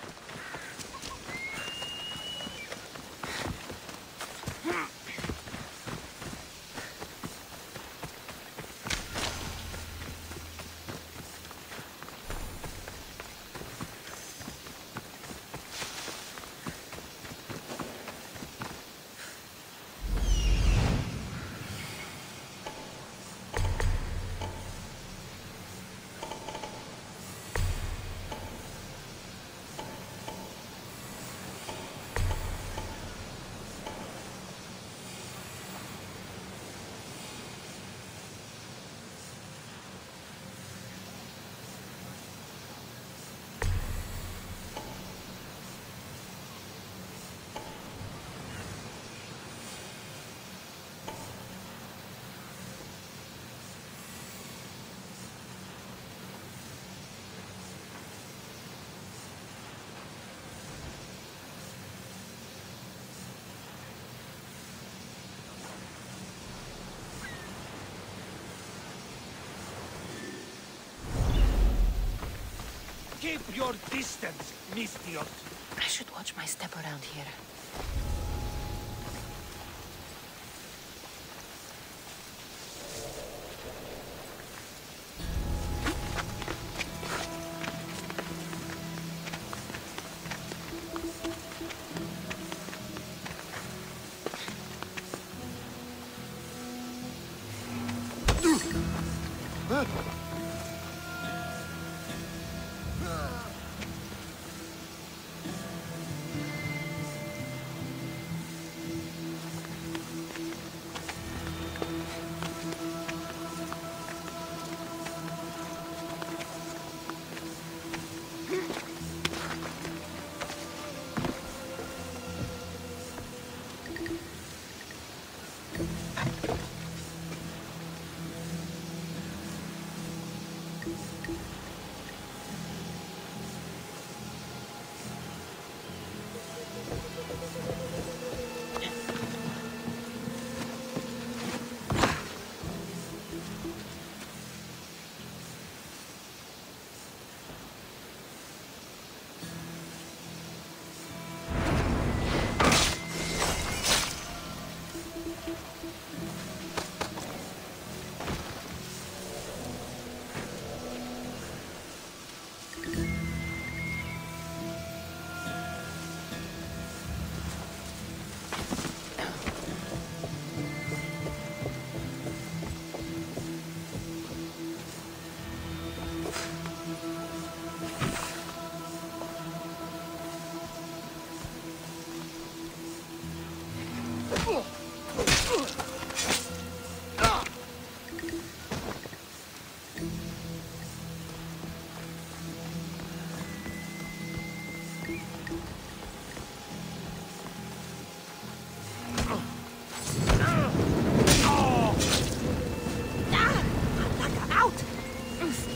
Keep your distance, Mistiot. I should watch my step around here.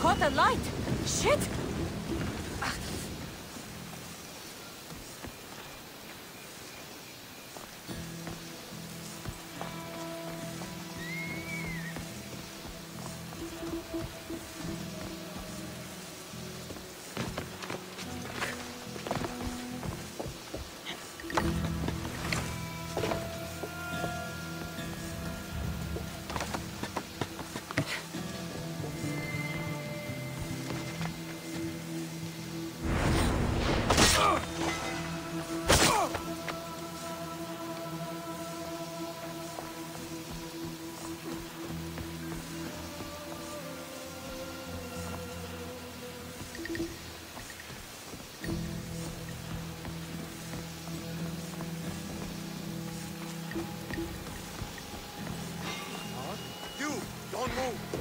Caught the light! Shit! Don't move.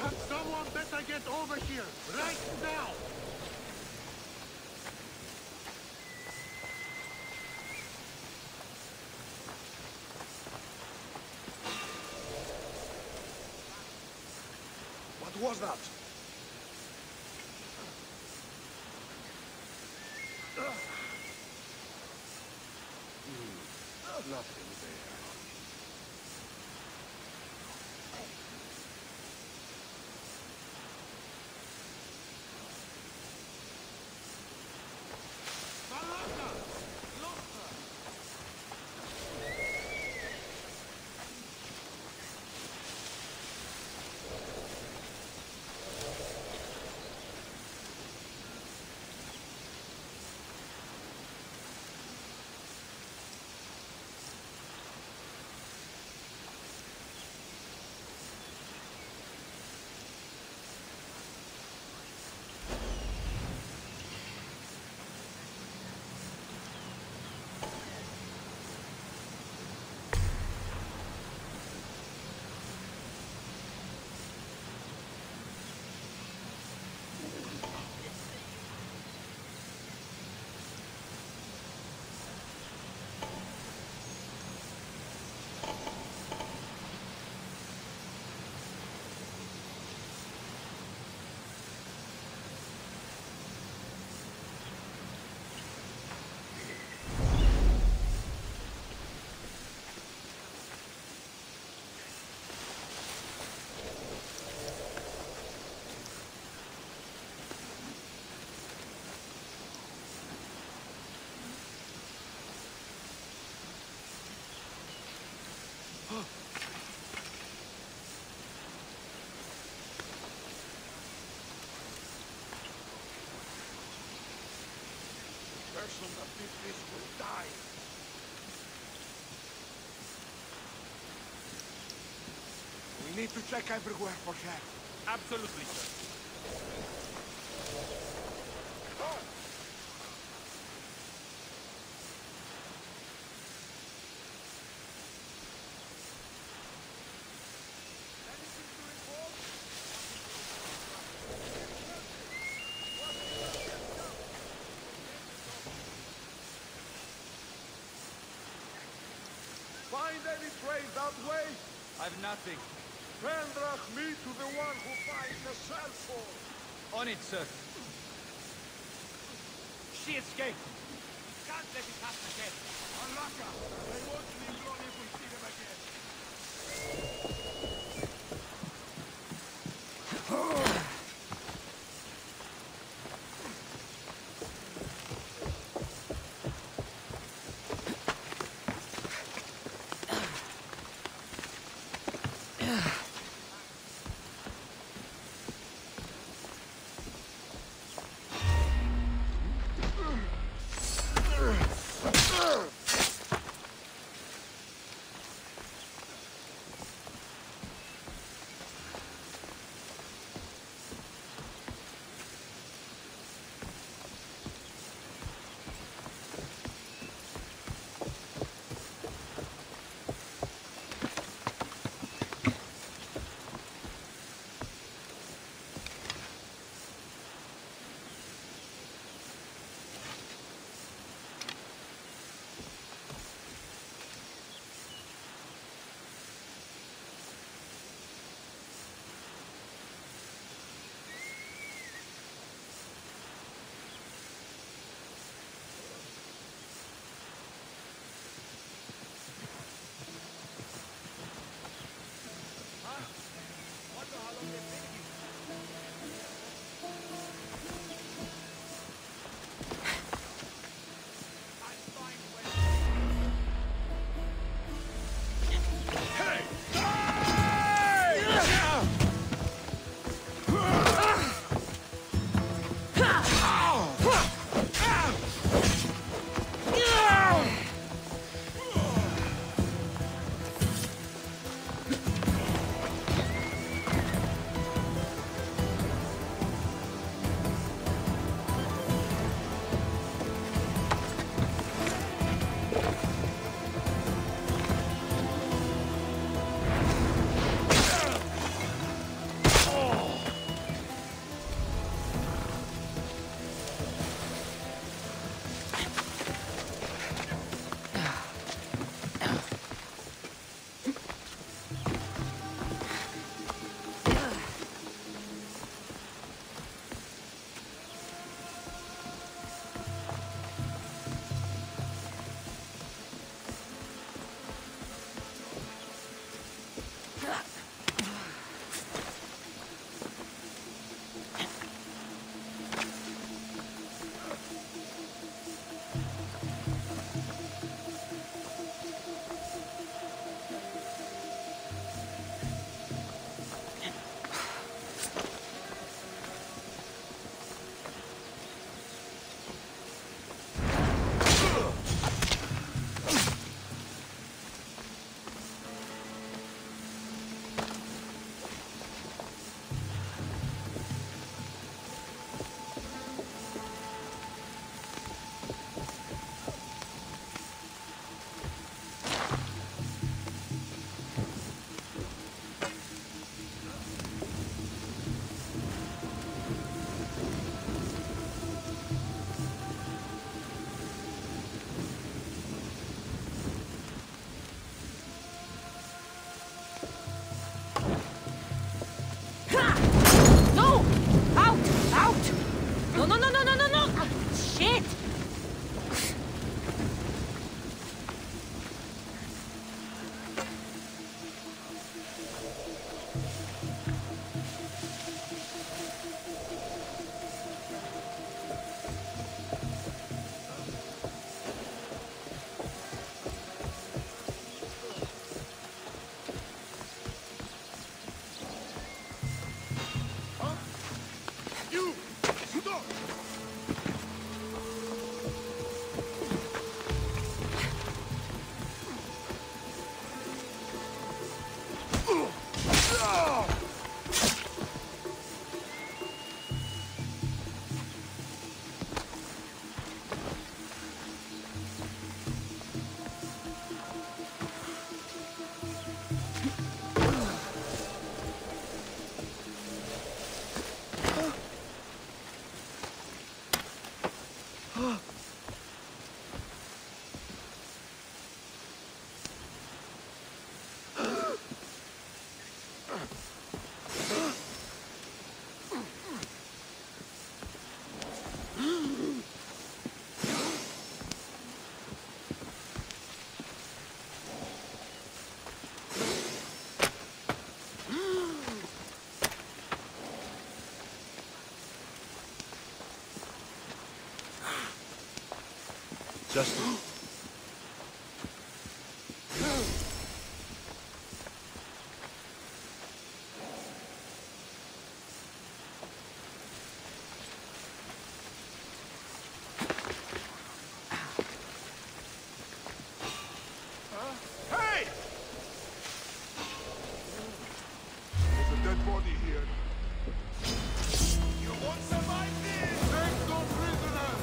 Can someone better get over here, right now? What was that? Nothing there. Person that did this will die. We need to check everywhere for her. Absolutely, sir. Find any trace that way? I've nothing. Pendrach me to the one who finds the cell phone. On it, sir. She escaped. Can't let it happen again. Alaka! They won't leave long if we see them again. Just... Hey! There's a dead body here. You won't survive this! Take no prisoners!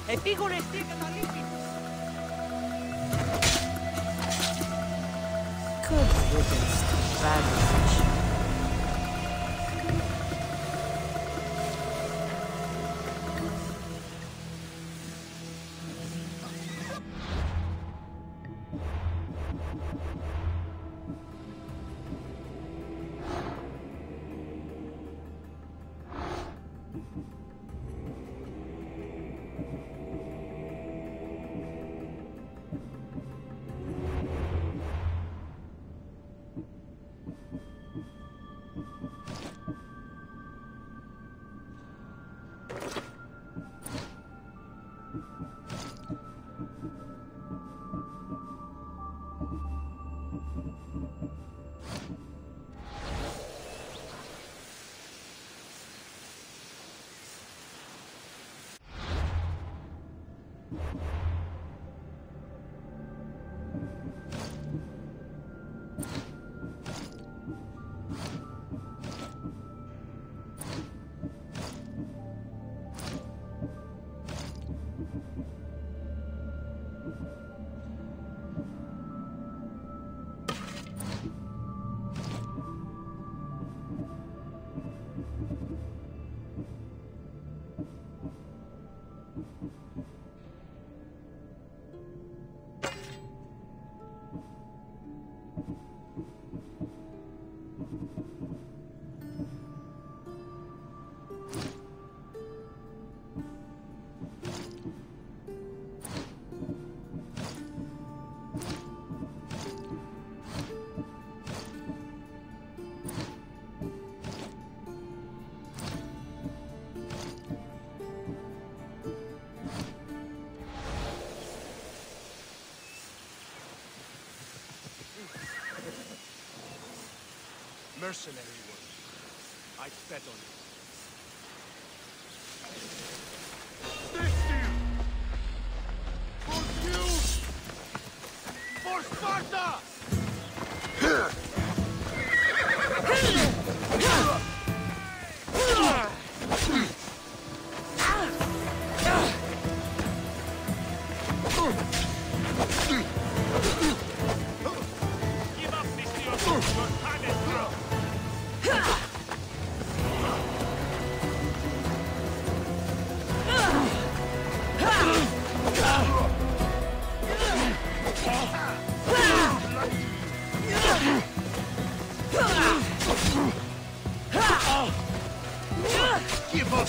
Επίγονες τι καταλήγει. Good riddance to bad fish. Mercenary work. I bet on it. This deal! For Zeus! For Sparta! Give up!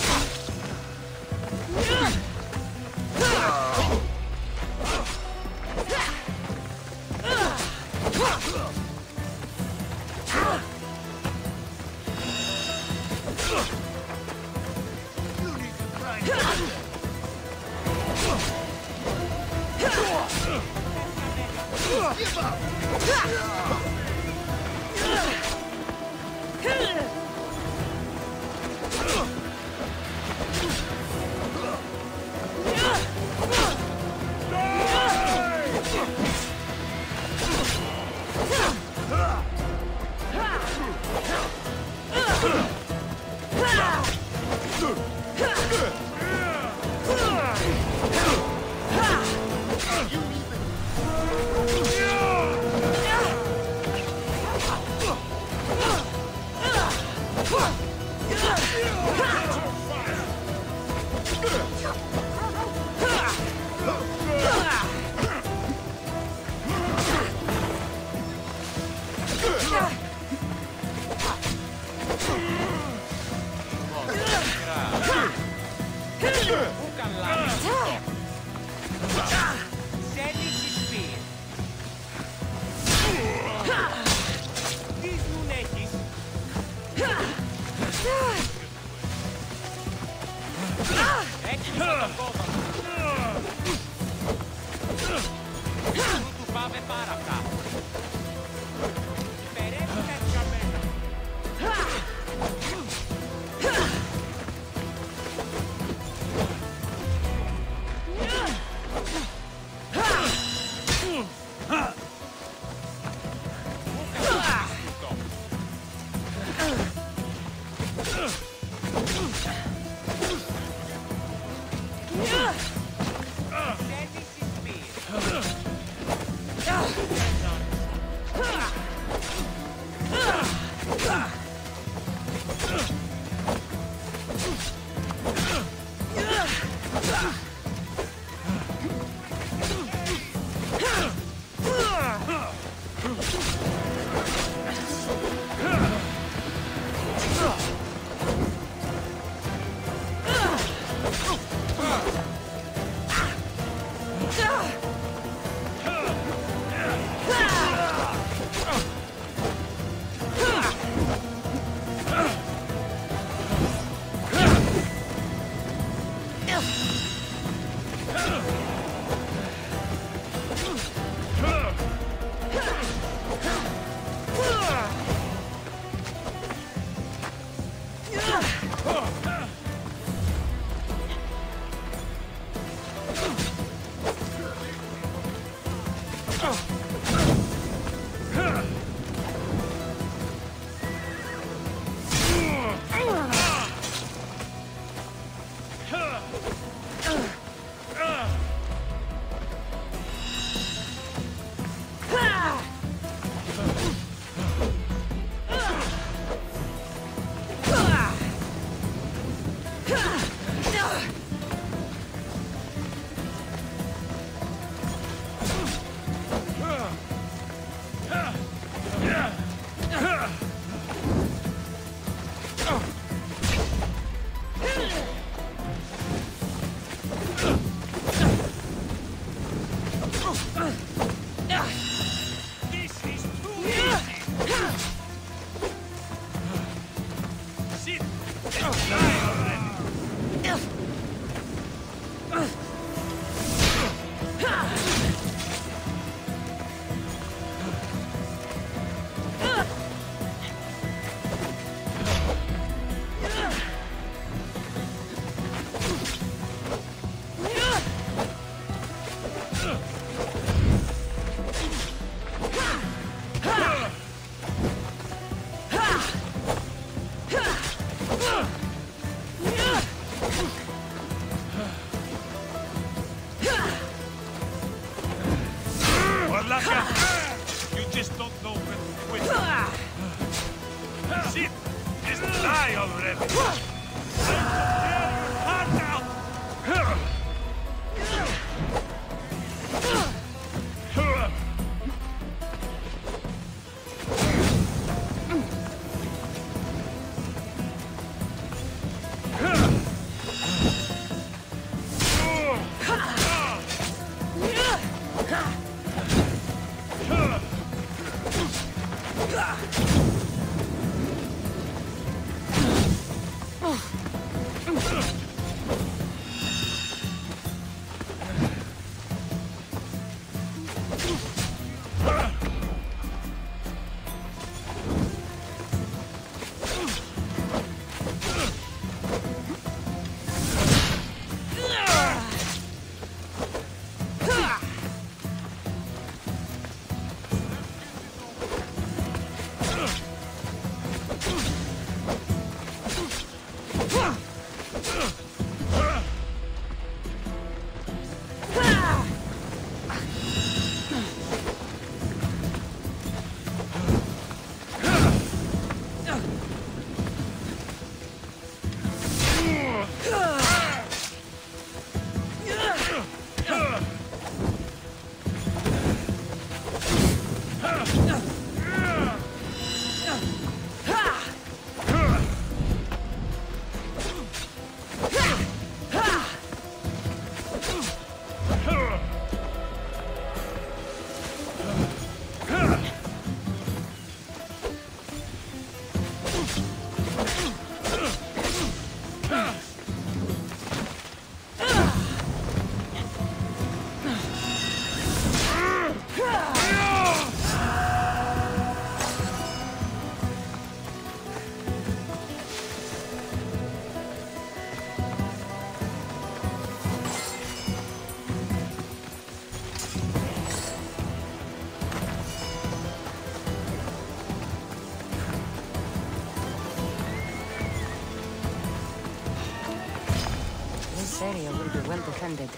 This area will be well defended.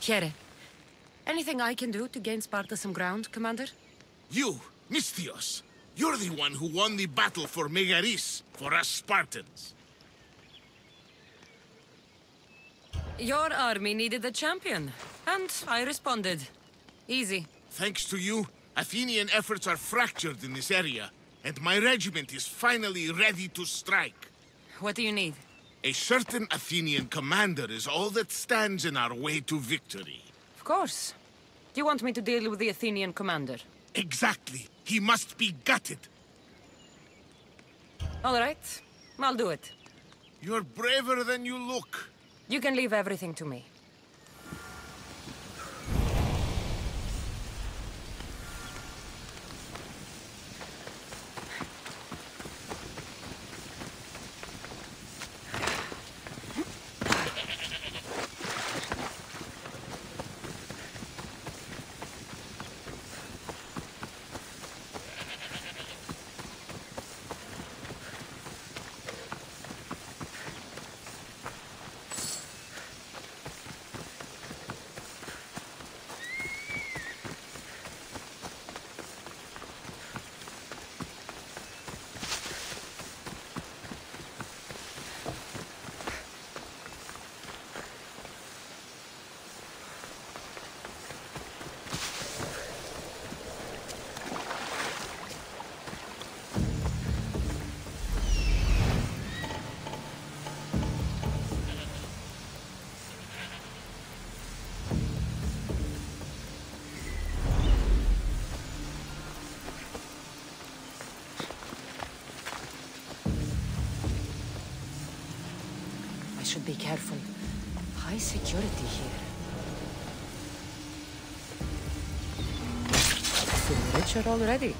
Here. Anything I can do to gain Sparta some ground, Commander? You, Mystios. You're the one who won the battle for Megaris, for us Spartans. Your army needed a champion, and I responded. Easy. Thanks to you, Athenian efforts are fractured in this area, and my regiment is finally ready to strike. What do you need? A certain Athenian commander is all that stands in our way to victory. Of course. Do you want me to deal with the Athenian commander? Exactly. He must be gutted. All right. I'll do it. You're braver than you look. You can leave everything to me. Should be careful. High security here. Feel richer already.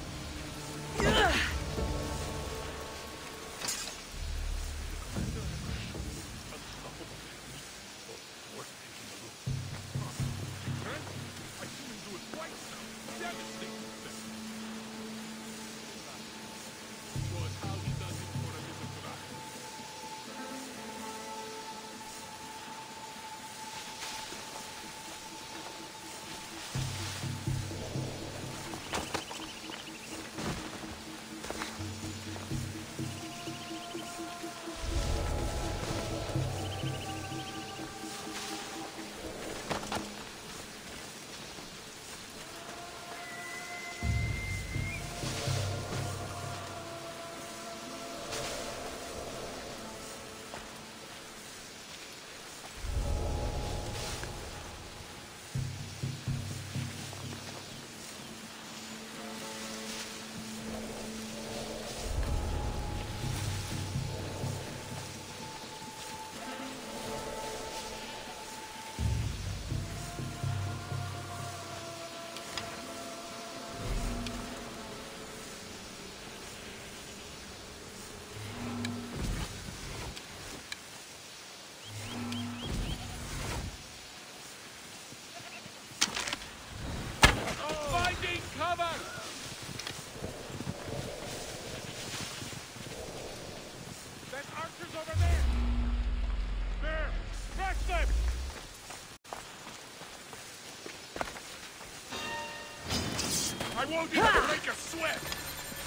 I won't even break a sweat!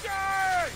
Die!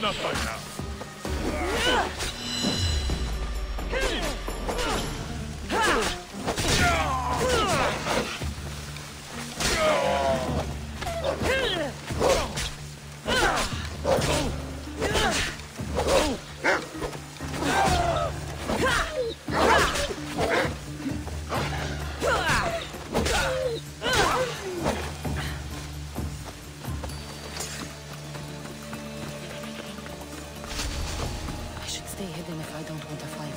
enough by now. I should stay hidden if I don't want to fight.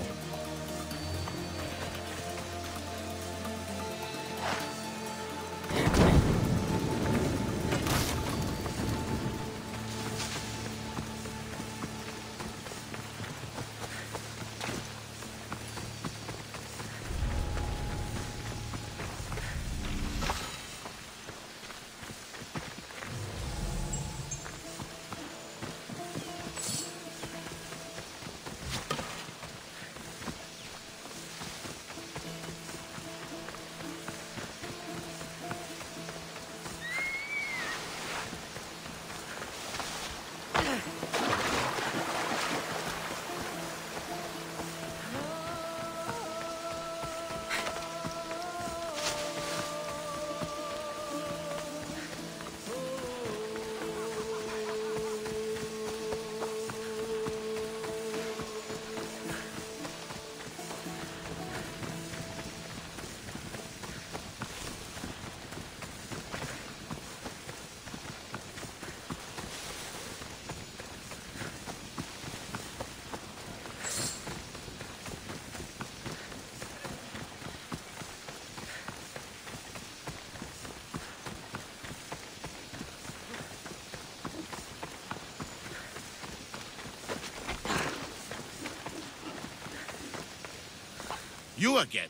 You again?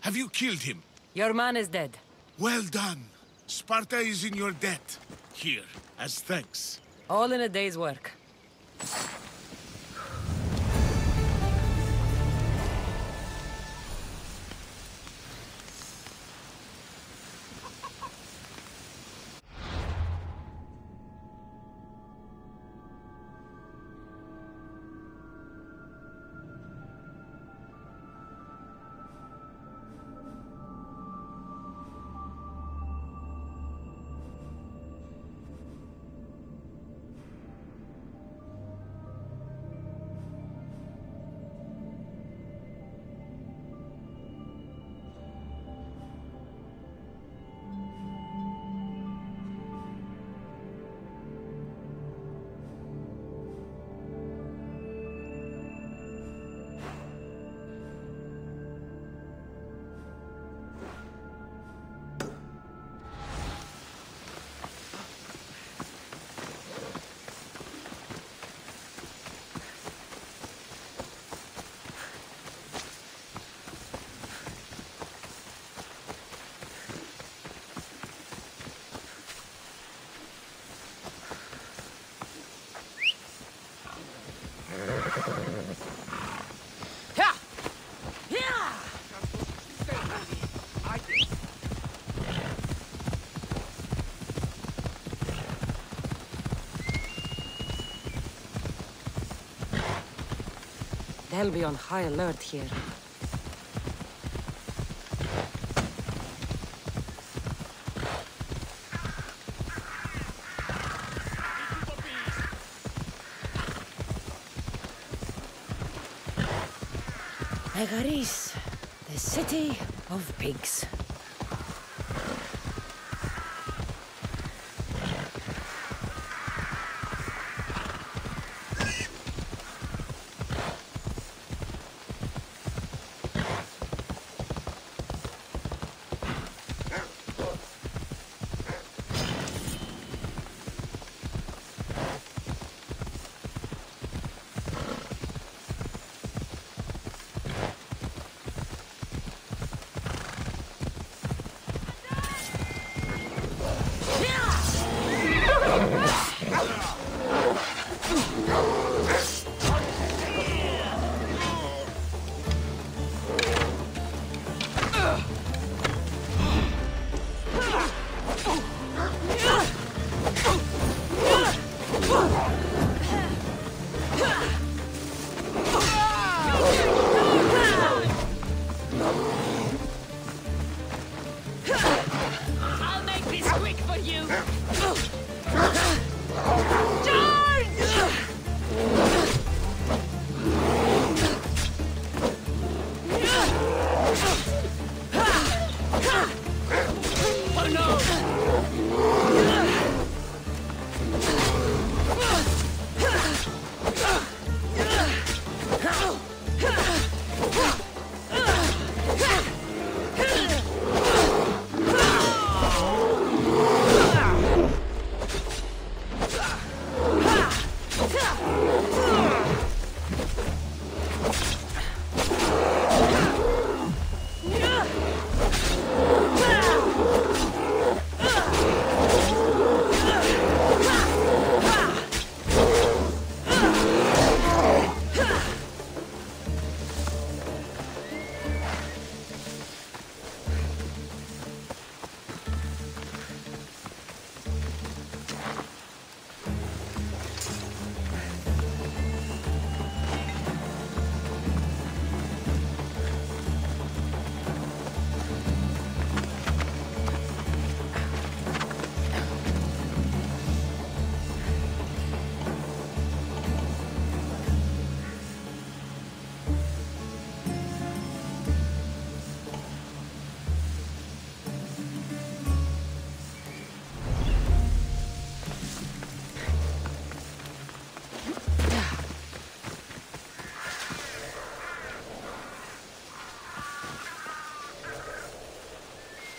Have you killed him? Your man is dead. Well done. Sparta is in your debt. Here, as thanks. All in a day's work. They'll be on high alert here. Megaris, the city of pigs. for you! Charge! Oh no!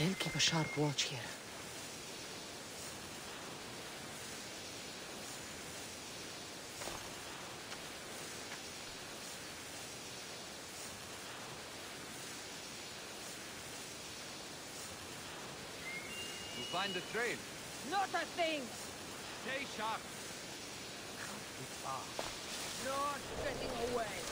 They'll keep a sharp watch here. To find the train. Not a thing! Stay sharp. Can't be far. Not getting away.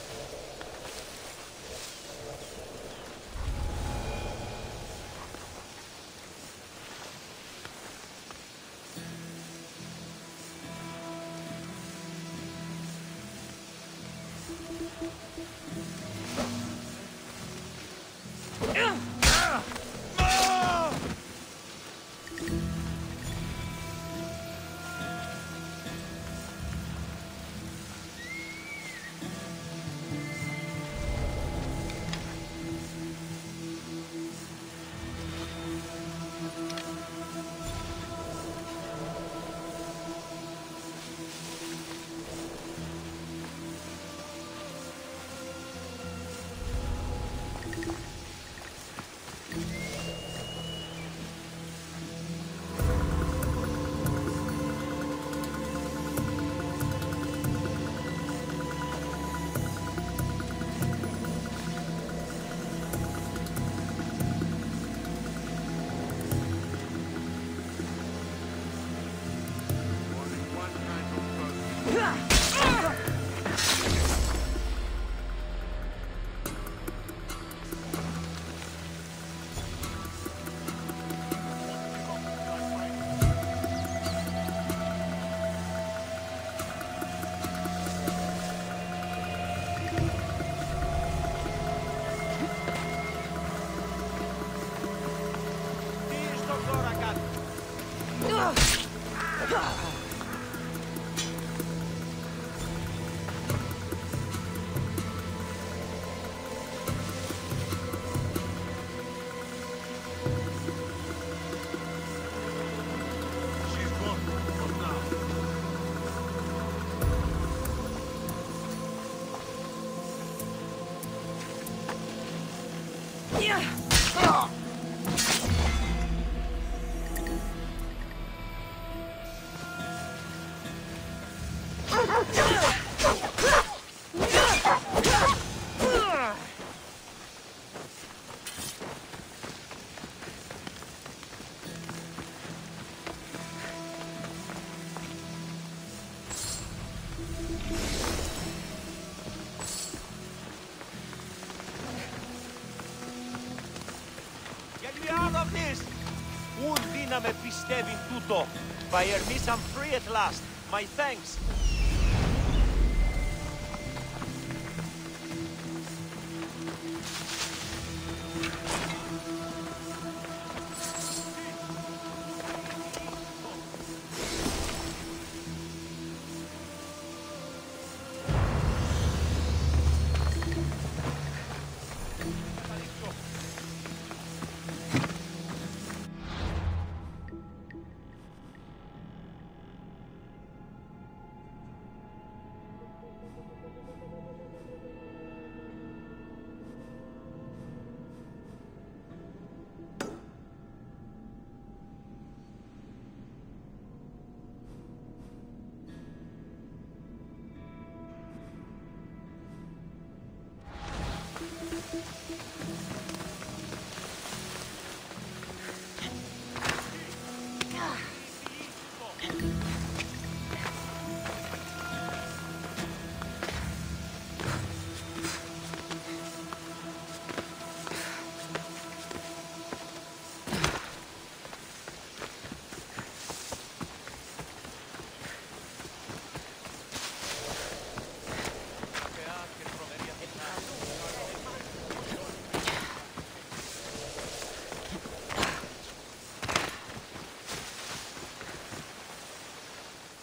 να με πιστεύει τούτο. By Hermes, I'm free at last. My thanks.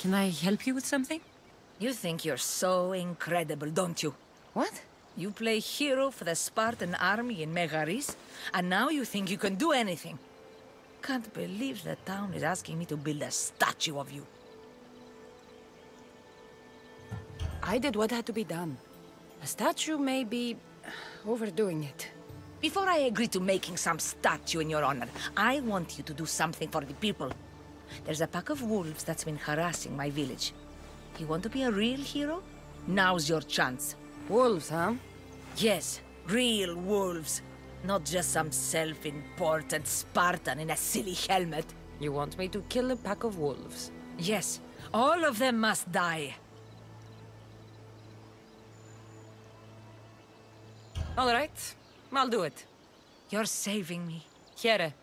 Can I help you with something? You think you're so incredible, don't you? What? You play hero for the Spartan army in Megaris, and now you think you can do anything. Can't believe the town is asking me to build a statue of you. I did what had to be done. A statue may be overdoing it. Before I agree to making some statue in your honor, I want you to do something for the people. There's a pack of wolves that's been harassing my village. You want to be a real hero? Now's your chance. Wolves, huh? Yes, real wolves. Not just some self-important Spartan in a silly helmet. You want me to kill a pack of wolves? Yes, all of them must die. All right, I'll do it. You're saving me. Here.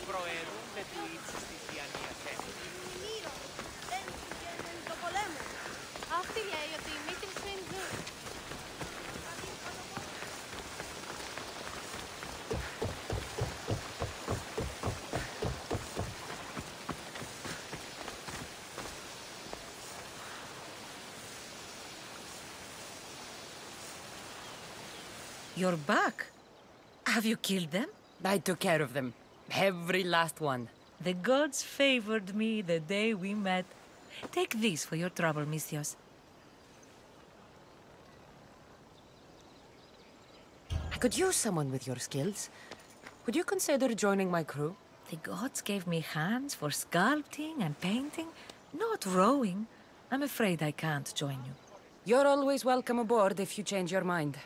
προαιρούνται του ύψους της διανοίας. Αυτή λέει ότι η μήτρη σου είναι ζω. You're back. Have you killed them? I took care of them. Every last one. The gods favored me the day we met. Take this for your trouble, Misthios. I could use someone with your skills. Would you consider joining my crew? The gods gave me hands for sculpting and painting, not rowing. I'm afraid I can't join you. You're always welcome aboard if you change your mind.